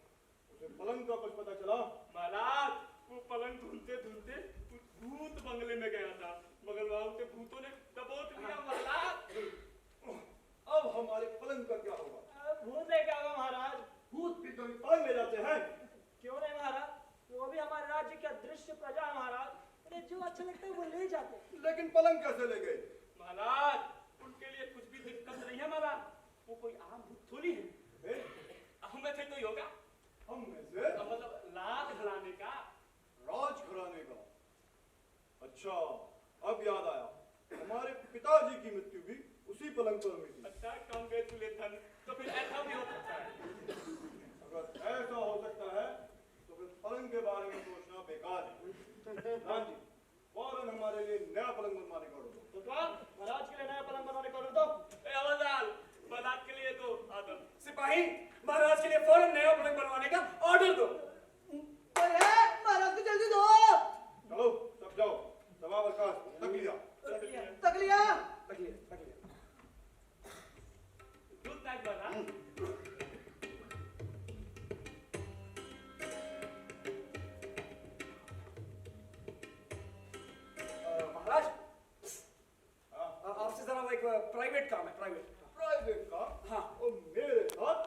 [SPEAKER 7] उसे पलंग का कुछ पता चला?
[SPEAKER 3] महाराज, वो पलंग ढूंढते ढूंढते उस भूत बंगले में गया था, मगर वहां उसे भूतों ने दबोच लिया महाराज।
[SPEAKER 7] अब हमारे पलंग का क्या होगा?
[SPEAKER 5] भूत ले क्या होगा महाराज?
[SPEAKER 7] भूत भी कभी पलंग ले जाते हैं?
[SPEAKER 5] क्यों नहीं महाराज, वो भी हमारे राज्य की अदृश्य प्रजा है महाराज। उन्हें जो अच्छा लगता है वो ले जाते हैं।
[SPEAKER 7] लेकिन पलंग कैसे ले गए?
[SPEAKER 3] महाराज, उनके लिए कुछ भी दिक्कत नहीं है महाराज, वो कोई आम भूत थोड़ी है। हम में से कोई होगा,
[SPEAKER 7] हम में से?
[SPEAKER 3] मतलब लात घराने का।
[SPEAKER 7] राज घराने का? अच्छा, अब याद आया, हमारे पिताजी की मृत्यु भी उसी पलंग पर हुई थी।
[SPEAKER 3] अच्छा, कांग्रेचुलेशन। तो फिर ऐसा भी हो सकता है।
[SPEAKER 7] अगर ऐसा हो सकता है तो फिर पलंग के बारे में सोचना बेकार है। हाँ जी, फौरन हमारे लिए नया पलंग बनवाने का ऑर्डर दो।
[SPEAKER 5] तो क्या महाराज के लिए नया पलंग बनाने का ऑर्डर दो।
[SPEAKER 3] अवजाल, बारात के लिए तो आदम।
[SPEAKER 4] सिपाही, महाराज के लिए फौरन नया पलंग बनवाने का ऑर्डर दो।
[SPEAKER 5] महाराज को जल्दी दो।
[SPEAKER 7] चलो सब जाओ, सवाब अवकाश तक लिया।
[SPEAKER 5] तक लिया।
[SPEAKER 4] तक लिया।
[SPEAKER 3] गुड नाइट महाराज।
[SPEAKER 4] महाराज
[SPEAKER 7] हाँ,
[SPEAKER 4] आपसे जरा वो एक प्राइवेट काम है, प्राइवेट।
[SPEAKER 7] प्राइवेट काम?
[SPEAKER 4] हाँ।
[SPEAKER 7] और मेरे साथ,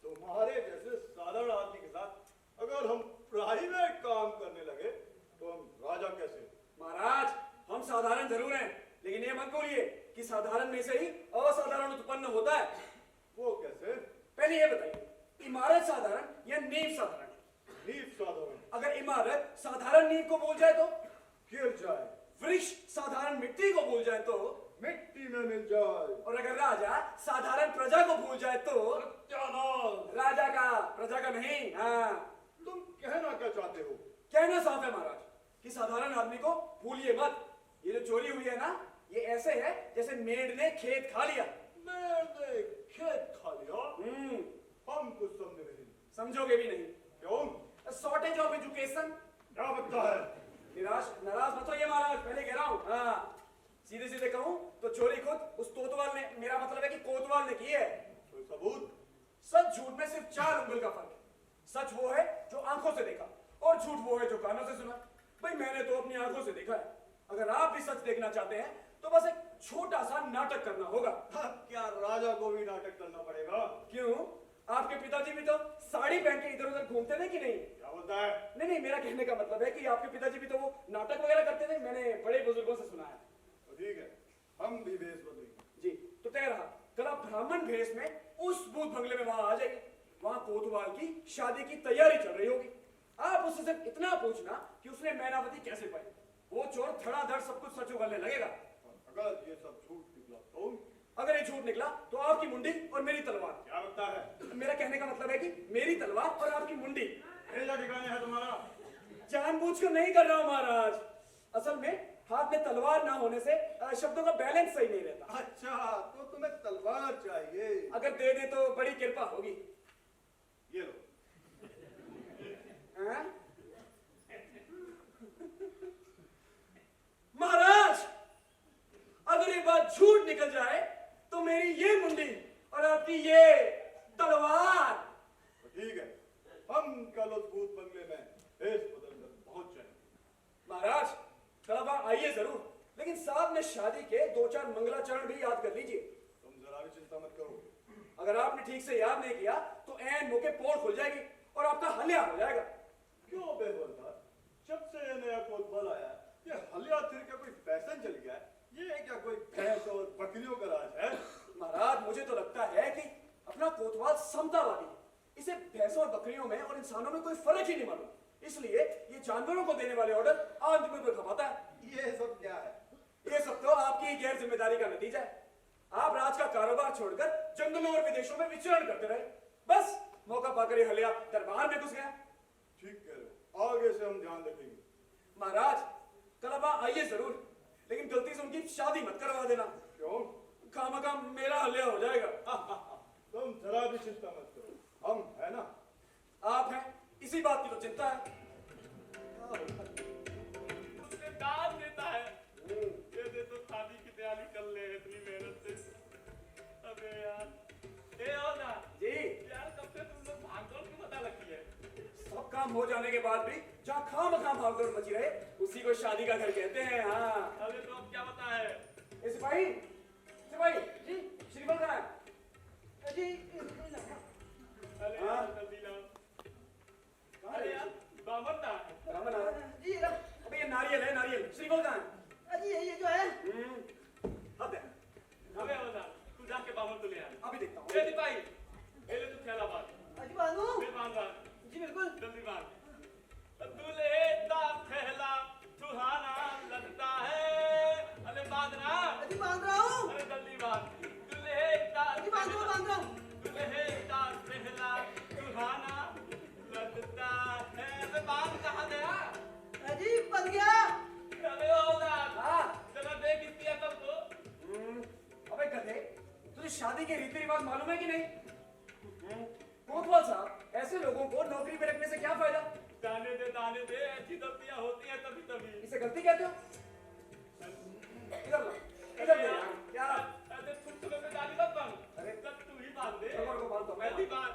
[SPEAKER 7] तुम्हारे जैसे साधारण आदमी के साथ अगर हम प्राइवेट काम करने लगे तो हम राजा कैसे?
[SPEAKER 4] महाराज हम साधारण जरूर हैं, लेकिन ये मत भूलिए कि साधारण में से ही असाधारण उत्पन्न होता है।
[SPEAKER 7] वो कैसे?
[SPEAKER 4] पहले ये बताइए, इमारत साधारण या नींव साधारण?
[SPEAKER 7] नींव साधारण।
[SPEAKER 4] अगर इमारत साधारण नींव को भूल जाए तो?
[SPEAKER 7] गिर जाए।
[SPEAKER 4] वृक्ष साधारण मिट्टी को भूल जाए तो?
[SPEAKER 7] मिट्टी में मिल जाए।
[SPEAKER 4] और अगर राजा साधारण प्रजा को भूल जाए तो?
[SPEAKER 7] सत्यानाश।
[SPEAKER 4] राजा का प्रजा का नहीं। हाँ,
[SPEAKER 7] तुम कहना क्या चाहते हो?
[SPEAKER 4] कहना साफ है महाराज कि साधारण आदमी को भूलिए मत। ये जो चोरी हुई है ना, ये ऐसे है जैसे मेढ़ ने खेत खा लिया।
[SPEAKER 7] मैंने खेत खा लिया? हम कुछ समझे नहीं।
[SPEAKER 4] समझोगे भी नहीं।
[SPEAKER 7] क्यों?
[SPEAKER 4] Shortage of education.
[SPEAKER 7] क्या बनता है?
[SPEAKER 4] नाराज मत होइए महाराज, पहले कह रहा हूँ। हाँ, सीधे सीधे कहूँ तो चोरी खुद उस कोतवाल ने, मेरा मतलब है कि कोतवाल ने की है।
[SPEAKER 7] कोई सबूत?
[SPEAKER 4] सच झूठ में सिर्फ 4 उंगल का फर्क है। सच वो है जो आंखों से देखा, और झूठ वो है जो कानों से सुना। भाई मैंने तो अपनी आंखों से देखा है। अगर आप भी सच देखना चाहते हैं तो बस एक छोटा सा नाटक करना होगा।
[SPEAKER 7] हाँ, क्या राजा को भी नाटक करना पड़ेगा?
[SPEAKER 4] क्यों? आपके पिताजी भी तो साड़ी पहन के इधर उधर घूमते थे कि नहीं?
[SPEAKER 7] क्या बोलता है?
[SPEAKER 4] नहीं, मेरा कहने का मतलब है कि आपके पिताजी भी तो वो नाटक वगैरह करते थे, मैंने बड़े बुजुर्गों से सुना है।
[SPEAKER 7] तो ठीक है, हम भी भेष बदलेंगे।
[SPEAKER 4] जी, तो तय रहा, कल आप ब्राह्मण भेष में उस भूत बंगले में वहां आ जाइए। वहां कोतवाल की शादी की तैयारी चल रही होगी। आप उससे सिर्फ इतना पूछना कि उसने मैनावती कैसे पाई। वो चोर धड़ाधड़ सब कुछ सच उगलने लगेगा।
[SPEAKER 7] अगर ये सब झूठ निकला तो?
[SPEAKER 4] अगर ये झूठ निकला तो आपकी मुंडी और मेरी तलवार।
[SPEAKER 7] क्या लगता है?
[SPEAKER 4] मेरा कहने का मतलब है कि मेरी तलवार और आपकी मुंडी।
[SPEAKER 7] भेजा ठिकाने है तुम्हारा?
[SPEAKER 4] जानबूझकर नहीं कर रहा हूं महाराज। असल में हाथ में तलवार ना होने से शब्दों का बैलेंस सही नहीं रहता।
[SPEAKER 7] अच्छा, तो तुम्हें तलवार चाहिए?
[SPEAKER 4] अगर दे दे तो बड़ी कृपा होगी।
[SPEAKER 7] ये लो।
[SPEAKER 4] हाँ? महाराज, अगर ये बात झूठ निकल जाए तो मेरी ये मुंडी और आपकी ये तलवार।
[SPEAKER 7] तो ठीक है, हम कल उस भूत बंगले में भेष बदलकर पहुंच जाएंगे।
[SPEAKER 4] महाराज, कल आप आइए जरूर, लेकिन साथ में शादी के 2-4 मंगलाचरण भी याद कर लीजिए।
[SPEAKER 7] तुम जरा भी चिंता मत करो।
[SPEAKER 4] अगर आपने ठीक से याद नहीं किया तो ऐन मौके पोल खुल जाएगी और आपका हल्या हो जाएगा।
[SPEAKER 7] क्यों बेहवलदार, जब से ये नया कोतवाल आया ये हलिया थिर का कोई फैशन चल गया है? ये क्या कोई भैंस और बकरियों का राज है?
[SPEAKER 4] महाराज, मुझे तो लगता है कि अपना कोतवाल समतावादी है। इसे भैंसों और बकरियों में और इंसानों में कोई फर्क ही नहीं मालूम, इसलिए ये जानवरों को देने वाले ऑर्डर आदमी पर खपाता है।
[SPEAKER 7] ये सब क्या है?
[SPEAKER 4] ये सब तो आपकी गैर जिम्मेदारी का नतीजा है। आप राज का कारोबार छोड़कर जंगलों और विदेशों में विचरण करते रहे। बस मौका पाकर ये हलिया दरबार में घुस गया।
[SPEAKER 7] ठीक कह रहे हो, आगे से हम ध्यान रखेंगे।
[SPEAKER 4] महाराज, कल आप आइए जरूर, लेकिन गलती से उनकी शादी मत करवा देना।
[SPEAKER 7] क्यों?
[SPEAKER 4] खामखा मेरा हलिया हो जाएगा।
[SPEAKER 7] तुम जरा भी चिंता मत करो, हम है ना।
[SPEAKER 4] आप हैं, इसी बात की तो चिंता है।
[SPEAKER 3] उसने दान देता है। ये दे तो शादी की तैयारी कर ले इतनी मेहनत से। अबे यार, ए और ना
[SPEAKER 4] जी,
[SPEAKER 3] यार, कब से तुम लोग भागदौड़ क्यों बता रखी है?
[SPEAKER 4] सब काम हो जाने के बाद भी जहाँ खामखा भागदौड़ मची रहे उसी को शादी का घर कहते हैं। हाँ,
[SPEAKER 3] अबे तो अब क्या बता है?
[SPEAKER 4] ए सिपाही, सिपाही जी, श्रीफल कहाँ है?
[SPEAKER 5] जी,
[SPEAKER 3] अरे
[SPEAKER 4] हाँ?
[SPEAKER 3] यार, जल्दी लाओ। अरे यार, बाबर था।
[SPEAKER 4] ब्राह्मण आ रहा है।
[SPEAKER 5] जी,
[SPEAKER 4] अबे ये नारियल है, नारियल। श्रीफल कहाँ है?
[SPEAKER 5] जी, ये जो है
[SPEAKER 4] अब है।
[SPEAKER 3] अबे और ना, तू जाके बाबर तो ले आ।
[SPEAKER 4] अभी देखता हूँ।
[SPEAKER 3] ए सिपाही, ये ले तू थैला बांध।
[SPEAKER 5] अजी बांधू।
[SPEAKER 3] फिर बांध बांध।
[SPEAKER 5] जी बिल्कुल।
[SPEAKER 3] जल्दी बांध। दूल्हे का थैला सुहाना लगता है। अरे बांध ना।
[SPEAKER 5] अजी बांध रहा हूँ।
[SPEAKER 3] अरे जल्दी बांध। दूल्हे का
[SPEAKER 5] अजी बांध रहा हूँ।
[SPEAKER 3] दूल्हे का थैला सुहाना लगता है। अबे बांध कहाँ गया?
[SPEAKER 5] अजी बन गया।
[SPEAKER 3] अबे होगा।
[SPEAKER 4] हाँ।
[SPEAKER 3] जरा देख इसकी अकल को।
[SPEAKER 4] अबे गधे, तुझे शादी के रीति रिवाज मालूम है कि नहीं? कोतवाल साहब, ऐसे लोगों को नौकरी पे रखने से क्या फायदा?
[SPEAKER 3] जाने दे, ऐसी गलतियां होती हैं कभी कभी।
[SPEAKER 4] इसे गलती कहते हो? इधर ला, इधर ले यार। क्या?
[SPEAKER 3] ऐसे छुटछुटे में गाली मत बांध।
[SPEAKER 4] अरे।
[SPEAKER 3] तब तू ही बांध दे।
[SPEAKER 4] रबर को बांधता हूँ, मैं
[SPEAKER 3] जल्दी बांध,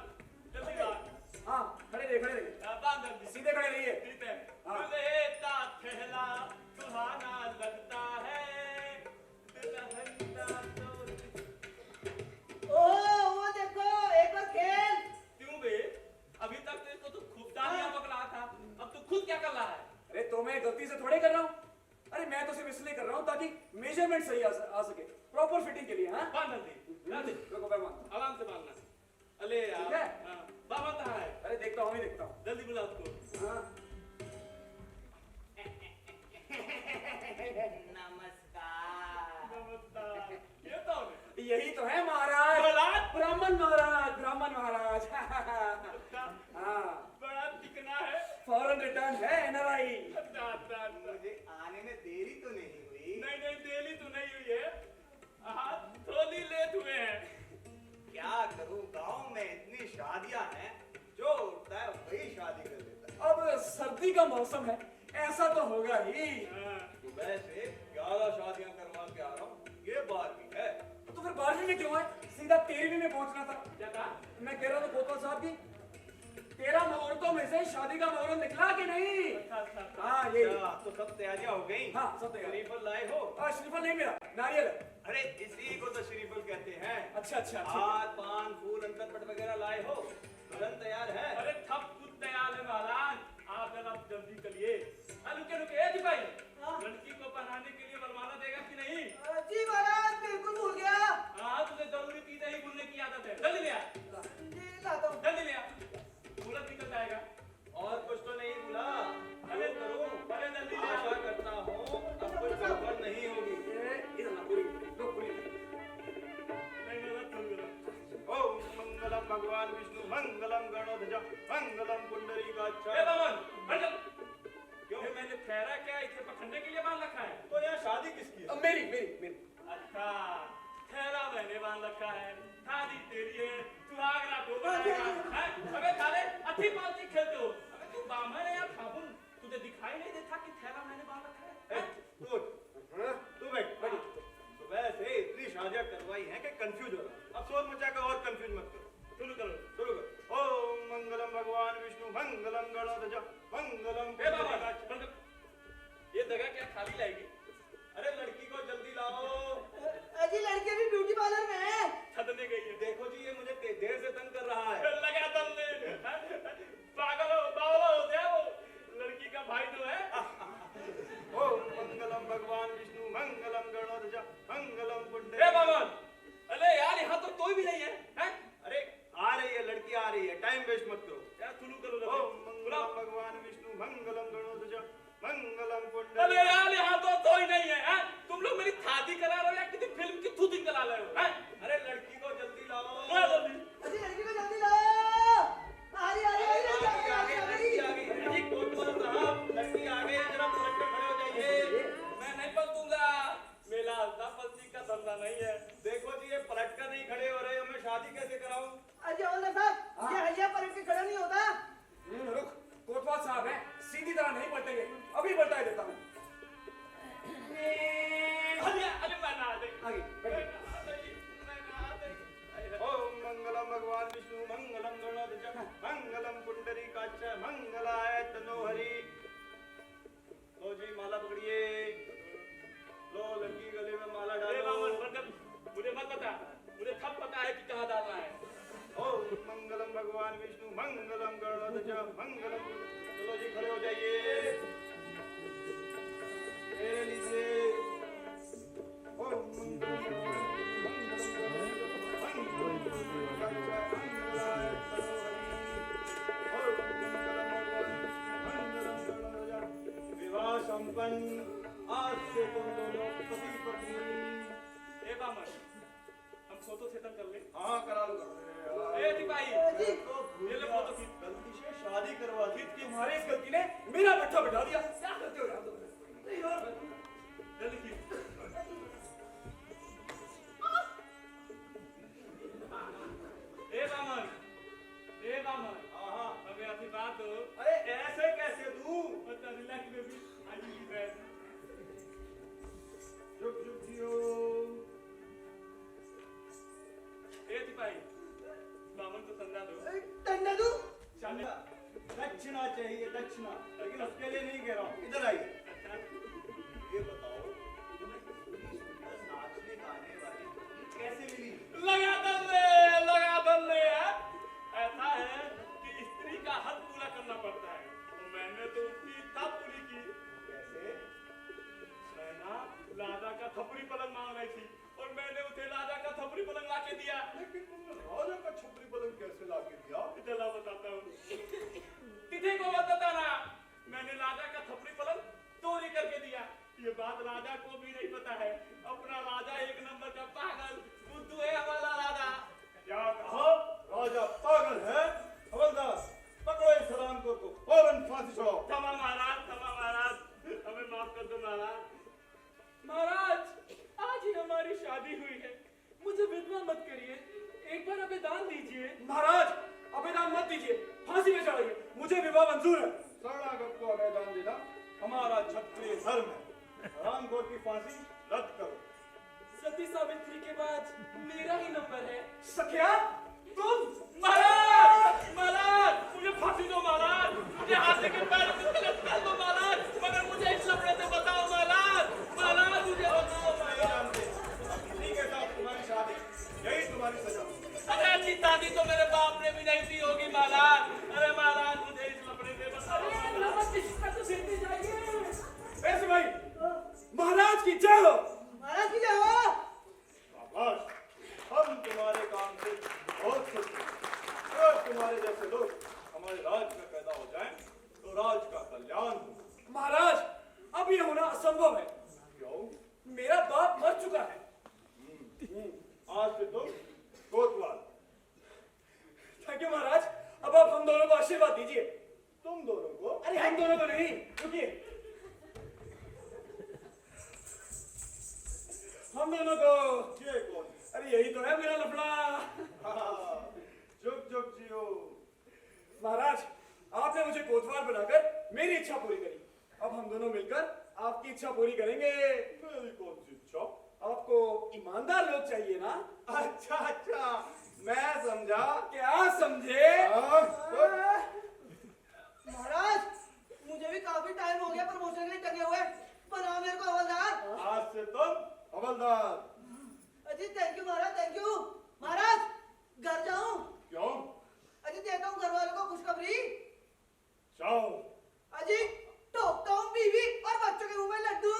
[SPEAKER 3] जल्दी बांध।
[SPEAKER 4] हाँ, खड़े रहिए, खड़े रहिए।
[SPEAKER 3] बांध जल्दी।
[SPEAKER 4] सीधे खड़े रहिए।
[SPEAKER 3] ठीक है।
[SPEAKER 4] हाँ।
[SPEAKER 3] दूल्हे का थैला सुहाना लगता है।
[SPEAKER 4] मैं गलती से थोड़े कर रहा हूँ। अरे मैं तो सिर्फ इसलिए कर रहा हूँ ताकि मेजरमेंट सही आ सके, प्रॉपर फिटिंग के लिए। हाँ
[SPEAKER 8] बांध जल्दी
[SPEAKER 4] रुको मैं बांधता
[SPEAKER 8] आराम से बांधना। अले यार
[SPEAKER 4] ठीक है?
[SPEAKER 8] हाँ, बाबा कहाँ है?
[SPEAKER 4] हूँ। अरे देखता हूँ, देखता हूँ।
[SPEAKER 8] जल्दी बुला उसको।
[SPEAKER 4] हाँ
[SPEAKER 3] नमस्कार।
[SPEAKER 8] ये तो है।
[SPEAKER 4] यही तो है महाराज,
[SPEAKER 8] महाराज?
[SPEAKER 4] ब्राह्मण महाराज, ब्राह्मण महाराज।
[SPEAKER 8] अच्छा,
[SPEAKER 4] हाँ
[SPEAKER 8] बड़ा चिकना है।
[SPEAKER 4] फॉरेन रिटर्न है एनआरआई।
[SPEAKER 8] अच्छा, अच्छा, अच्छा।
[SPEAKER 5] मुझे आने में देरी तो नहीं हुई?
[SPEAKER 8] नहीं नहीं देली तो नहीं हुई है। हाँ, थोड़ी लेट हुए हैं।
[SPEAKER 5] क्या करूं, गांव में इतनी शादियां हैं, जो उठता है वही शादी कर लेता है।
[SPEAKER 4] अब सर्दी का मौसम है, ऐसा तो होगा ही।
[SPEAKER 8] हाँ,
[SPEAKER 5] सुबह से 11 शादियां करवा के आ रहा हूँ, ये 12वीं है।
[SPEAKER 4] तो फिर 12वीं में क्यों है? सीधा 13वीं में पहुंचना था।
[SPEAKER 8] क्या कहा?
[SPEAKER 4] मैं कह रहा था कोतवाल साहब की 13 मुहूर्तों में से शादी का मुहूर्त निकला कि नहीं?
[SPEAKER 8] अच्छा, अच्छा, अच्छा।
[SPEAKER 4] हाँ यही।
[SPEAKER 5] अच्छा, तो सब तैयारियां हो गई?
[SPEAKER 4] हाँ सब तैयार।
[SPEAKER 5] श्रीफल लाए हो?
[SPEAKER 4] श्रीफल नहीं मेरा, नारियल है।
[SPEAKER 5] अरे इसी को तो श्रीफल कहते हैं।
[SPEAKER 4] अच्छा अच्छा ठीक है।
[SPEAKER 5] हाथ पान फूल अंतरपट वगैरह लाए हो? तुरंत तैयार है।
[SPEAKER 8] अरे सब कुछ तैयार है महाराज, आप जरा जल्दी करिए। रुके रुके ए जी भाई, लड़की को पहनाने के लिए बलवाना देगा कि नहीं?
[SPEAKER 5] जी महाराज, बिल्कुल भूल गया।
[SPEAKER 8] हाँ, तुझे जरूरी चीजें ही भूलने की आदत है। जल्दी ले आ,
[SPEAKER 5] जी लाता हूँ।
[SPEAKER 8] जल्दी ले आ। सूरज निकल जाएगा।
[SPEAKER 5] और कुछ तो नहीं भूला?
[SPEAKER 8] अरे करो, अरे जल्दी ले आ।
[SPEAKER 5] आशा करता हूँ अब कोई गड़बड़ नहीं होगी।
[SPEAKER 8] नहीं नहीं रख करो।
[SPEAKER 5] ओम मंगलम भगवान विष्णु मंगलम गणोध्वज मंगलम पुंडरीकाक्ष।
[SPEAKER 8] ए बावन, हट जा। क्यों? ये मैंने ठहरा क्या इसे पकड़ने के लिए बांध रखा है?
[SPEAKER 5] तो यहाँ शादी किसकी है?
[SPEAKER 4] मेरी मेरी मेरी।
[SPEAKER 8] अच्छा, ठहरा मैंने बांध रखा है, शादी तेरी है, सुहाग रात हो जाएगा। हैं? अबे साले अच्छी पालती खेलते हो। अबे तू बामन है या फाबुन? तुझे दिखाई नहीं देता कि ठहरा मैंने बांध रखा है? हैं?
[SPEAKER 5] तू बैठ। सुबह से इतनी शादियां करवाई हैं कि कंफ्यूज हो रहा। अब सोच मचा कर और कंफ्यूज मत करो।
[SPEAKER 8] शुरू करो।
[SPEAKER 5] शुरू करो। ओम मंगलम भगवान विष्णु मंगलम गणोध्वज मंगलम
[SPEAKER 8] ए बाबा,
[SPEAKER 5] पुंडरीकाक्ष।
[SPEAKER 8] बंद कर। ये जगह क्या खाली लाएगी?
[SPEAKER 5] अरे लड़की को जल्दी लाओ।
[SPEAKER 9] अजी लड़की अभी ब्यूटी पार्लर में है।
[SPEAKER 8] छदने गई है।
[SPEAKER 5] देखो जी, ये मुझे देर से तंग कर रहा है।
[SPEAKER 8] लगा दल ने। पागल हो, बावला हो गया वो। लड़की का भाई तो है।
[SPEAKER 5] ओम मंगलम भगवान विष्णु मंगलम गणोध्वज मंगलम
[SPEAKER 8] ए
[SPEAKER 5] पुंडरीकाक्ष।
[SPEAKER 8] बावन, अरे यार यहाँ तो कोई भी नहीं है। हैं?
[SPEAKER 5] अरे आ रही है लड़की, आ रही है, टाइम वेस्ट मत करो।
[SPEAKER 8] यार शुरू करो जल्दी।
[SPEAKER 5] ओम मंगलम
[SPEAKER 8] बुलाओ।
[SPEAKER 5] भगवान विष्णु मंगलम गणोध्वज मंगलम
[SPEAKER 8] अरे
[SPEAKER 5] पुंडरीकाक्ष।
[SPEAKER 8] यार यहाँ तो कोई नहीं है। हैं? तुम लोग मेरी शादी करा रहे हो या किसी फिल्म की शूटिंग करा रहे हो? हैं?
[SPEAKER 5] अरे लड़की को जल्दी लाओ।
[SPEAKER 8] बुला जल्दी।
[SPEAKER 9] अजी लड़की को जल्दी लाओ। आ रही
[SPEAKER 5] लड़की आ गई, लड़की आ गई। अजी कोतवाल साहब, लड़की आ गई, जरा पलट कर खड़े हो जाइए।
[SPEAKER 8] मैं नहीं पलटूंगा, मेरा हल्का पलटी का धंधा नहीं है।
[SPEAKER 5] देखो जी, ये पलट कर नहीं खड़े हो रहे हो, मैं शादी कैसे कराऊं?
[SPEAKER 9] अजी हवलदार साहब, ये हैया पलट के खड़ा नहीं होता।
[SPEAKER 4] रुक, कोतवाल साहब है, सीधी तरह नहीं पलटेंगे, अभी पलटा देता हूँ।
[SPEAKER 8] अरे मैं ना दे।
[SPEAKER 4] आगे बैठिए।
[SPEAKER 5] ओम मंगलम भगवान विष्णु मंगलम गणोध्वज मंगलम पुंडरीकाक्ष मंगलाय तनोहरि। लो जी माला पकड़िए। लो लड़की गले में माला
[SPEAKER 8] ए
[SPEAKER 5] डालो।
[SPEAKER 8] बावन, मतलब मुझे मत बता, मुझे सब पता है कि कहाँ डालना है।
[SPEAKER 5] ओम मंगलम भगवान विष्णु मंगलम गणोध्वज मंगलम। चलो जी खड़े हो जाइए। मेरे लीजिए। ओम मंगलम विवाह संपन्न। आज से तुम दोनों पति पत्नी।
[SPEAKER 8] ए बावन, हम फोटो सेटल कर ले।
[SPEAKER 5] हाँ करा लो।
[SPEAKER 8] ए सिपाही,
[SPEAKER 9] अजी
[SPEAKER 8] ये ले फोटो खींच।
[SPEAKER 5] गलती से शादी करवा दी।
[SPEAKER 4] तुम्हारी इस गलती ने मेरा बच्चा बिठा दिया। क्या करते हो यार तुम?
[SPEAKER 8] जल्दी खींच। ए बावन, ए बावन,
[SPEAKER 5] हाँ
[SPEAKER 8] अबे ऐसी बात हो।
[SPEAKER 5] अरे ऐसे कैसे दूं?
[SPEAKER 8] अच्छा relax baby, I will be back.
[SPEAKER 5] चुप चुप जियो।
[SPEAKER 8] ए सिपाही, बावन को संदा दो।
[SPEAKER 9] टंडा दूं।
[SPEAKER 8] शादी।
[SPEAKER 5] दक्षिणा चाहिए, दक्षिणा। लेकिन उसके लिए नहीं कह रहा हूँ, इधर आइए।
[SPEAKER 8] अच्छा,
[SPEAKER 5] ये बताओ, तुम्हें इतनी सुंदर नाचने गाने वाली कैसे मिली?
[SPEAKER 8] लगा दल्ले, लगा दल्ले। ऐसा है कि स्त्री का हक पूरा करना पड़ता है, तो मैंने तो उसकी इच्छा पूरी की। के दिया।
[SPEAKER 7] लेकिन तुमने राजा का छपरी पलंग कैसे ला के दिया?
[SPEAKER 8] चला बताता हूँ। तिथि को मत बताना, मैंने राजा का छपरी पलंग चोरी करके दिया। ये बात राजा को भी नहीं पता है। अपना राजा एक नंबर का पागल बुद्धू है हमारा राजा।
[SPEAKER 7] क्या कहा? राजा पागल है? हवलदार, पकड़ो इस हरामखोर को, फौरन फांसी चढ़ाओ।
[SPEAKER 8] क्षमा महाराज, हमें माफ कर दो महाराज। महाराज, आज ही हमारी शादी हुई है, मुझे विधवा मत करिए, एक बार अबेदान दीजिए।
[SPEAKER 4] महाराज, अबेदान मत दीजिए, फांसी में चढ़ाइए, मुझे विवाह मंजूर है।
[SPEAKER 7] शरणागत को अबेदान देना हमारा क्षत्रिय धर्म है। हरामखोर की फांसी रद्द करो।
[SPEAKER 8] सती सावित्री के बाद मेरा ही नंबर है।
[SPEAKER 4] सखिया, तुम?
[SPEAKER 8] महाराज, मुझे फांसी दो महाराज, मुझे हाथी के पैर में तलक कर दो महाराज, मगर मुझे इस लफड़े से बचाओ महाराज, मुझे बचाओ महाराज।
[SPEAKER 7] इसी के साथ तुम्हारी शादी, यही तुम्हारी सजा।
[SPEAKER 8] अरे अच्छी शादी तो मेरे बाप ने भी नहीं दी होगी महाराज। अरे महाराज, मुझे इस लफड़े से बचाओ।
[SPEAKER 4] ऐसे भाई, महाराज की जय हो।
[SPEAKER 9] महाराज की जय हो।
[SPEAKER 7] शाबाश, हम तुम्हारे काम से बहुत खुश हैं। अगर तुम्हारे जैसे लोग हमारे राज में पैदा हो जाएं, तो राज का कल्याण हो।
[SPEAKER 4] महाराज, अब ये होना असंभव है।
[SPEAKER 7] क्यों?
[SPEAKER 4] मेरा बाप मर चुका है।
[SPEAKER 7] आज से तुम कोतवाल।
[SPEAKER 4] थैंक यू महाराज, अब आप हम दोनों को आशीर्वाद दीजिए।
[SPEAKER 7] तुम दोनों को?
[SPEAKER 4] अरे हम दोनों को नहीं, रुकिए, हम दोनों को।
[SPEAKER 7] ये कौन?
[SPEAKER 4] अरे यही तो है मेरा लफड़ा।
[SPEAKER 7] हाँ, जुग जुग जियो।
[SPEAKER 4] महाराज, आपने मुझे कोतवाल बनाकर मेरी इच्छा पूरी करी। अब हम दोनों मिलकर आपकी इच्छा पूरी करेंगे।
[SPEAKER 7] मेरी कौन सी इच्छा?
[SPEAKER 4] आपको ईमानदार लोग चाहिए ना?
[SPEAKER 7] अच्छा, मैं समझा।
[SPEAKER 4] क्या समझे?
[SPEAKER 9] महाराज, मुझे भी काफी टाइम हो गया प्रमोशन के लिए टंगे हुए, बनाओ मेरे को हवलदार।
[SPEAKER 7] आज से तुम हवलदार।
[SPEAKER 9] अजी थैंक यू महाराज, थैंक यू। महाराज, घर जाऊं?
[SPEAKER 7] क्यों?
[SPEAKER 9] अजी देता हूँ घर वालों को खुशखबरी।
[SPEAKER 7] जाओ।
[SPEAKER 9] अजी टोकता हूँ बीवी और बच्चों के मुंह में लड्डू।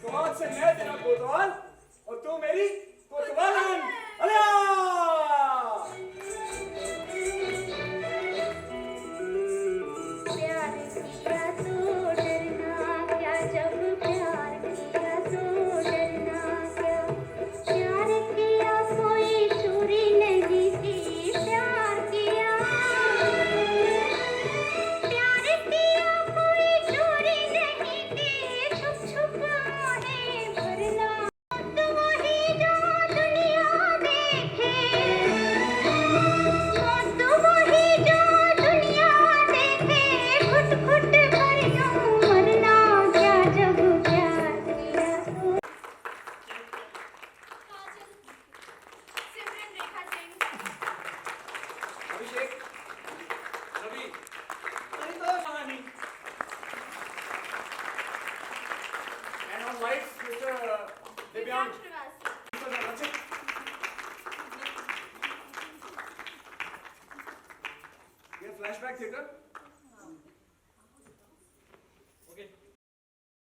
[SPEAKER 4] तो आज से मैं तेरा कोतवाल और तू मेरी कोतवालन। अरे
[SPEAKER 6] प्यार किया तो डरना क्या, जब प्यार किया तो डरना क्या, प्यार किया कोई चोरी नहीं की, प्यार किया कोई चोरी नहीं की, छुप छुप आहें भरना, तो वही जो दुनिया देखे, तो वही जो दुनिया देखे, घुट घुट कर यूं मरना क्या, जब प्यार किया तो।
[SPEAKER 2] काजल, सिमरन, रेखा सिंह,
[SPEAKER 4] अभिषेक, रवि,
[SPEAKER 9] अरे तो
[SPEAKER 8] कहानी
[SPEAKER 4] and on lights, Mr. Divyansh.
[SPEAKER 2] Srivastava.
[SPEAKER 4] That's it. ये फ्लैशबैक थिएटर